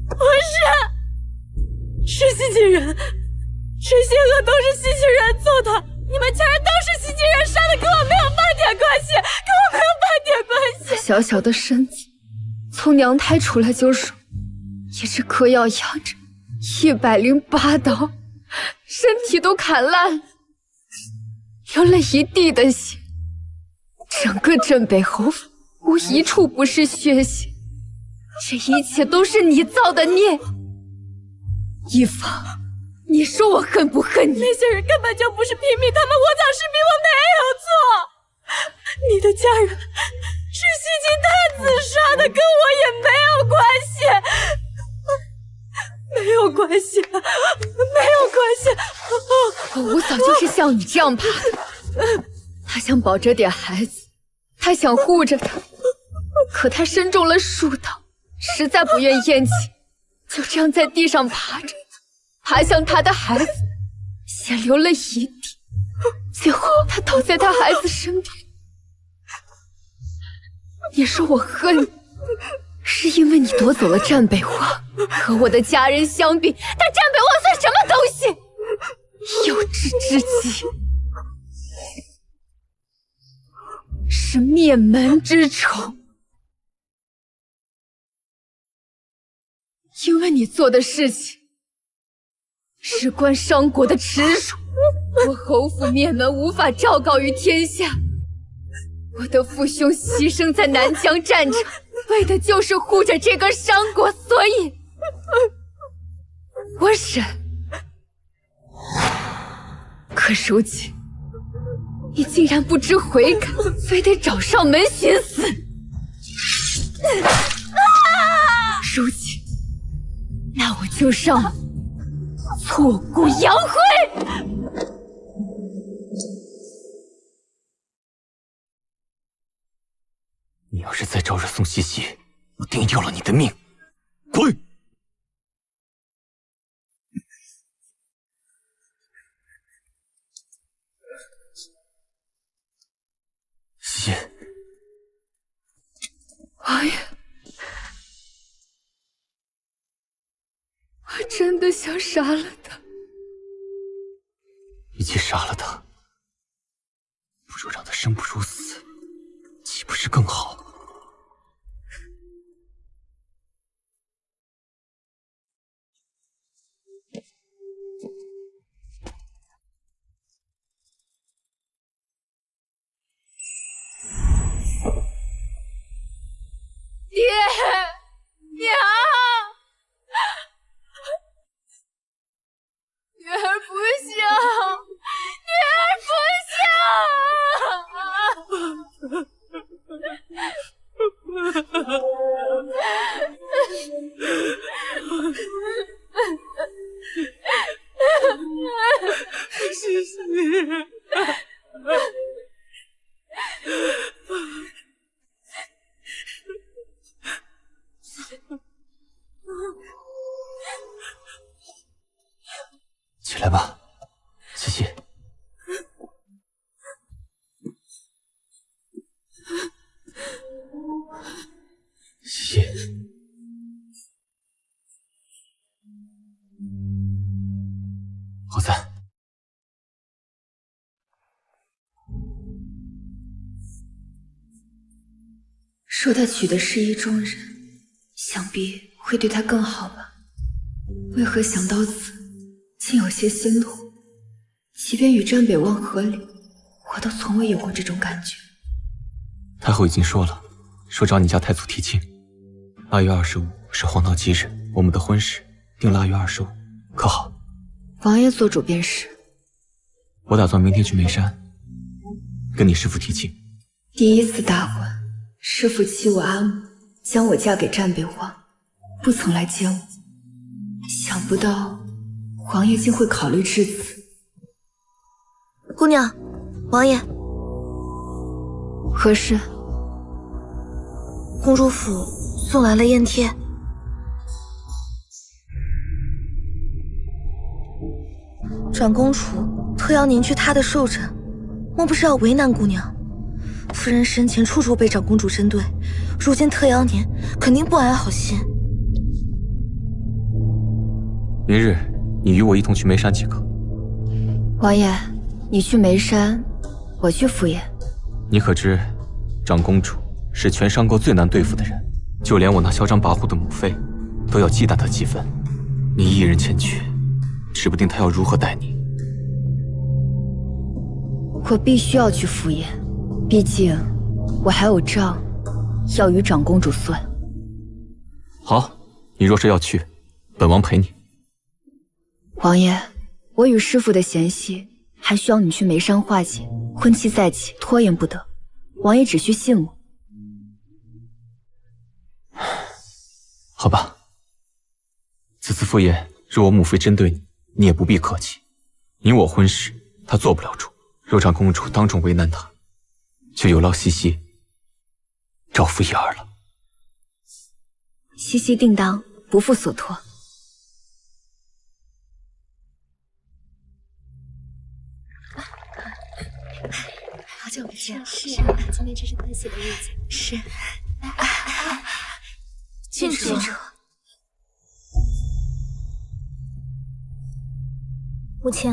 不是，是西晋人，这些恶都是西晋人做的。你们家人都是西晋人杀的，跟我没有半点关系，跟我没有半点关系。他小小的身子，从娘胎出来就软，也是嗑药养着，108刀，身体都砍烂了，流了一地的血，整个镇北侯府无一处不是血腥。这一切都是你造的孽，一方，你说我恨不恨你？那些人根本就不是平民，他们窝藏士兵，我没有错。你的家人是西晋太子杀的，跟我也没有关系，没有关系，没有关系。我五嫂就是像你这样怕的，她想保着点孩子，她想护着他，可她身中了数刀。实在不愿咽气，就这样在地上爬着，爬向他的孩子，血流了一地，最后他倒在他孩子身边。你说我恨你，是因为你夺走了战北望，和我的家人相比，他战北望算什么东西？幼稚之极，是灭门之仇。因为你做的事情事关商国的耻辱，我侯府灭门无法昭告于天下。我的父兄牺牲在南疆战场，为的就是护着这个商国，所以我忍。可如今你竟然不知悔改，非得找上门寻死。如今，那我就让你挫骨扬灰。你要是再招惹宋茜茜，我定要了你的命！滚！茜茜，王爷，我真的想杀了他。与其杀了他，不如让他生不如死，岂不是更好？爹，娘，女儿不孝，女儿不谢谢你。起来吧，茜茜。茜茜，好在。说他娶的是意中人，想必会对他更好吧？为何想到此，竟有些心痛？即便与战北望和离，我都从未有过这种感觉。太后已经说了，说找你家太祖提亲。8月25是黄道吉日，我们的婚事定了2月25，可好？王爷做主便是。我打算明天去眉山，跟你师父提亲。第一次大婚，师父欺我阿母，将我嫁给战北王，不曾来见我。想不到王爷竟会考虑至此。姑娘，王爷，何事？公主府送来了砚帖。长公主特邀您去她的寿辰，莫不是要为难姑娘？夫人生前处处被长公主针对，如今特邀您，肯定不安好心。明日你与我一同去眉山即可。王爷，你去眉山，我去赴宴。你可知，长公主是全商国最难对付的人，就连我那嚣张跋扈的母妃，都要忌惮她几分。你一人前去，指不定她要如何待你。我必须要去赴宴，毕竟我还有账要与长公主算。好，你若是要去，本王陪你。王爷，我与师父的嫌隙还需要你去眉山化解，婚期再起，拖延不得。王爷只需信我。好吧，此次赴宴，若我母妃针对你，你也不必客气。你我婚事，她做不了主。若长公主当众为难她，就有劳茜茜照拂一二了。茜茜定当不负所托。好久没见，是啊，今天真是欢喜的日子。是，进车。母亲，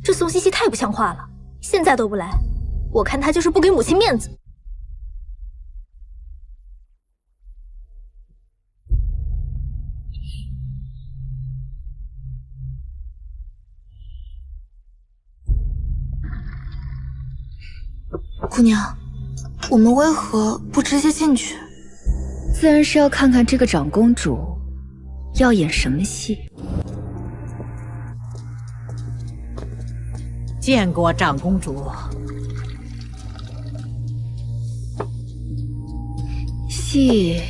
这宋茜茜太不像话了，现在都不来，我看她就是不给母亲面子。姑娘，我们为何不直接进去？自然是要看看这个长公主要演什么戏。见过长公主。戏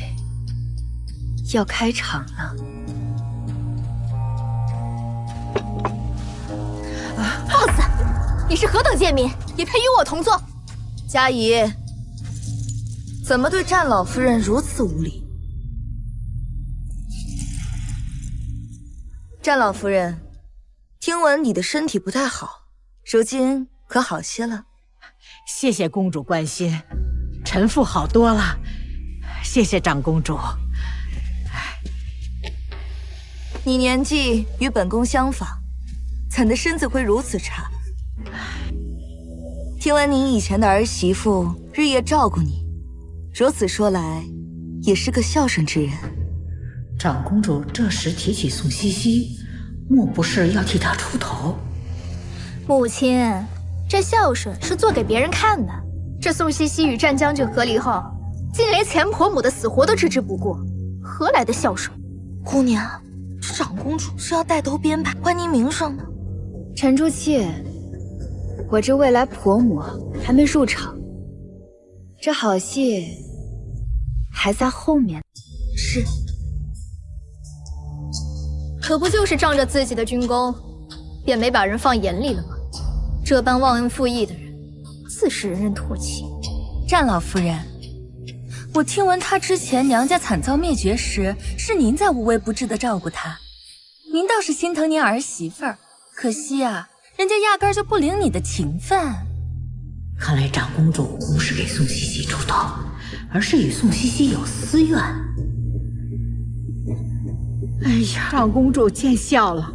要开场了。boss， 你是何等贱民，也配与我同坐？佳怡，怎么对战老夫人如此无礼？战老夫人，听闻你的身体不太好，如今可好些了？谢谢公主关心，臣妇好多了。谢谢长公主。你年纪与本宫相仿，怎的身子会如此差？听闻你以前的儿媳妇日夜照顾你，如此说来，也是个孝顺之人。长公主这时提起宋茜茜，莫不是要替她出头？母亲，这孝顺是做给别人看的。这宋茜茜与战将军和离后，竟连前婆母的死活都置之不顾，何来的孝顺？姑娘，这长公主是要带头编排坏你名声吗？沉住气，我这未来婆母还没入场，这好戏还在后面。是，可不就是仗着自己的军功，便没把人放眼里了吗？这般忘恩负义的人，自是人人唾弃。战老夫人，我听闻她之前娘家惨遭灭绝时，是您在无微不至的照顾她。您倒是心疼您儿媳妇儿，可惜啊，人家压根儿就不领你的情分。看来长公主不是给宋茜茜出头，而是与宋茜茜有私怨。哎呀，长公主见笑了。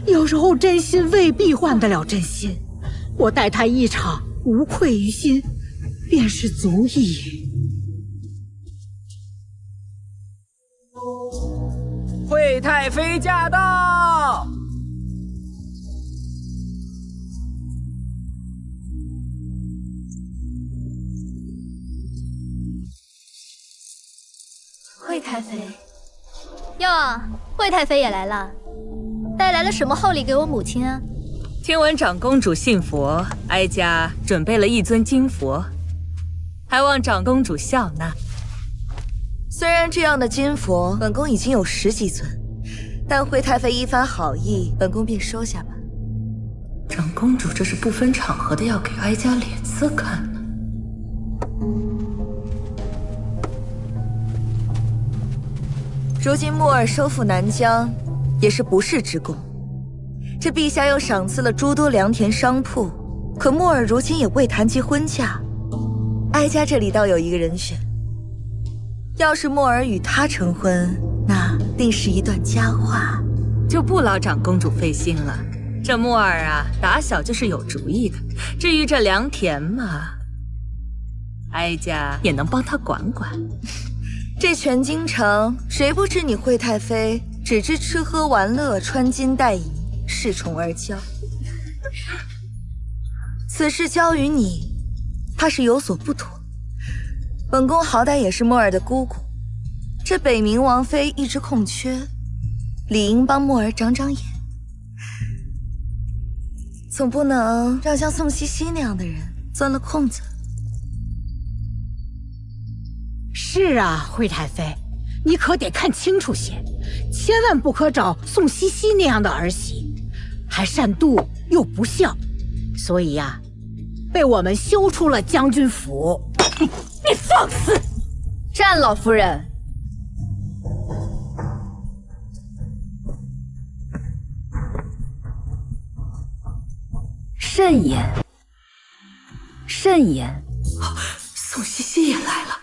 有时候真心未必换得了真心，我待她一场，无愧于心，便是足矣。惠太妃驾到！惠太妃，哟，惠太妃也来了，带来了什么厚礼给我母亲啊？听闻长公主信佛，哀家准备了一尊金佛，还望长公主笑纳。虽然这样的金佛，本宫已经有10几尊，但惠太妃一番好意，本宫便收下吧。长公主这是不分场合的要给哀家脸色看呢。如今木儿收复南疆，也是不世之功。这陛下又赏赐了诸多良田商铺，可木儿如今也未谈及婚嫁，哀家这里倒有一个人选。要是木儿与他成婚，那定是一段佳话。就不劳长公主费心了，这木儿啊，打小就是有主意的。至于这良田嘛，哀家也能帮他管管。这全京城，谁不知你惠太妃只知吃喝玩乐、穿金戴银、恃宠而骄？此事交于你，怕是有所不妥。本宫好歹也是木儿的姑姑，这北冥王妃一直空缺，理应帮木儿长长眼，总不能让像宋茜茜那样的人钻了空子。是啊，惠太妃，你可得看清楚些，千万不可找宋茜茜那样的儿媳，还善妒又不孝，所以呀，被我们休出了将军府。你放肆！战老夫人，慎言，慎言。宋茜茜也来了，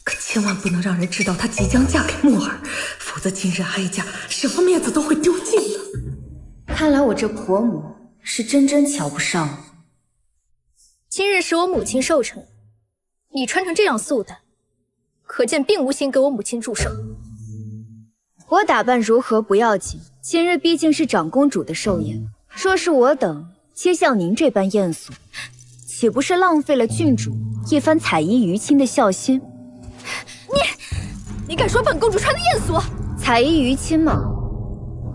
可千万不能让人知道她即将嫁给木儿，否则今日哀家什么面子都会丢尽的。看来我这婆母是真瞧不上我。今日是我母亲寿辰，你穿成这样素的，可见并无心给我母亲祝寿。我打扮如何不要紧，今日毕竟是长公主的寿宴，若是我等皆像您这般艳俗，岂不是浪费了郡主一番采衣娱亲的孝心？你敢说本公主穿的艳俗？采衣娱亲嘛，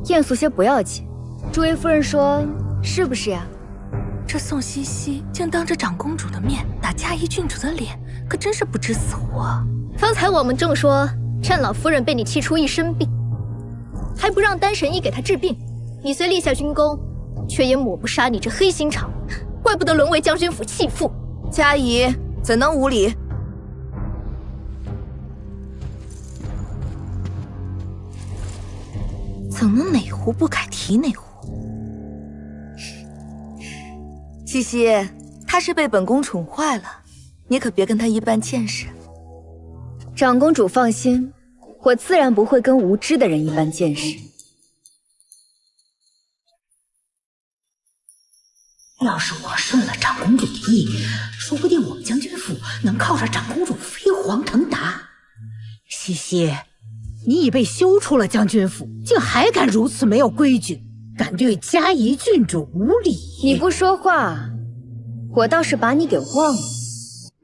艳俗些不要紧。诸位夫人说是不是呀？这宋茜茜竟当着长公主的面打嘉怡郡主的脸，可真是不知死活。方才我们正说战老夫人被你气出一身病，还不让丹神医给她治病，你虽立下军功，却也抹不杀你这黑心肠，怪不得沦为将军府弃妇。嘉怡怎能无礼？怎能哪壶不开提哪壶？茜茜，她是被本宫宠坏了，你可别跟她一般见识。长公主放心，我自然不会跟无知的人一般见识。要是我顺了长公主的意，说不定我们将军府能靠着长公主飞黄腾达。茜茜，你已被休出了将军府，竟还敢如此没有规矩，敢对嘉怡郡主无礼！你不说话，我倒是把你给忘了。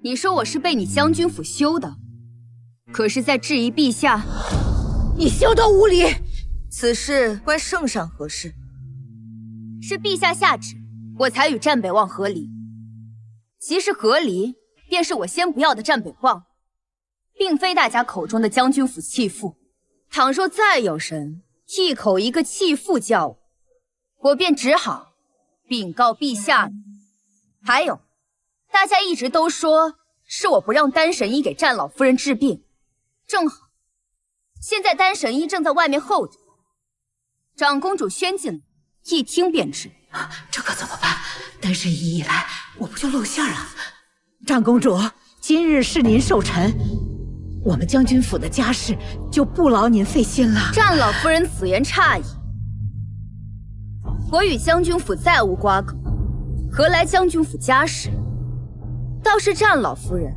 你说我是被你将军府休的，可是在质疑陛下，你休得无礼！此事关圣上何事？是陛下下旨，我才与战北望和离。即是和离，便是我先不要的战北望，并非大家口中的将军府弃妇。倘若再有人一口一个弃妇叫我，我便只好禀告陛下。还有，大家一直都说是我不让丹神医给战老夫人治病，正好现在丹神医正在外面候着，长公主宣进来，一听便知。这可怎么办？丹神医一来，我不就露馅了？长公主，今日是您寿辰，我们将军府的家事就不劳您费心了。战老夫人此言差矣，我与将军府再无瓜葛，何来将军府家事？倒是战老夫人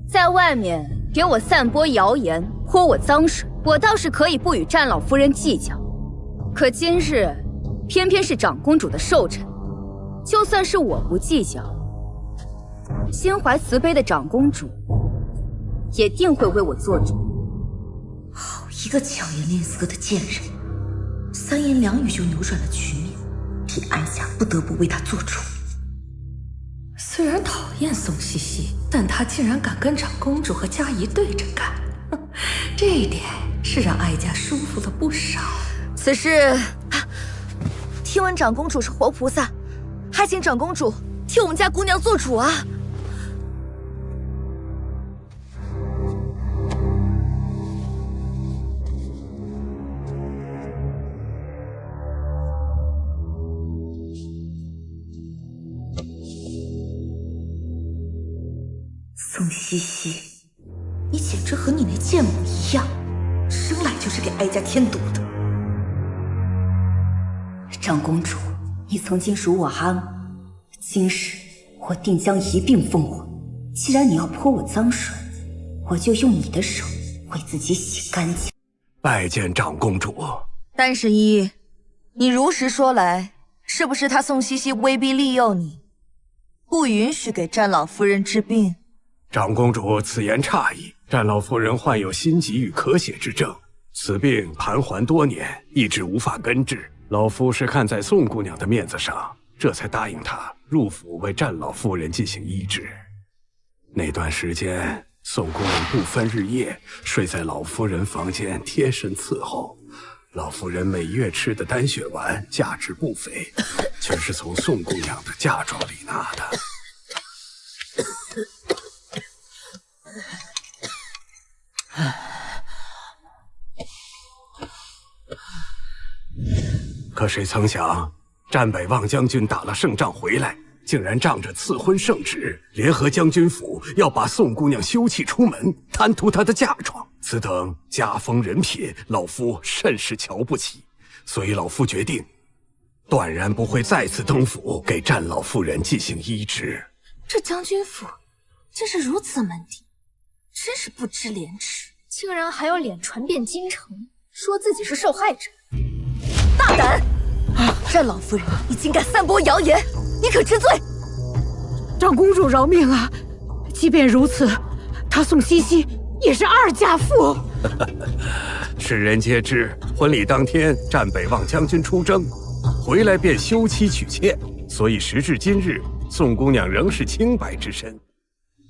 在外面给我散播谣言，泼我脏水，我倒是可以不与战老夫人计较。可今日偏偏是长公主的寿辰，就算是我不计较，心怀慈悲的长公主也定会为我做主。好一个巧言令色的贱人，三言两语就扭转了局面，替哀家不得不为她做主。虽然讨厌宋茜茜，但她竟然敢跟长公主和嘉怡对着干，这一点是让哀家舒服了不少。此事，听闻长公主是活菩萨，还请长公主替我们家姑娘做主啊！宋茜茜，你简直和你那贱母一样，生来就是给哀家添堵的。长公主，你曾经辱我阿母，今日我定将一并奉还。既然你要泼我脏水，我就用你的手为自己洗干净。拜见长公主。丹神医，你如实说来，是不是他宋茜茜威逼利诱你，不允许给战老夫人治病？长公主此言差矣，战老夫人患有心疾与咳血之症，此病盘桓多年，一直无法根治。老夫是看在宋姑娘的面子上，这才答应她入府为战老夫人进行医治。那段时间，宋姑娘不分日夜睡在老夫人房间，贴身伺候。老夫人每月吃的丹血丸价值不菲，全是从宋姑娘的嫁妆里拿的。可谁曾想，战北望将军打了胜仗回来，竟然仗着赐婚圣旨，联合将军府要把宋姑娘休弃出门，贪图她的嫁妆。此等家风人品，老夫甚是瞧不起。所以老夫决定，断然不会再次登府给战老夫人进行医治。这将军府竟是如此门第，真是不知廉耻，竟然还有脸传遍京城，说自己是受害者。大胆！战老夫人，你竟敢散播谣言，你可知罪？长公主饶命啊！即便如此，她宋茜茜也是二嫁妇。世人皆知，婚礼当天，战北望将军出征，回来便休妻娶妾，所以时至今日，宋姑娘仍是清白之身，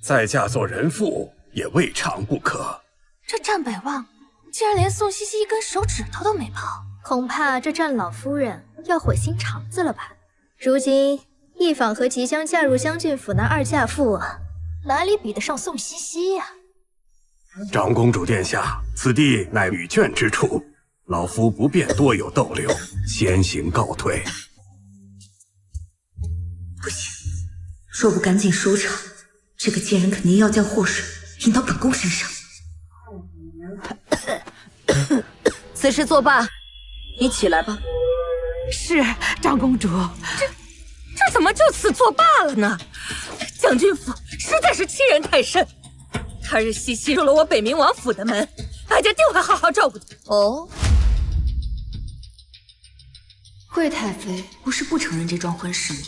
再嫁做人妇也未尝不可。这战北望竟然连宋茜茜一根手指头都没碰，恐怕这战老夫人要毁心肠子了吧？如今一坊和即将嫁入将军府那二嫁妇啊，哪里比得上宋茜茜呀？长公主殿下，此地乃女眷之处，老夫不便多有逗留，先行告退。不行，若不赶紧收场，这个贱人肯定要将祸水引到本宫身上。此事作罢，你起来吧。是，长公主。这怎么就此作罢了呢？将军府实在是欺人太甚。他日西西入了我北冥王府的门，哀家定会好好照顾他。哦，惠太妃不是不承认这桩婚事吗？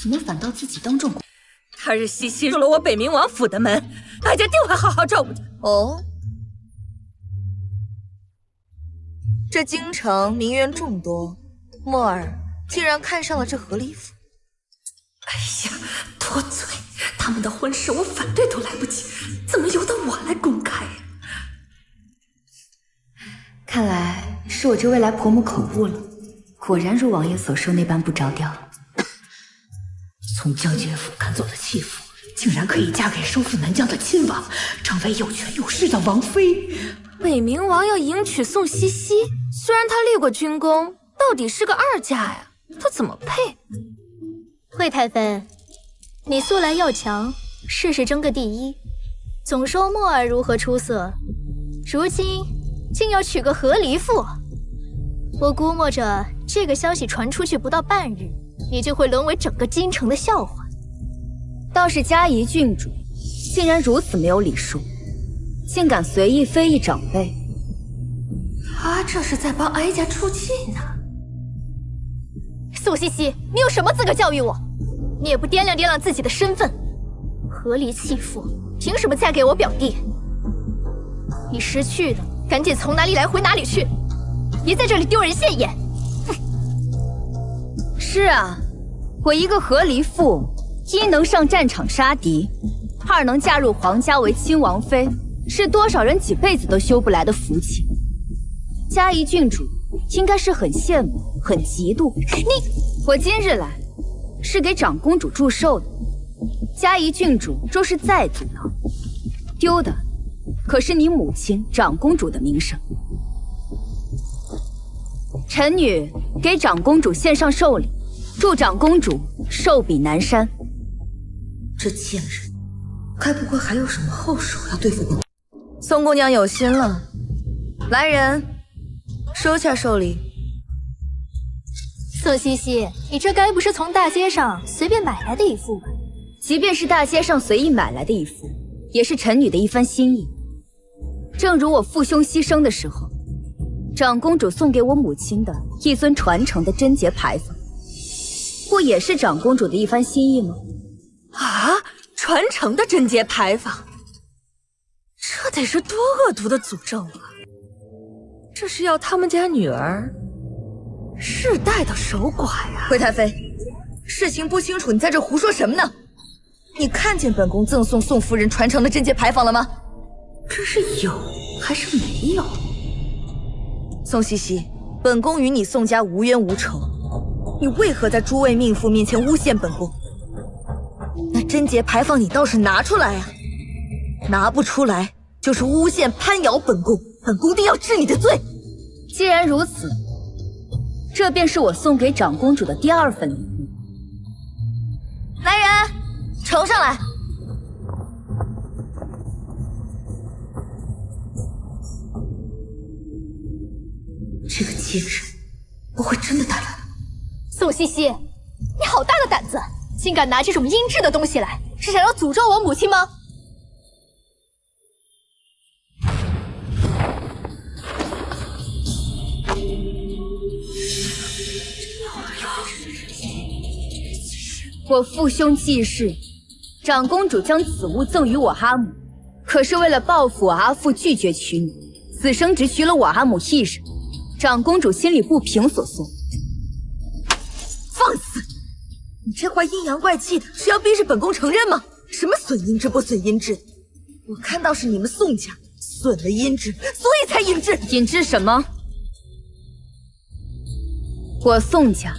怎么反倒自己当众？他日西西入了我北冥王府的门，哀家定会好好照顾他。哦，这京城名媛众多，墨儿竟然看上了这和离府。哎呀，多嘴！他们的婚事我反对都来不及，怎么由得我来公开呀？看来是我这未来婆母口误了，果然如王爷所说那般不着调。从将军府赶走的弃妇，竟然可以嫁给收复南疆的亲王，成为有权有势的王妃。北冥王要迎娶宋茜茜，虽然她立过军功，到底是个二嫁呀，她怎么配？惠太妃，你素来要强，事事争个第一，总说墨儿如何出色，如今竟要娶个和离妇。我估摸着这个消息传出去不到半日，你就会沦为整个京城的笑话。倒是嘉仪郡主竟然如此没有礼数，竟敢随意非议长辈。他这是在帮哀家出气呢。宋茜茜，你有什么资格教育我？你也不掂量掂量自己的身份，和离弃妇，凭什么嫁给我表弟？你识趣的，赶紧从哪里来回哪里去，别在这里丢人现眼。是啊，我一个和离妇，一能上战场杀敌，二能嫁入皇家为亲王妃，是多少人几辈子都修不来的福气。嘉仪郡主应该是很羡慕，很嫉妒我今日来是给长公主祝寿的。嘉仪郡主若是再阻挠，丢的可是你母亲长公主的名声。臣女给长公主献上寿礼，祝长公主寿比南山。这贱人，该不会还有什么后手要对付本宫？宋姑娘有心了，来人，收下寿礼。宋茜茜，你这该不是从大街上随便买来的一副吧？即便是大街上随意买来的一副，也是臣女的一番心意。正如我父兄牺牲的时候，长公主送给我母亲的一尊传承的贞节牌坊，不也是长公主的一番心意吗？啊，传承的贞节牌坊，这得是多恶毒的诅咒啊！这是要他们家女儿世代的守寡呀！惠太妃，事情不清楚，你在这胡说什么呢？你看见本宫赠送宋夫人传承的贞节牌坊了吗？这是有还是没有？宋茜茜，本宫与你宋家无冤无仇，你为何在诸位命妇面前诬陷本宫？那贞节牌坊你倒是拿出来啊！拿不出来就是诬陷攀咬本宫，本宫定要治你的罪。既然如此，这便是我送给长公主的第二份礼物。来人，呈上来。这个贱人不会真的带来了？宋茜茜，你好大的胆子，竟敢拿这种阴质的东西来，是想要诅咒我母亲吗？我父兄继世，长公主将此物赠予我阿母，可是为了报复我阿父拒绝娶你，此生只娶了我阿母一人。长公主心里不平所送。放肆！你这话阴阳怪气的，是要逼着本宫承认吗？什么损阴质不损阴质？我看到是你们宋家损了阴质，所以才引致。引致什么？我宋家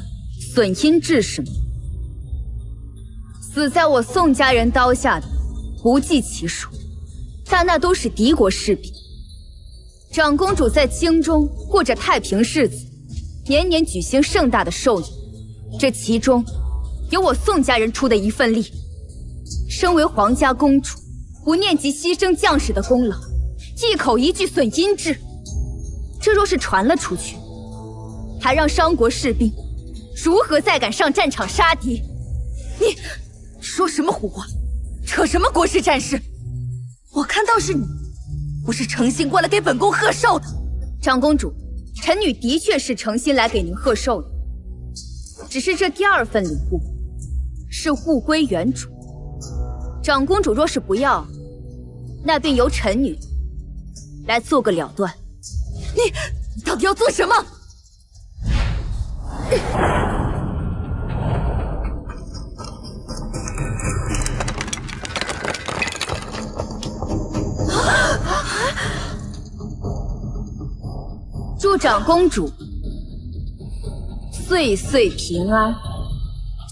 损阴质什么？死在我宋家人刀下的不计其数，但那都是敌国士兵。长公主在京中过着太平日子，年年举行盛大的寿宴，这其中有我宋家人出的一份力。身为皇家公主，不念及牺牲将士的功劳，一口一句损阴质，这若是传了出去，还让商国士兵如何再敢上战场杀敌？你说什么胡话，扯什么国事战事？我看到是你，不是诚心过来给本宫贺寿的。长公主，臣女的确是诚心来给您贺寿的，只是这第二份礼物是物归原主。长公主若是不要，那便由臣女来做个了断。你到底要做什么？祝长公主岁岁平安。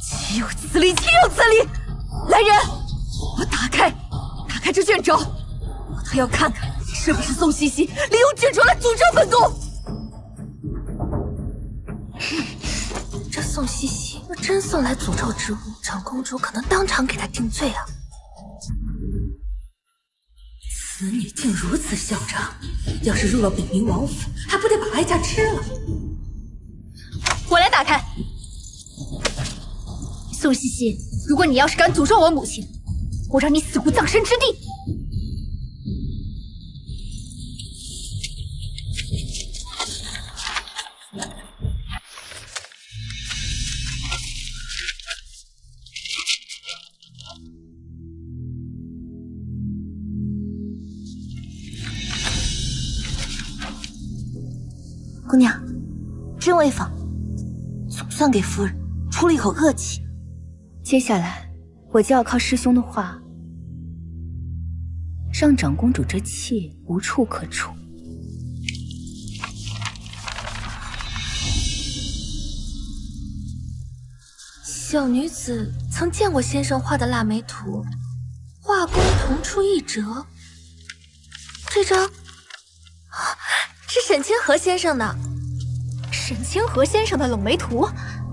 岂有此理！岂有此理！来人，我打开这卷轴，我倒要看看是不是宋茜茜利用卷轴来诅咒本宫。这宋茜茜若真送来诅咒之物，长公主可能当场给她定罪啊！此女竟如此嚣张，要是入了北冥王府，还不得把哀家吃了？我来打开。宋茜茜，如果你要是敢诅咒我母亲，我让你死无葬身之地！姑娘，真威风，总算给夫人出了一口恶气。接下来我就要靠师兄的话，让长公主这气无处可出。小女子曾见过先生画的腊梅图，画工同出一辙。这张是沈清河先生的。沈清河先生的冷梅图，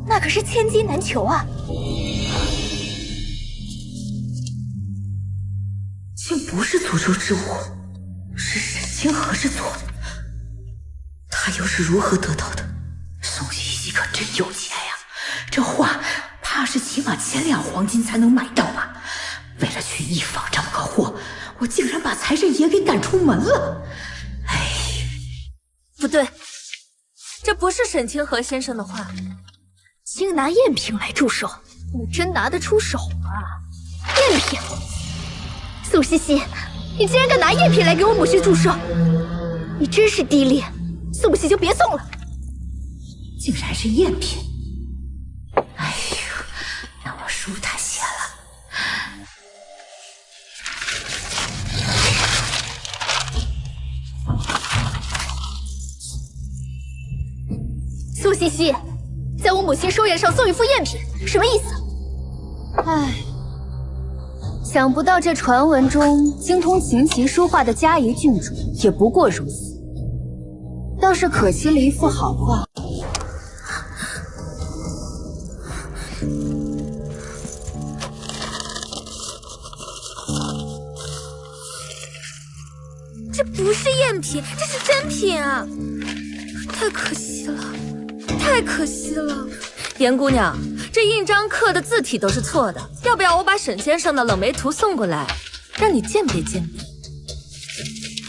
那可是千金难求啊！竟不是诅咒之物，是沈清河之作。他又是如何得到的？宋茜茜可真有钱呀！这画怕是起码1000两黄金才能买到吧？为了去一坊这么个货，我竟然把财神爷给赶出门了！哎，不对，这不是沈清河先生的画，竟拿赝品来祝寿，你真拿得出手啊？赝品！宋茜茜，你竟然敢拿赝品来给我母亲祝寿，你真是低劣！送不起就别送了。竟然是赝品！哎呦，那我舒坦些了。宋茜茜，在我母亲寿宴上送一副赝品，什么意思？唉，想不到这传闻中精通琴棋书画的嘉仪郡主也不过如此，倒是可惜了一幅好画。这不是赝品，这是真品啊！太可惜了，太可惜了。严姑娘，这印章刻的字体都是错的，要不要我把沈先生的冷梅图送过来，让你鉴别鉴别？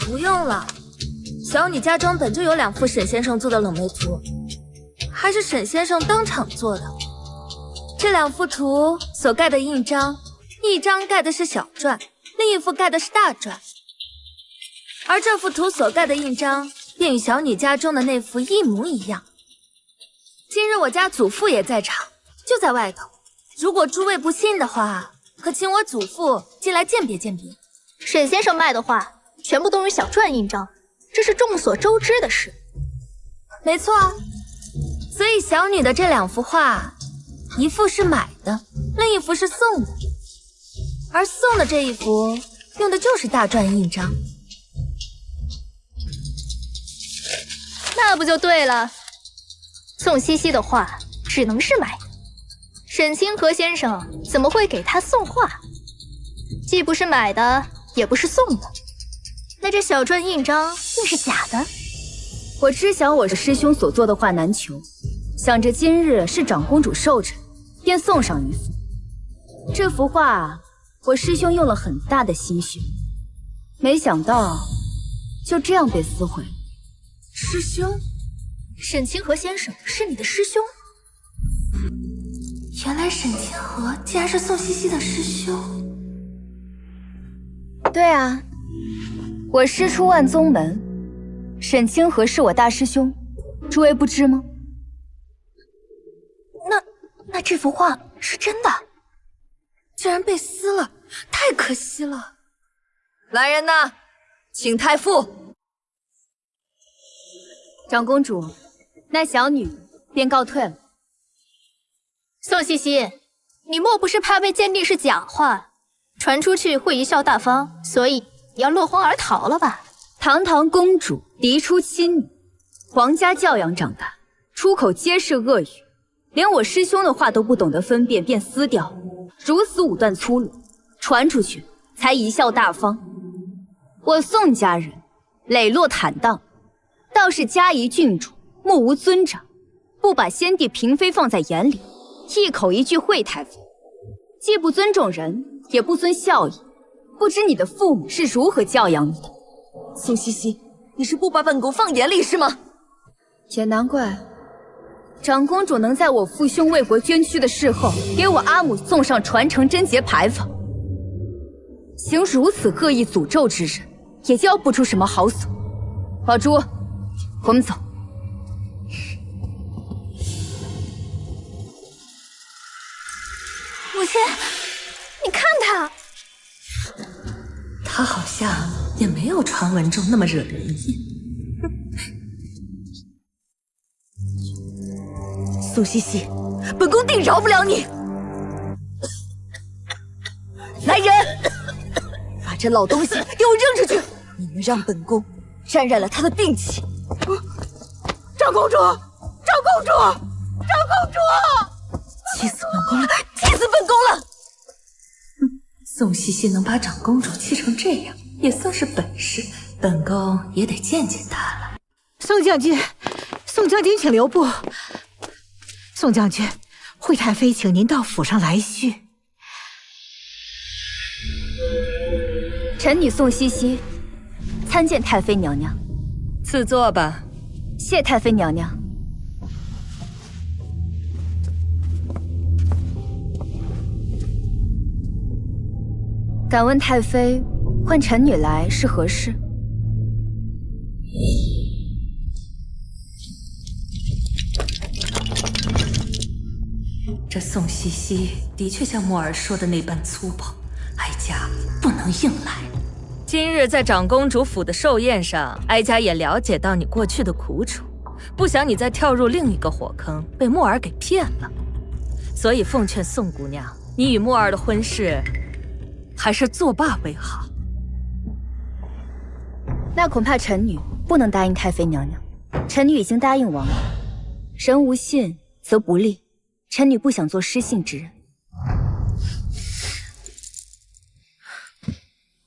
不用了，小女家中本就有2幅沈先生做的冷梅图，还是沈先生当场做的。这2幅图所盖的印章一张盖的是小篆，另一幅盖的是大篆，而这幅图所盖的印章便与小女家中的那幅一模一样。今日我家祖父也在场，就在外头。如果诸位不信的话，可请我祖父进来鉴别鉴别。沈先生卖的画全部都是小篆印章，这是众所周知的事。没错啊，所以小女的这2幅画，一幅是买的，另一幅是送的。而送的这一幅用的就是大篆印章。那不就对了，宋茜茜的画只能是买的，沈清河先生怎么会给他送画？既不是买的，也不是送的，那这小篆印章定是假的。我知晓我师兄所做的画难求，想着今日是长公主寿辰，便送上一幅。这幅画我师兄用了很大的心血，没想到就这样被撕毁了。师兄？沈清河先生是你的师兄？原来沈清河竟然是宋茜茜的师兄。对啊，我师出万宗门，沈清河是我大师兄，诸位不知吗？那这幅画是真的，居然被撕了，太可惜了。来人呐，请太傅。长公主，那小女便告退了。宋茜茜，你莫不是怕被鉴定是假画，传出去会贻笑大方，所以要落荒而逃了吧？堂堂公主，嫡出亲女，皇家教养长大，出口皆是恶语，连我师兄的话都不懂得分辨，便撕掉，如此武断粗鲁，传出去才贻笑大方。我宋家人磊落坦荡，倒是嘉仪郡主目无尊长，不把先帝嫔妃放在眼里，一口一句惠太妃，既不尊重人，也不遵孝义，不知你的父母是如何教养你的。宋茜茜，你是不把本宫放眼里是吗？也难怪长公主能在我父兄为国捐躯的事后，给我阿母送上传承贞节牌坊。行如此恶意诅咒之人，也教不出什么好所。宝珠，我们走。母亲，你看他，他好像也没有传闻中那么惹人厌。宋茜茜，本宫定饶不了你！来人，把这老东西给我扔出去！你们让本宫沾染了他的病气。长公主，长公主，长公主！气死本宫了！气死本宫了！宋茜茜能把长公主气成这样，也算是本事，本宫也得见见她了。宋将军，宋将军，请留步。宋将军，惠太妃请您到府上来叙。臣女宋茜茜参见太妃娘娘。赐座吧。谢太妃娘娘。敢问太妃，唤臣女来是何事？这宋茜茜的确像木儿说的那般粗暴，哀家不能硬来。今日在长公主府的寿宴上，哀家也了解到你过去的苦楚，不想你再跳入另一个火坑，被木儿给骗了。所以奉劝宋姑娘，你与木儿的婚事还是作罢为好。那恐怕臣女不能答应太妃娘娘。臣女已经答应王爷，人无信则不立，臣女不想做失信之人。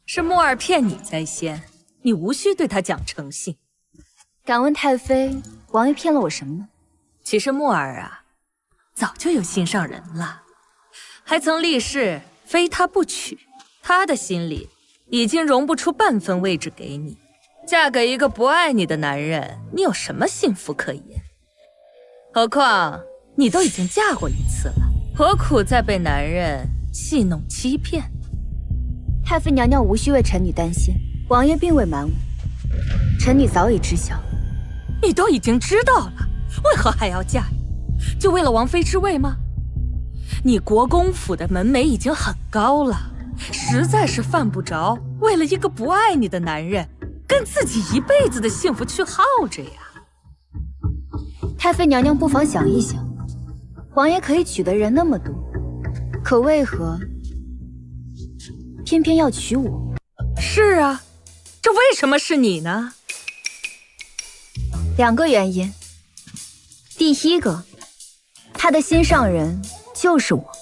是木儿骗你在先，你无需对他讲诚信。敢问太妃，王爷骗了我什么呢？其实木儿啊，早就有心上人了，还曾立誓非他不娶。他的心里已经容不出半分位置给你。嫁给一个不爱你的男人，你有什么幸福可言？何况你都已经嫁过一次了，何苦再被男人戏弄欺骗。太妃娘娘无需为臣女担心，王爷并未瞒我，臣女早已知晓。你都已经知道了，为何还要嫁你？就为了王妃之位吗？你国公府的门楣已经很高了，实在是犯不着为了一个不爱你的男人，跟自己一辈子的幸福去耗着呀。太妃娘娘不妨想一想，王爷可以娶的人那么多，可为何偏偏要娶我？是啊，这为什么是你呢？2个原因。第一个，他的心上人就是我。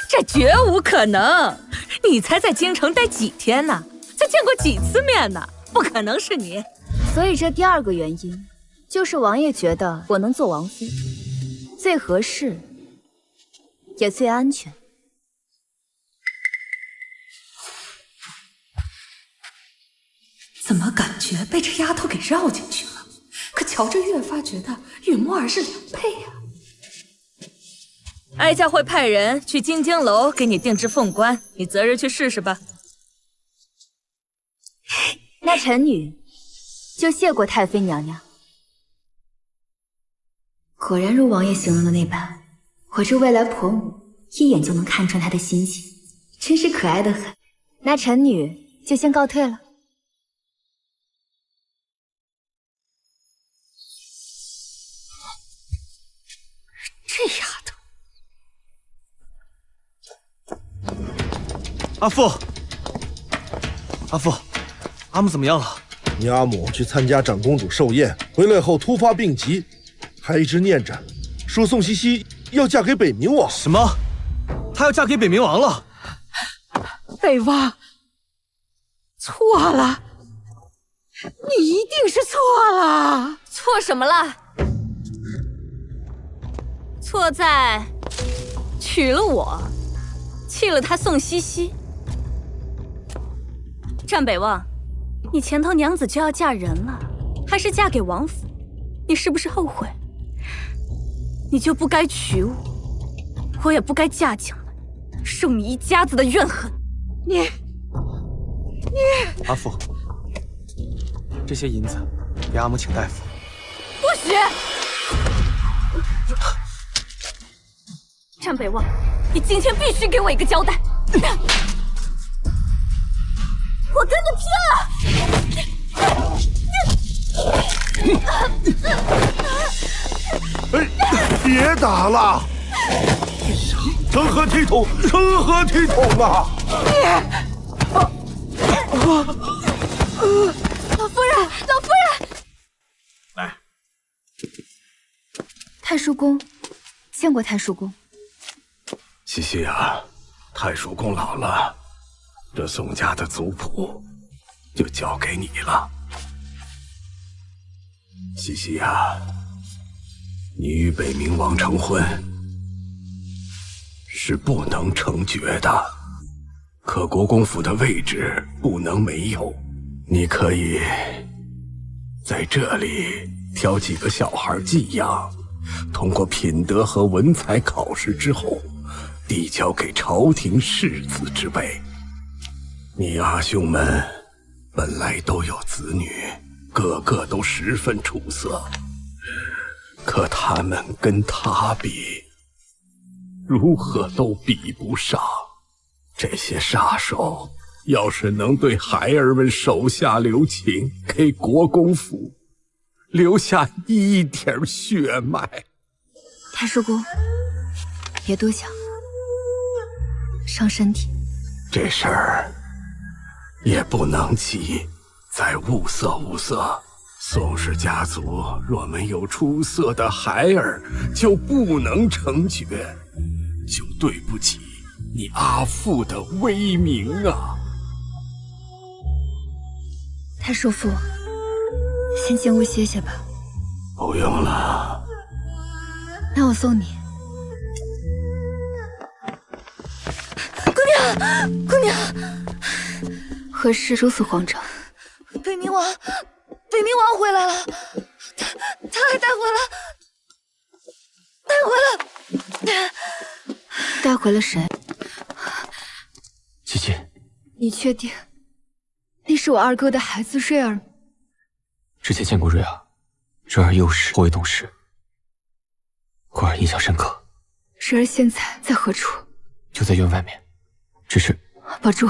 这绝无可能！你才在京城待几天呢？才见过几次面呢？不可能是你。所以这第2个原因，就是王爷觉得我能做王妃，最合适，也最安全。怎么感觉被这丫头给绕进去了？可瞧着越发觉得与木儿是良配呀。哀家会派人去金京楼给你定制凤冠，你择日去试试吧。那臣女就谢过太妃娘娘。果然如王爷形容的那般，我这未来婆母一眼就能看穿她的心情，真是可爱的很。那臣女就先告退了。这丫头，阿父，阿父，阿母怎么样了？你阿母去参加长公主寿宴，回来后突发病疾，还一直念着，说宋茜茜要嫁给北冥王。什么？她要嫁给北冥王了？北王，错了，你一定是错了。错什么了？错在娶了我，弃了他宋茜茜。战北望，你前头娘子就要嫁人了，还是嫁给王府，你是不是后悔？你就不该娶我，我也不该嫁进来，受你一家子的怨恨。你，阿父，这些银子给阿母请大夫。不许！战北望，你今天必须给我一个交代！我跟你拼了！别打了！成何体统！成何体统啊！老夫人，老夫人！来，太叔公，见过太叔公。茜茜啊，太叔公老了，这宋家的族谱就交给你了。茜茜啊，你与北冥王成婚是不能成绝的，可国公府的位置不能没有。你可以在这里挑几个小孩寄养，通过品德和文采考试之后，递交给朝廷世子之辈。你阿兄们本来都有子女，个个都十分出色，可他们跟他比，如何都比不上。这些杀手要是能对孩儿们手下留情，给国公府留下一点血脉。太叔公，别多想，伤身体。这事儿也不能急，再物色物色。宋氏家族若没有出色的孩儿，就不能成绝，就对不起你阿父的威名啊！太叔父，先进屋歇歇吧。不用了。那我送你。姑娘，姑娘，何事如此慌张？北冥王回来了，他还带回了。带回了谁？琪琪，你确定那是我二哥的孩子瑞儿吗？之前见过瑞儿，瑞儿幼时颇为懂事，果然印象深刻。瑞儿现在在何处？就在院外面，只是……宝珠，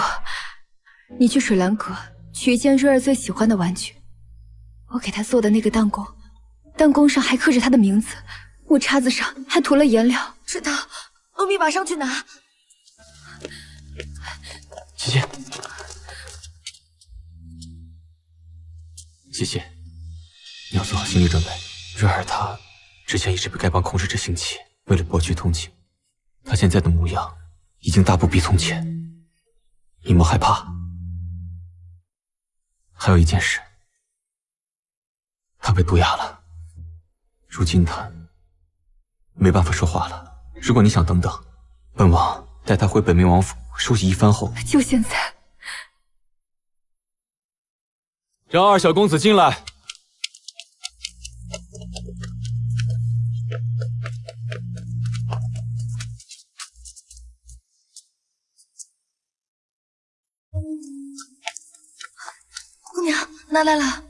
你去水兰阁取一件瑞儿最喜欢的玩具，我给她做的那个弹弓，弹弓上还刻着她的名字，木叉子上还涂了颜料。知道，罗密马上去拿。琪琪，琪琪，你要做好心理准备。瑞儿她之前一直被丐帮控制着性器，为了博取同情，她现在的模样已经大不比从前。你莫害怕。还有一件事，她被毒哑了，如今她没办法说话了。如果你想等等，本王带她回本命王府梳洗一番后，就现在。让二小公子进来。姑娘，拿来了。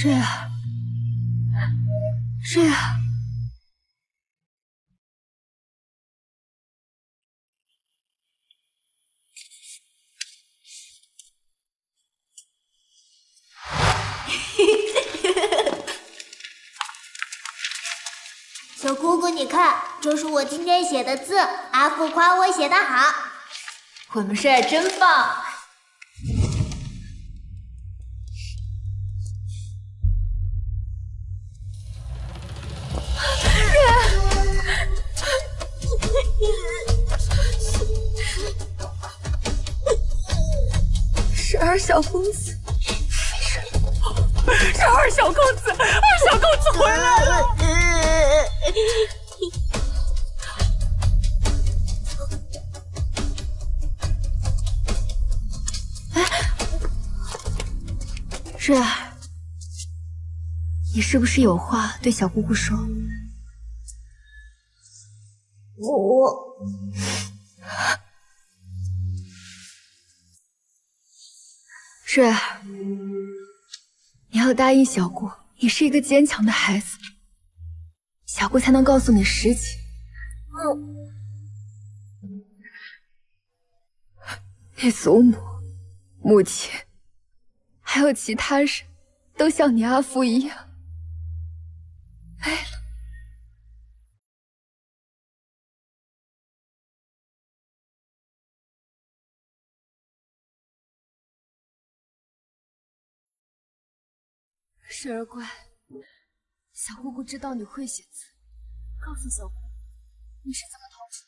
瑞儿，瑞儿。小姑姑，你看，这是我今天写的字，阿父夸我写得好。我们瑞儿真棒。是二小公子，是二小公子，二小公子回来了。瑞儿，你是不是有话对小姑姑说？瑞儿，你要答应小姑，你是一个坚强的孩子，小姑才能告诉你实情。你祖母、母亲，还有其他人，都像你阿父一样没了。水儿乖，小姑姑知道你会写字，告诉小姑你是怎么逃出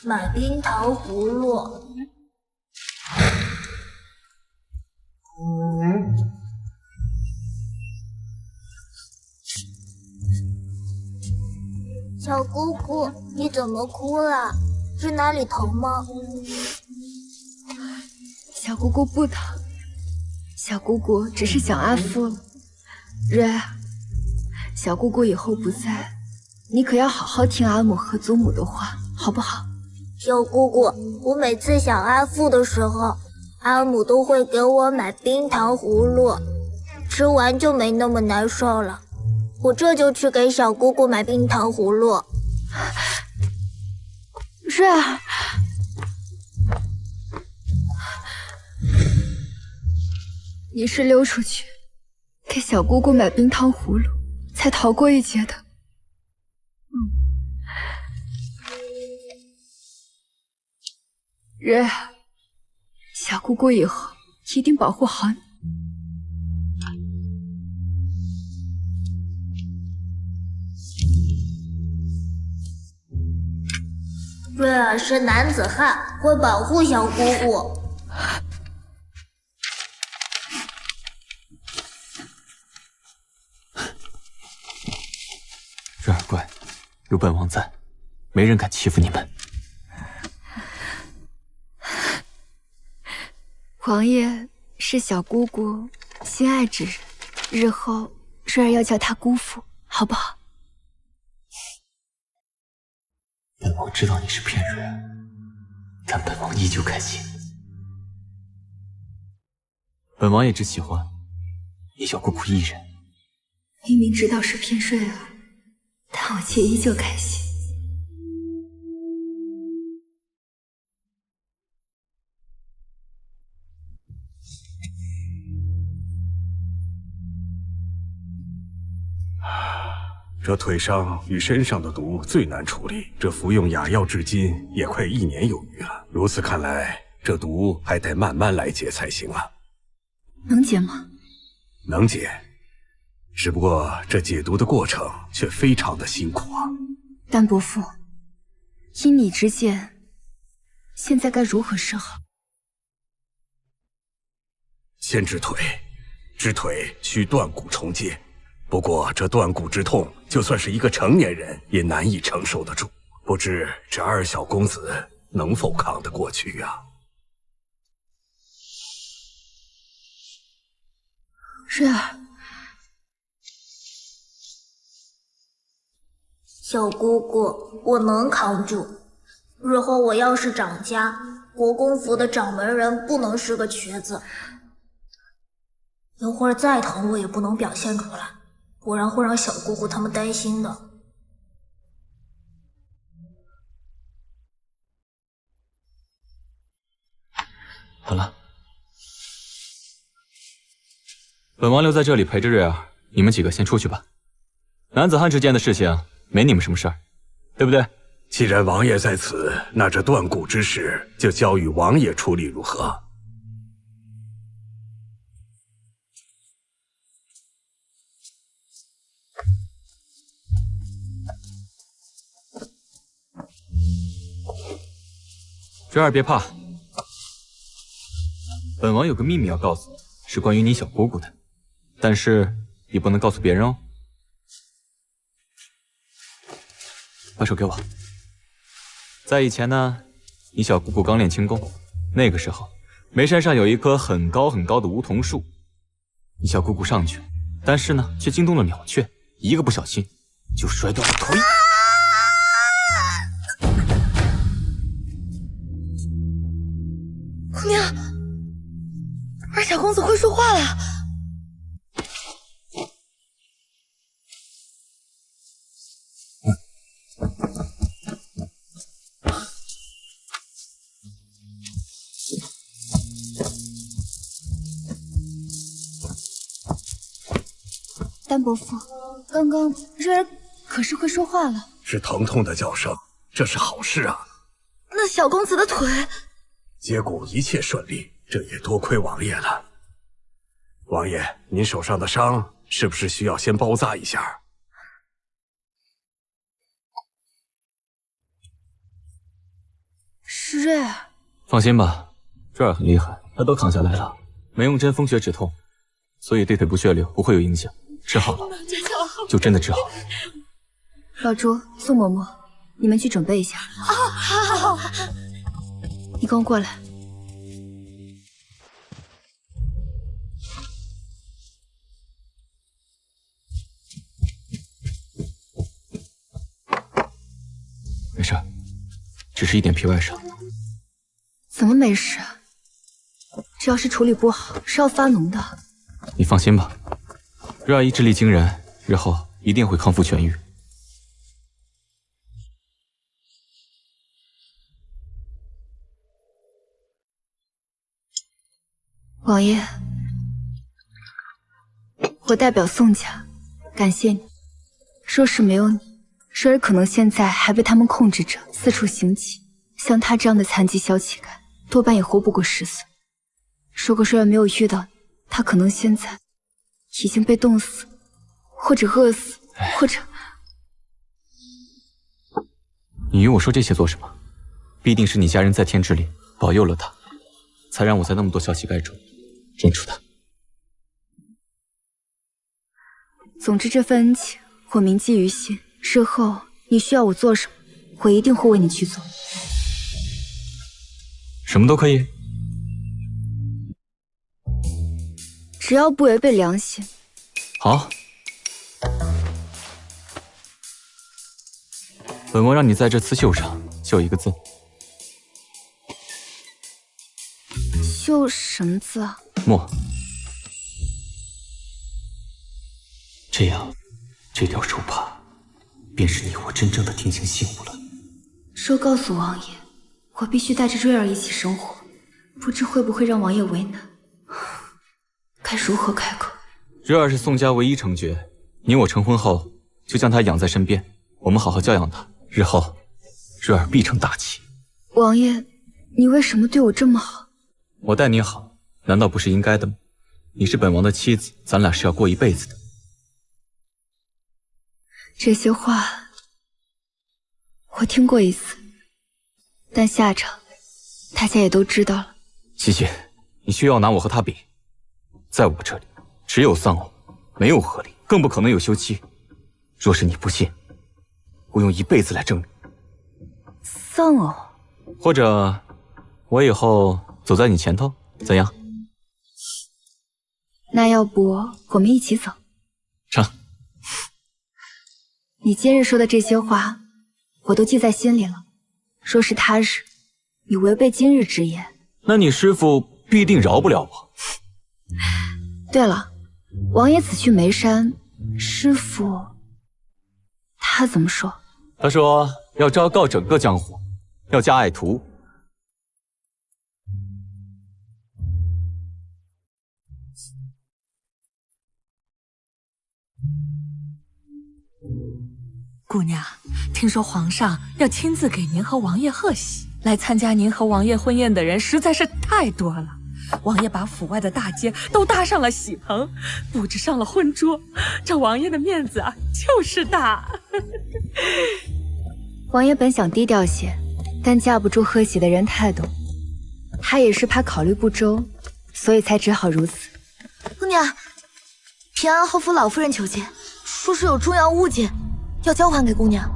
买冰糖葫芦。小姑姑，你怎么哭了？是哪里疼吗？小姑姑不疼，小姑姑只是想阿父了。瑞儿，小姑姑以后不在，你可要好好听阿母和祖母的话，好不好？小姑姑，我每次想阿父的时候，阿母都会给我买冰糖葫芦，吃完就没那么难受了。我这就去给小姑姑买冰糖葫芦。瑞儿，你是溜出去给小姑姑买冰糖葫芦，才逃过一劫的。瑞儿，小姑姑以后一定保护好你。瑞儿是男子汉，会保护小姑姑。瑞儿乖，有本王在，没人敢欺负你们。王爷是小姑姑心爱之人，日后瑞儿要叫他姑父，好不好？本王知道你是骗瑞儿，但本王依旧开心。本王也只喜欢你小姑姑一人。明明知道是骗瑞儿，但我却依旧开心。这腿上与身上的毒最难处理，这服用哑药至今也快1年有余了。如此看来，这毒还得慢慢来解才行了。能解吗？能解，只不过这解毒的过程却非常的辛苦啊。丹伯父，依你之见，现在该如何是好？先治腿，治腿需断骨重接。不过这断骨之痛，就算是一个成年人也难以承受得住。不知这二小公子能否扛得过去啊？瑞儿，小姑姑，我能扛住。日后我要是掌家，国公府的掌门人不能是个瘸子。一会儿再疼，我也不能表现出来。不然会让小姑姑他们担心的。好了，本王留在这里陪着瑞儿，你们几个先出去吧。男子汉之间的事情没你们什么事儿，对不对？既然王爷在此，那这断骨之事就交与王爷处理，如何？瑞儿别怕，本王有个秘密要告诉你，是关于你小姑姑的，但是你不能告诉别人哦。把手给我。在以前呢，你小姑姑刚练轻功，那个时候梅山上有一棵很高很高的梧桐树，你小姑姑上去，但是呢却惊动了鸟雀，一个不小心就摔断了腿。姑娘，二小公子会说话了。丹伯父，刚刚瑞儿可是会说话了？是疼痛的叫声，这是好事啊。那小公子的腿……接骨一切顺利，这也多亏王爷了。王爷，您手上的伤是不是需要先包扎一下？是瑞儿。放心吧，瑞儿很厉害，她都扛下来了，没用针风血止痛，所以对腿部血流不会有影响。治好了，就真的治好了。老朱、宋嬷嬷，你们去准备一下。好。你跟我过来。没事，只是一点皮外伤。怎么没事？这要是处理不好，是要发脓的。你放心吧，瑞儿意志力惊人，日后一定会康复痊愈。王爷，我代表宋家感谢你。若是没有你，瑞儿可能现在还被他们控制着，四处行乞。像他这样的残疾小乞丐，多半也活不过10岁。如果瑞儿没有遇到你，他可能现在已经被冻死，或者饿死，或者……你与我说这些做什么？必定是你家人在天之灵保佑了他，才让我在那么多小乞丐中认出他。总之，这份恩情我铭记于心。日后你需要我做什么，我一定会为你去做。什么都可以，只要不违背良心。好。本王让你在这刺绣上绣一个字。绣什么字啊？墨。这样，这条手帕便是你我真正的天庭信物了。说告诉王爷，我必须带着瑞儿一起生活，不知会不会让王爷为难？该如何开口？瑞儿是宋家唯一承爵，你我成婚后就将她养在身边，我们好好教养她，日后瑞儿必成大器。王爷，你为什么对我这么好？我待你好，难道不是应该的吗？你是本王的妻子，咱俩是要过一辈子的。这些话我听过一次，但下场大家也都知道了。琪琪，你需要拿我和他比，在我这里只有丧偶，没有合理，更不可能有休妻。若是你不信，我用一辈子来证明。丧偶？或者我以后走在你前头，怎样？那要不我们一起走？成。你今日说的这些话，我都记在心里了。若是他日你违背今日之言，那你师父必定饶不了我。对了，王爷此去梅山，师父他怎么说？他说要昭告整个江湖，要加爱徒。姑娘，听说皇上要亲自给您和王爷贺喜，来参加您和王爷婚宴的人实在是太多了。王爷把府外的大街都搭上了喜棚，布置上了婚桌，这王爷的面子啊，就是大。王爷本想低调些，但架不住贺喜的人太多，他也是怕考虑不周，所以才只好如此。姑娘，平安侯府老夫人求见，说是有重要物件要交还给姑娘。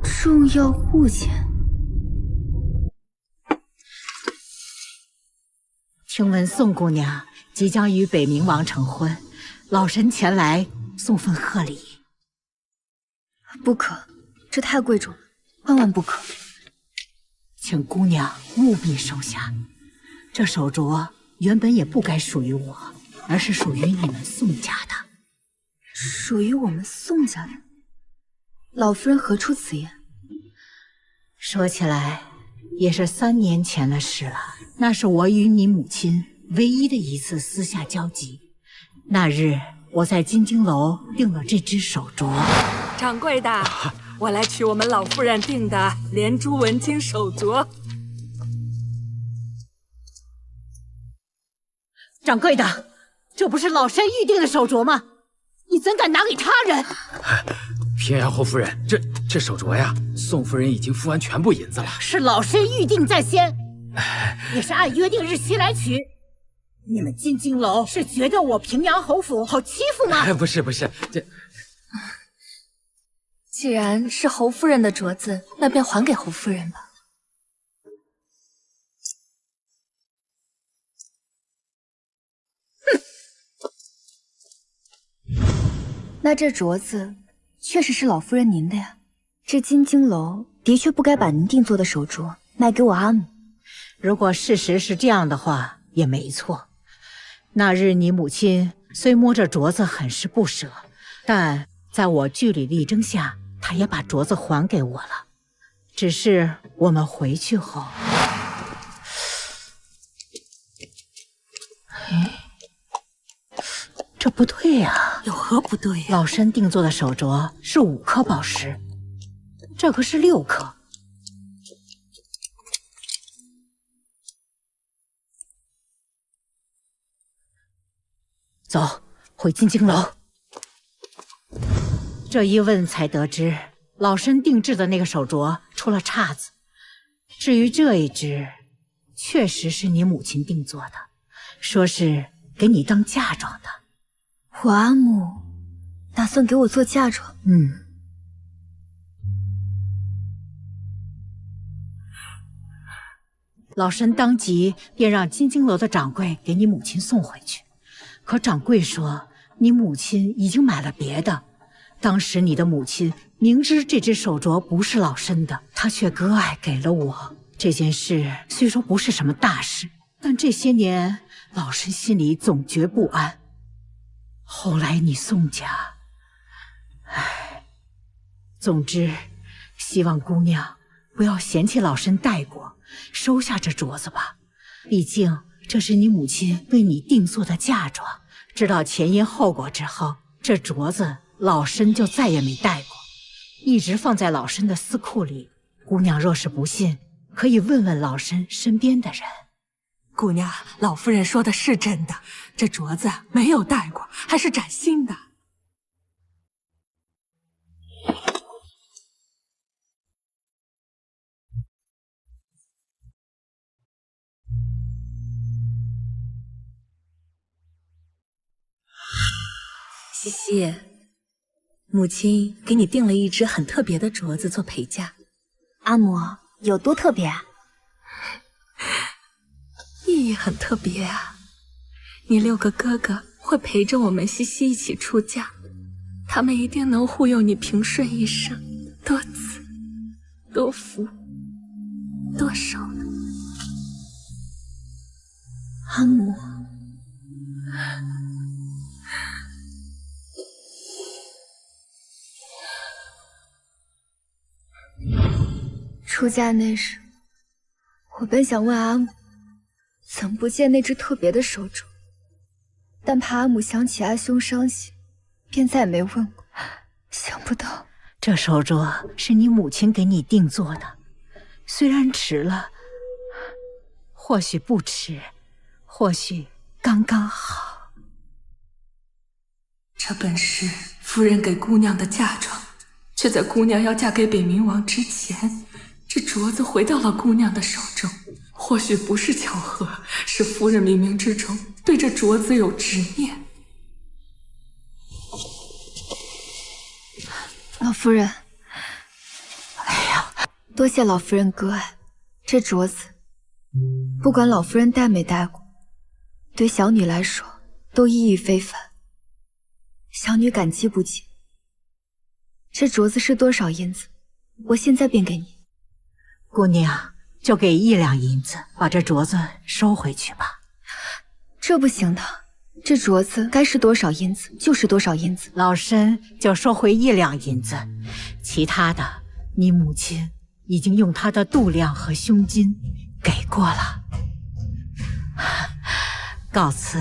重要物件？听闻宋姑娘即将与北冥王成婚，老臣前来送份贺礼。不可，这太贵重了，万万不可。请姑娘务必收下。这手镯原本也不该属于我，而是属于你们宋家的。属于我们宋家的？老夫人何出此言？说起来也是3年前的事了，那是我与你母亲唯一的一次私下交集。那日我在金睛楼订了这只手镯。掌柜的，我来取我们老夫人订的连珠纹金手镯。掌柜的，这不是老身预定的手镯吗？你怎敢拿给他人？平阳侯夫人，这手镯呀，宋夫人已经付完全部银子了。是老身预定在先，也是按约定日期来取。你们金睛楼是觉得我平阳侯府好欺负吗？不是，这既然是侯夫人的镯子，那便还给侯夫人吧。那这镯子确实是老夫人您的呀。这金睛楼的确不该把您定做的手镯卖给我阿母。如果事实是这样的话，也没错。那日你母亲虽摸着镯子很是不舍，但在我据理力争下，她也把镯子还给我了。只是我们回去后，这不对呀！有何不对呀？老身定做的手镯是5颗宝石，这可是6颗。走，回金睛楼。这一问才得知，老身定制的那个手镯出了岔子，至于这一只，确实是你母亲定做的，说是给你当嫁妆的。我阿母打算给我做嫁妆。老身当即便让金晶楼的掌柜给你母亲送回去，可掌柜说你母亲已经买了别的。当时你的母亲明知这只手镯不是老身的，她却割爱给了我。这件事虽说不是什么大事，但这些年老身心里总觉不安。后来你宋家，总之，希望姑娘不要嫌弃老身待过，收下这镯子吧。毕竟这是你母亲为你定做的嫁妆，知道前因后果之后，这镯子老身就再也没戴过，一直放在老身的私库里。姑娘若是不信，可以问问老身身边的人。姑娘，老夫人说的是真的，这镯子没有戴过，还是崭新的。西西，母亲给你订了一只很特别的镯子做陪嫁。阿母，有多特别啊？意义很特别啊！你6个哥哥会陪着我们西西一起出嫁，他们一定能护佑你平顺一生，多子多福多寿呢。阿母，出嫁那时，我本想问阿母怎么不见那只特别的手镯，但怕阿母想起阿兄伤心，便再也没问过。想不到这手镯是你母亲给你定做的，虽然迟了，或许不迟，或许刚刚好。这本是夫人给姑娘的嫁妆，却在姑娘要嫁给北冥王之前，这镯子回到了姑娘的手中。或许不是巧合，是夫人冥冥之中对这镯子有执念。老夫人，多谢老夫人割爱。这镯子，不管老夫人戴没戴过，对小女来说都意义非凡。小女感激不尽。这镯子是多少银子？我现在便给你。姑娘，就给1两银子，把这镯子收回去吧。这不行的，这镯子该是多少银子就是多少银子。老身就收回1两银子，其他的你母亲已经用她的度量和胸襟给过了。告辞。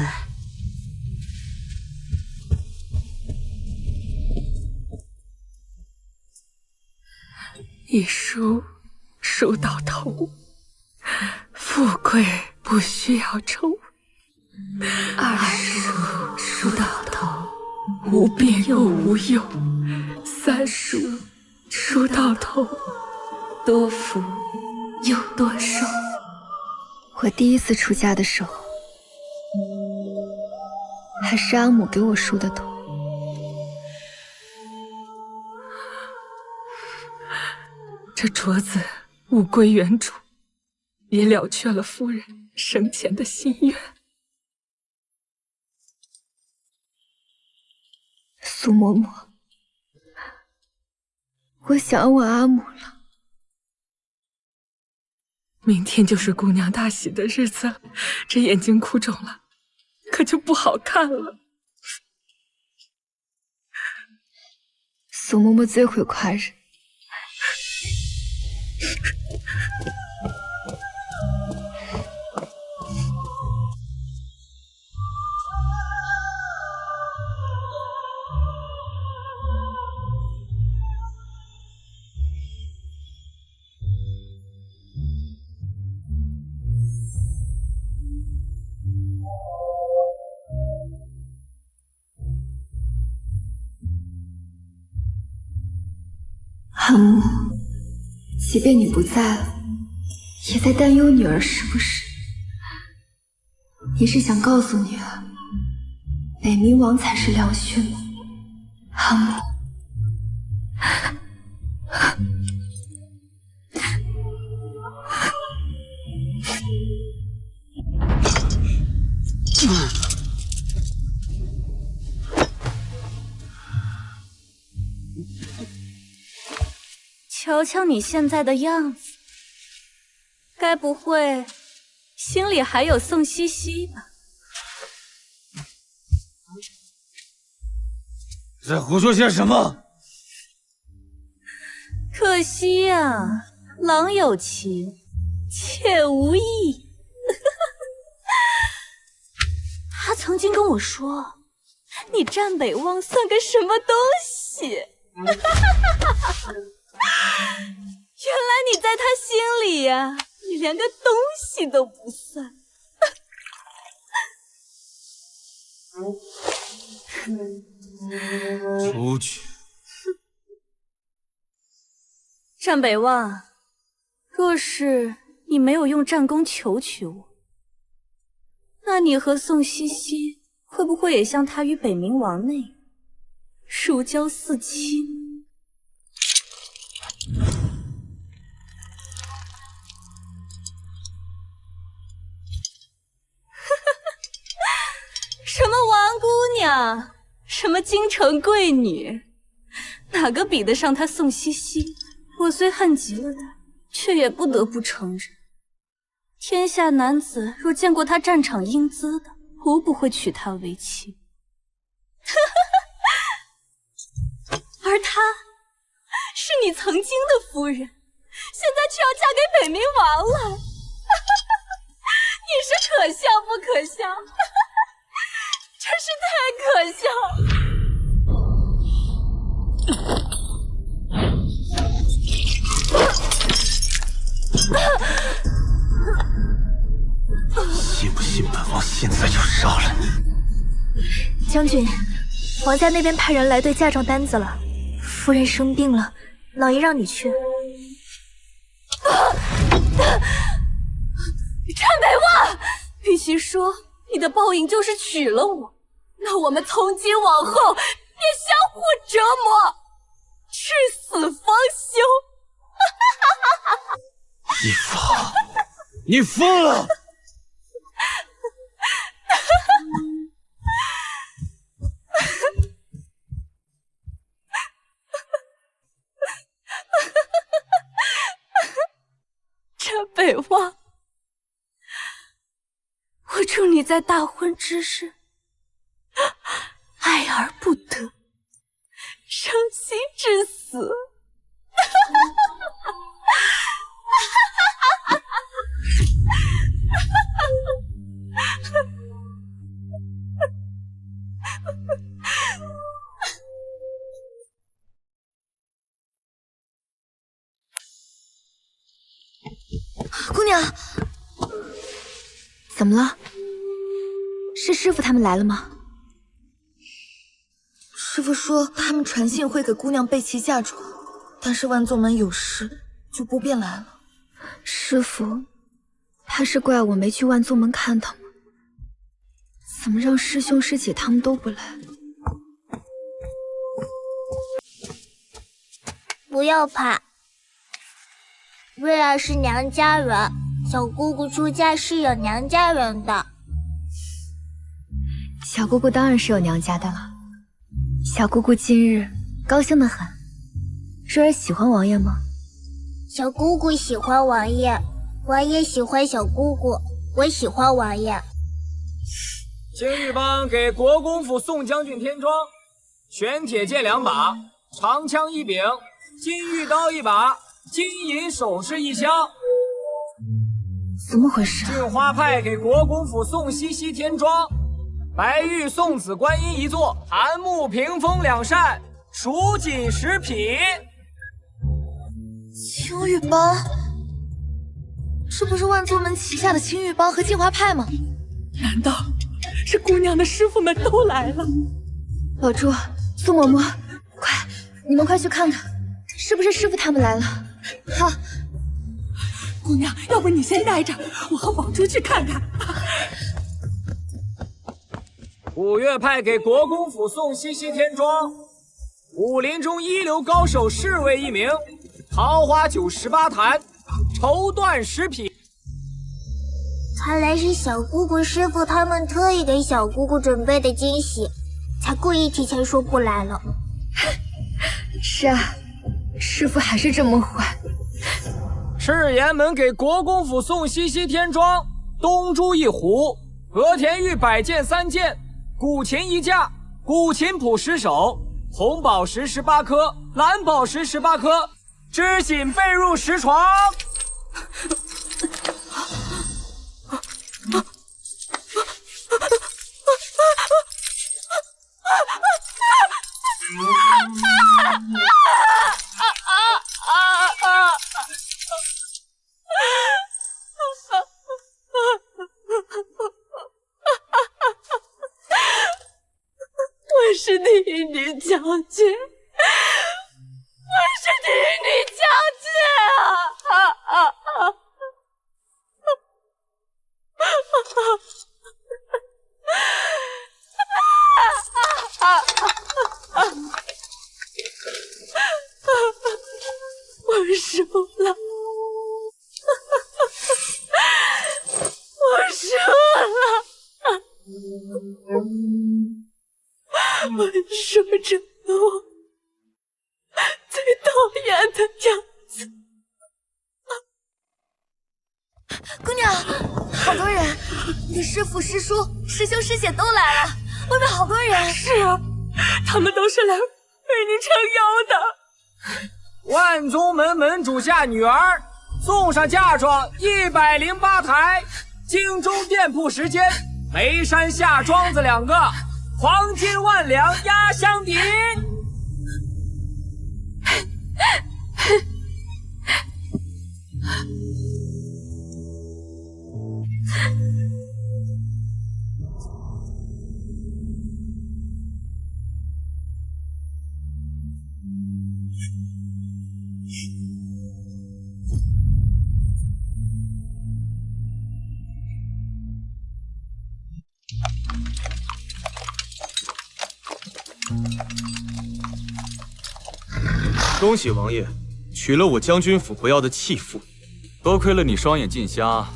一书书到头，富贵不需要愁。2书书到头，无变又无忧。3书书到头，多福又多寿。我第一次出嫁的时候，还是阿母给我梳的头。这镯子物归原主，也了却了夫人生前的心愿。苏嬷嬷，我想我阿母了。明天就是姑娘大喜的日子了，这眼睛哭肿了，可就不好看了。苏嬷嬷最会夸人。阿母，即便你不在了，也在担忧女儿是不是？你是想告诉女儿，北冥王才是良婿吗？阿母。瞧瞧你现在的样子，该不会心里还有宋茜茜吧？在胡说些什么？可惜呀，郎有情，妾无意。他曾经跟我说，你战北望算个什么东西？原来你在他心里呀，你连个东西都不算。出去！战北望，若是你没有用战功求取我，那你和宋茜茜会不会也像他与北冥王那样，如胶似漆？什么王姑娘，什么京城贵女，哪个比得上她宋茜茜？我虽恨极了她，却也不得不承认，天下男子若见过她战场英姿的，无不会娶她为妻。而她是你曾经的夫人，现在却要嫁给北冥王了。你是可笑不可笑？真是太可笑信不信本王现在就杀了你？将军，王家那边派人来对嫁妆单子了，夫人生病了，老爷让你去。战北望，与其说你的报应就是娶了我，那我们从今往后便相互折磨，至死方休。一方，你疯了！战北望，我祝你在大婚之日爱而不得，伤心至死。姑娘，怎么了？是师傅他们来了吗？师傅说他们传信会给姑娘备齐嫁妆，但是万宗门有事，就不便来了。师傅，他是怪我没去万宗门看他吗？怎么让师兄师姐他们都不来？不要怕，瑞儿是娘家人，小姑姑出嫁是有娘家人的。小姑姑当然是有娘家的了。小姑姑今日高兴得很。瑞儿喜欢王爷吗？小姑姑喜欢王爷，王爷喜欢小姑姑，我喜欢王爷。青玉帮给国公府宋将军添妆，玄铁剑2把，长枪1柄，金玉刀1把，金银首饰1箱。怎么回事？郡花派给国公府宋茜茜添妆，白玉送子观音1座，檀木屏风2扇，蜀锦10匹。青玉帮，这不是万宗门旗下的青玉帮和镜花派吗？难道是姑娘的师傅们都来了？老朱、苏嬷嬷，快，你们快去看看，是不是师傅他们来了？好。姑娘，要不你先带着，我和宝珠去看看。五岳派给国公府送西西天庄，武林中一流高手侍卫1名，桃花酒18坛，绸缎10匹。看来是小姑姑师傅他们特意给小姑姑准备的惊喜，才故意提前说不来了。是啊，师傅还是这么坏。赤岩门给国公府送西西天庄，东珠1壶，和田玉100件3件，古琴1架，古琴谱10首，红宝石18颗，蓝宝石18颗，知锦被褥10床。我是第一女将军，我是第一女将军我输了，我输了。我说着我最讨厌的样子。姑娘，好多人，你师父、师叔、师兄、师姐都来了，外面好多人。是啊，他们都是来为你撑腰的。万宗门门主下女儿，送上嫁妆108台，京中店铺10间，眉山下庄子2个。黄金10000两压箱底。恭喜王爷，娶了我将军府不要的弃妇。多亏了你双眼尽瞎，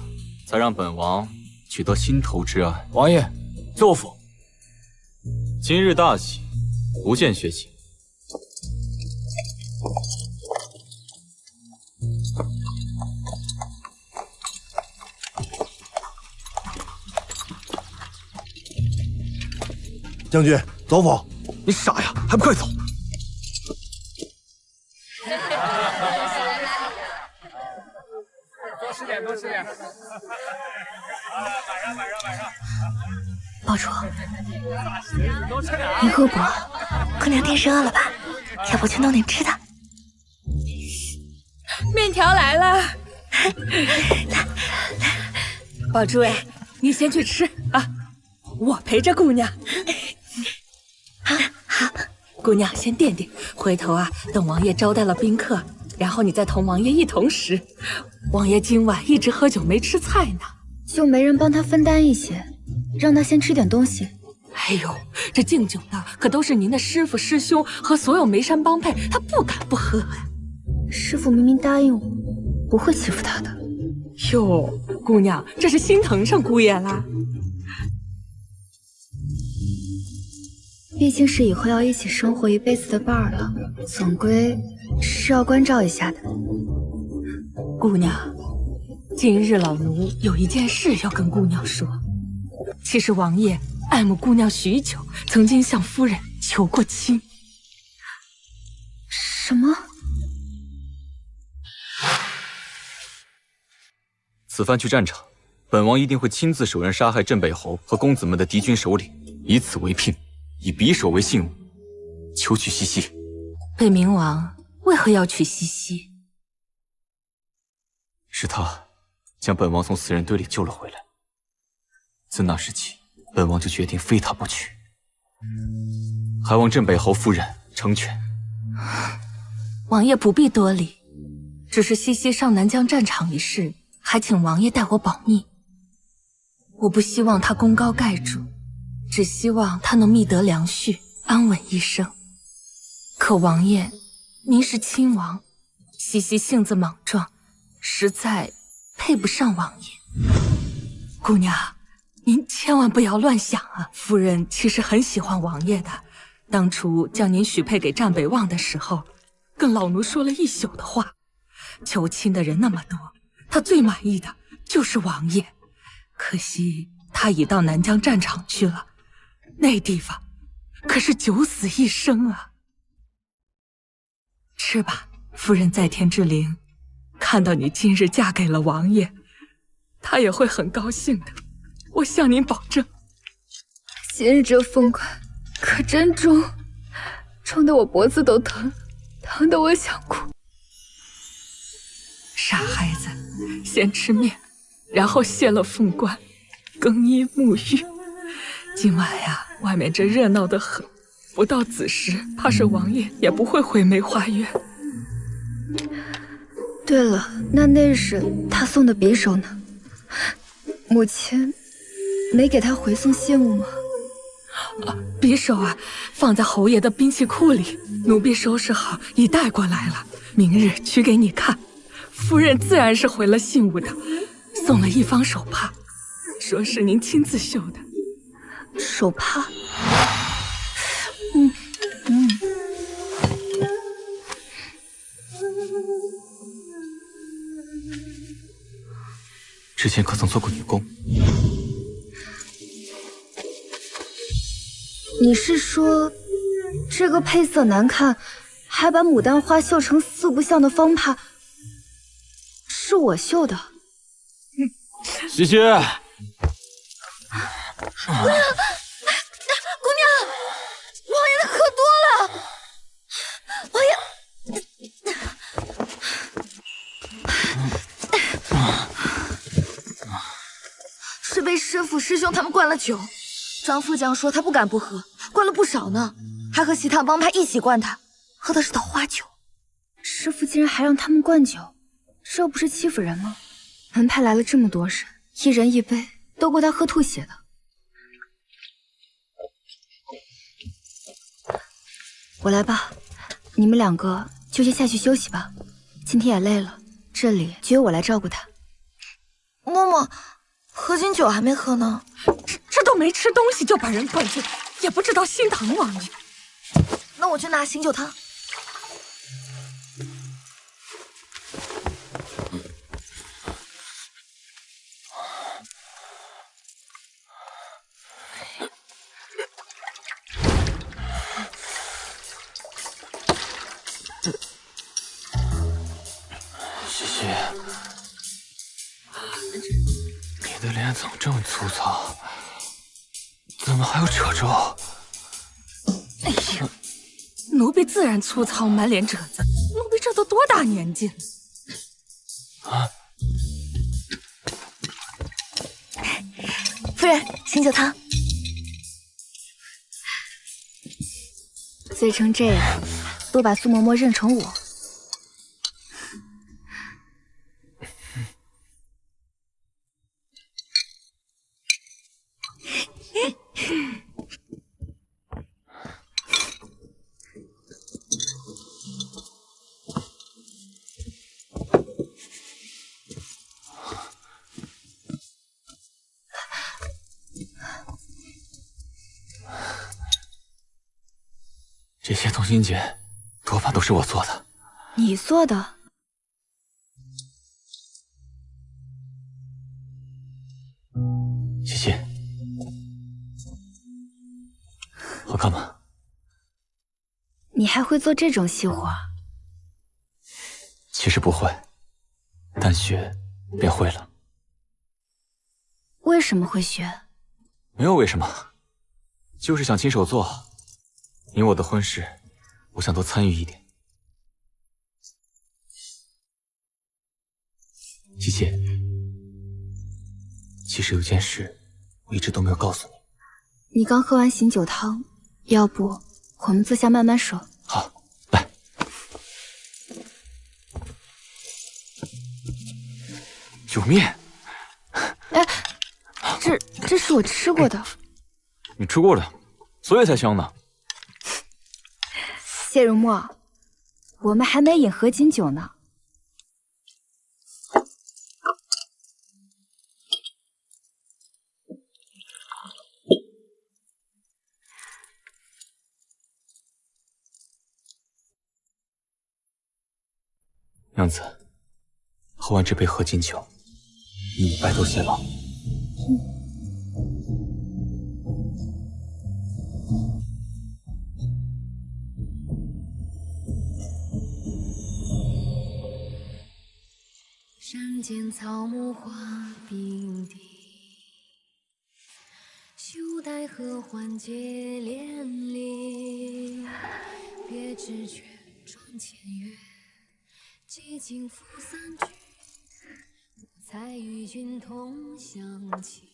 才让本王取得心头之安。王爷，奏府。今日大喜，无限血喜。将军，走府。你傻呀，还不快走！多吃点，多吃点。宝珠，多吃点。你饿不饿？姑娘定是饿了吧？要不去弄点吃的。面条来了。宝珠哎，你先去吃啊，我陪着姑娘。好，姑娘先垫垫，回头啊，等王爷招待了宾客，然后你再同王爷一同食。王爷今晚一直喝酒没吃菜呢，就没人帮他分担一些，让他先吃点东西。哎呦，这敬酒的可都是您的师傅、师兄和所有眉山帮派，他不敢不喝呀。师傅明明答应我，不会欺负他的。哟，姑娘，这是心疼上姑爷啦。毕竟是以后要一起生活一辈子的伴儿了，总归是要关照一下的。姑娘，今日老奴有一件事要跟姑娘说。其实王爷爱慕姑娘许久，曾经向夫人求过亲。什么？此番去战场，本王一定会亲自手刃杀害镇北侯和公子们的敌军首领，以此为聘，以匕首为信物，求娶西西。北冥王为何要娶西西？是他将本王从死人堆里救了回来。自那时起，本王就决定非他不娶，还望镇北侯夫人成全。王爷不必多礼，只是西西上南疆战场一事，还请王爷代我保密。我不希望他功高盖主，只希望他能觅得良婿，安稳一生。可王爷，您是亲王，西西性子莽撞，实在配不上王爷。姑娘，您千万不要乱想啊！夫人其实很喜欢王爷的，当初将您许配给战北望的时候，跟老奴说了一宿的话。求亲的人那么多，她最满意的就是王爷。可惜他已到南疆战场去了，那地方可是九死一生啊！吃吧，夫人在天之灵，看到你今日嫁给了王爷，他也会很高兴的，我向您保证。今日这凤冠可真重，重得我脖子都疼，疼得我想哭。傻孩子，先吃面，然后卸了凤冠，更衣沐浴。今晚呀，外面这热闹得很，不到子时，怕是王爷也不会回梅花院。对了，那是他送的匕首呢？母亲没给他回送信物吗？匕首啊，放在侯爷的兵器库里，奴婢收拾好已带过来了，明日取给你看。夫人自然是回了信物的，送了一方手帕，说是您亲自绣的。手帕？之前可曾做过女工？你是说，这个配色难看，还把牡丹花绣成四不像的方帕，是我绣的？西西，姑娘，王爷的喝多了，王爷。是被师傅师兄他们灌了酒，张副将说他不敢不喝，灌了不少呢，还和其他帮派一起灌他，喝的是桃花酒。师傅竟然还让他们灌酒，这不是欺负人吗？门派来了这么多人，一人一杯，都够他喝吐血的。我来吧，你们两个就先下去休息吧，今天也累了，这里就由我来照顾他。嬷嬷，何锦酒还没喝呢，这都没吃东西就把人灌醉，也不知道心疼王爷。那我去拿醒酒汤。西西，你的脸怎么这么粗糙？怎么还有褶皱？哎呀，奴婢自然粗糙，满脸褶子。奴婢这都多大年纪了？啊！夫人，醒酒汤。醉成这样，都把苏嬷嬷认成我。这些同心结多半都是我做的。你做的？西西，好看吗？你还会做这种细活？其实不会，但学便会了。为什么会学？没有为什么，就是想亲手做。你我的婚事，我想多参与一点。西西，其实有件事我一直都没有告诉你。你刚喝完醒酒汤，要不我们坐下慢慢说。好，来。酒面。哎，这是我吃过的。你吃过的，所以才香呢。谢如墨，我们还没饮合卺酒呢。娘子，喝完这杯合卺酒，你白头偕老。山间草木花并蒂，休待何欢结连理。别知却转千月，几经赋三句，我才与君同享起。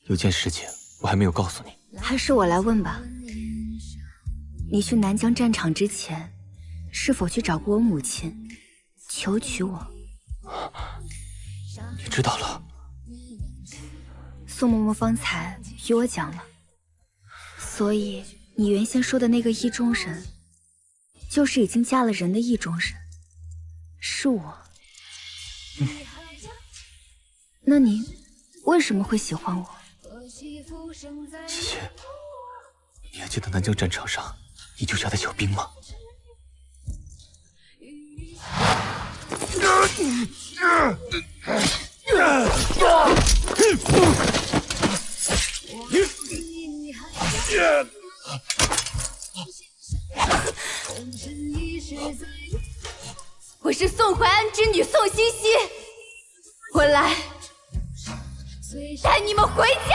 有件事情我还没有告诉你，还是我来问吧。你去南疆战场之前，是否去找过我母亲，求娶我？你知道了？宋嬷嬷方才与我讲了，所以你原先说的那个意中人，就是已经嫁了人的意中人，是我。那你为什么会喜欢我？谢谢。你还记得南疆战场上你救下的小兵吗？我是宋淮安之女宋茜茜，我来带你们回家。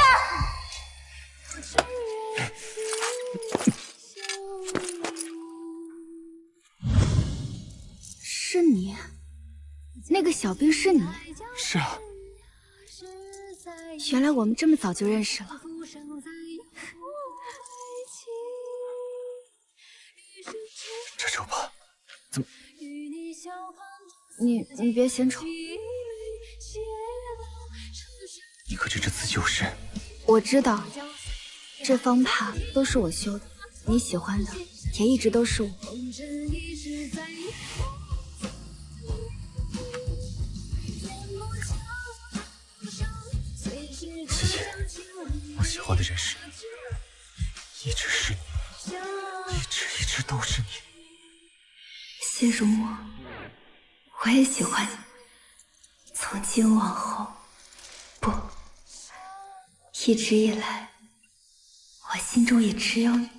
是你，那个小兵是你？是啊。原来我们这么早就认识了。这丑吧？怎么？你别嫌丑。你可知这次救世？我知道，这方帕都是我修的，你喜欢的也一直都是我。谢谢，我喜欢的人是你，一直是你，一直都是你。谢如墨，我也喜欢你。从今往后，不，一直以来，我心中也只有你。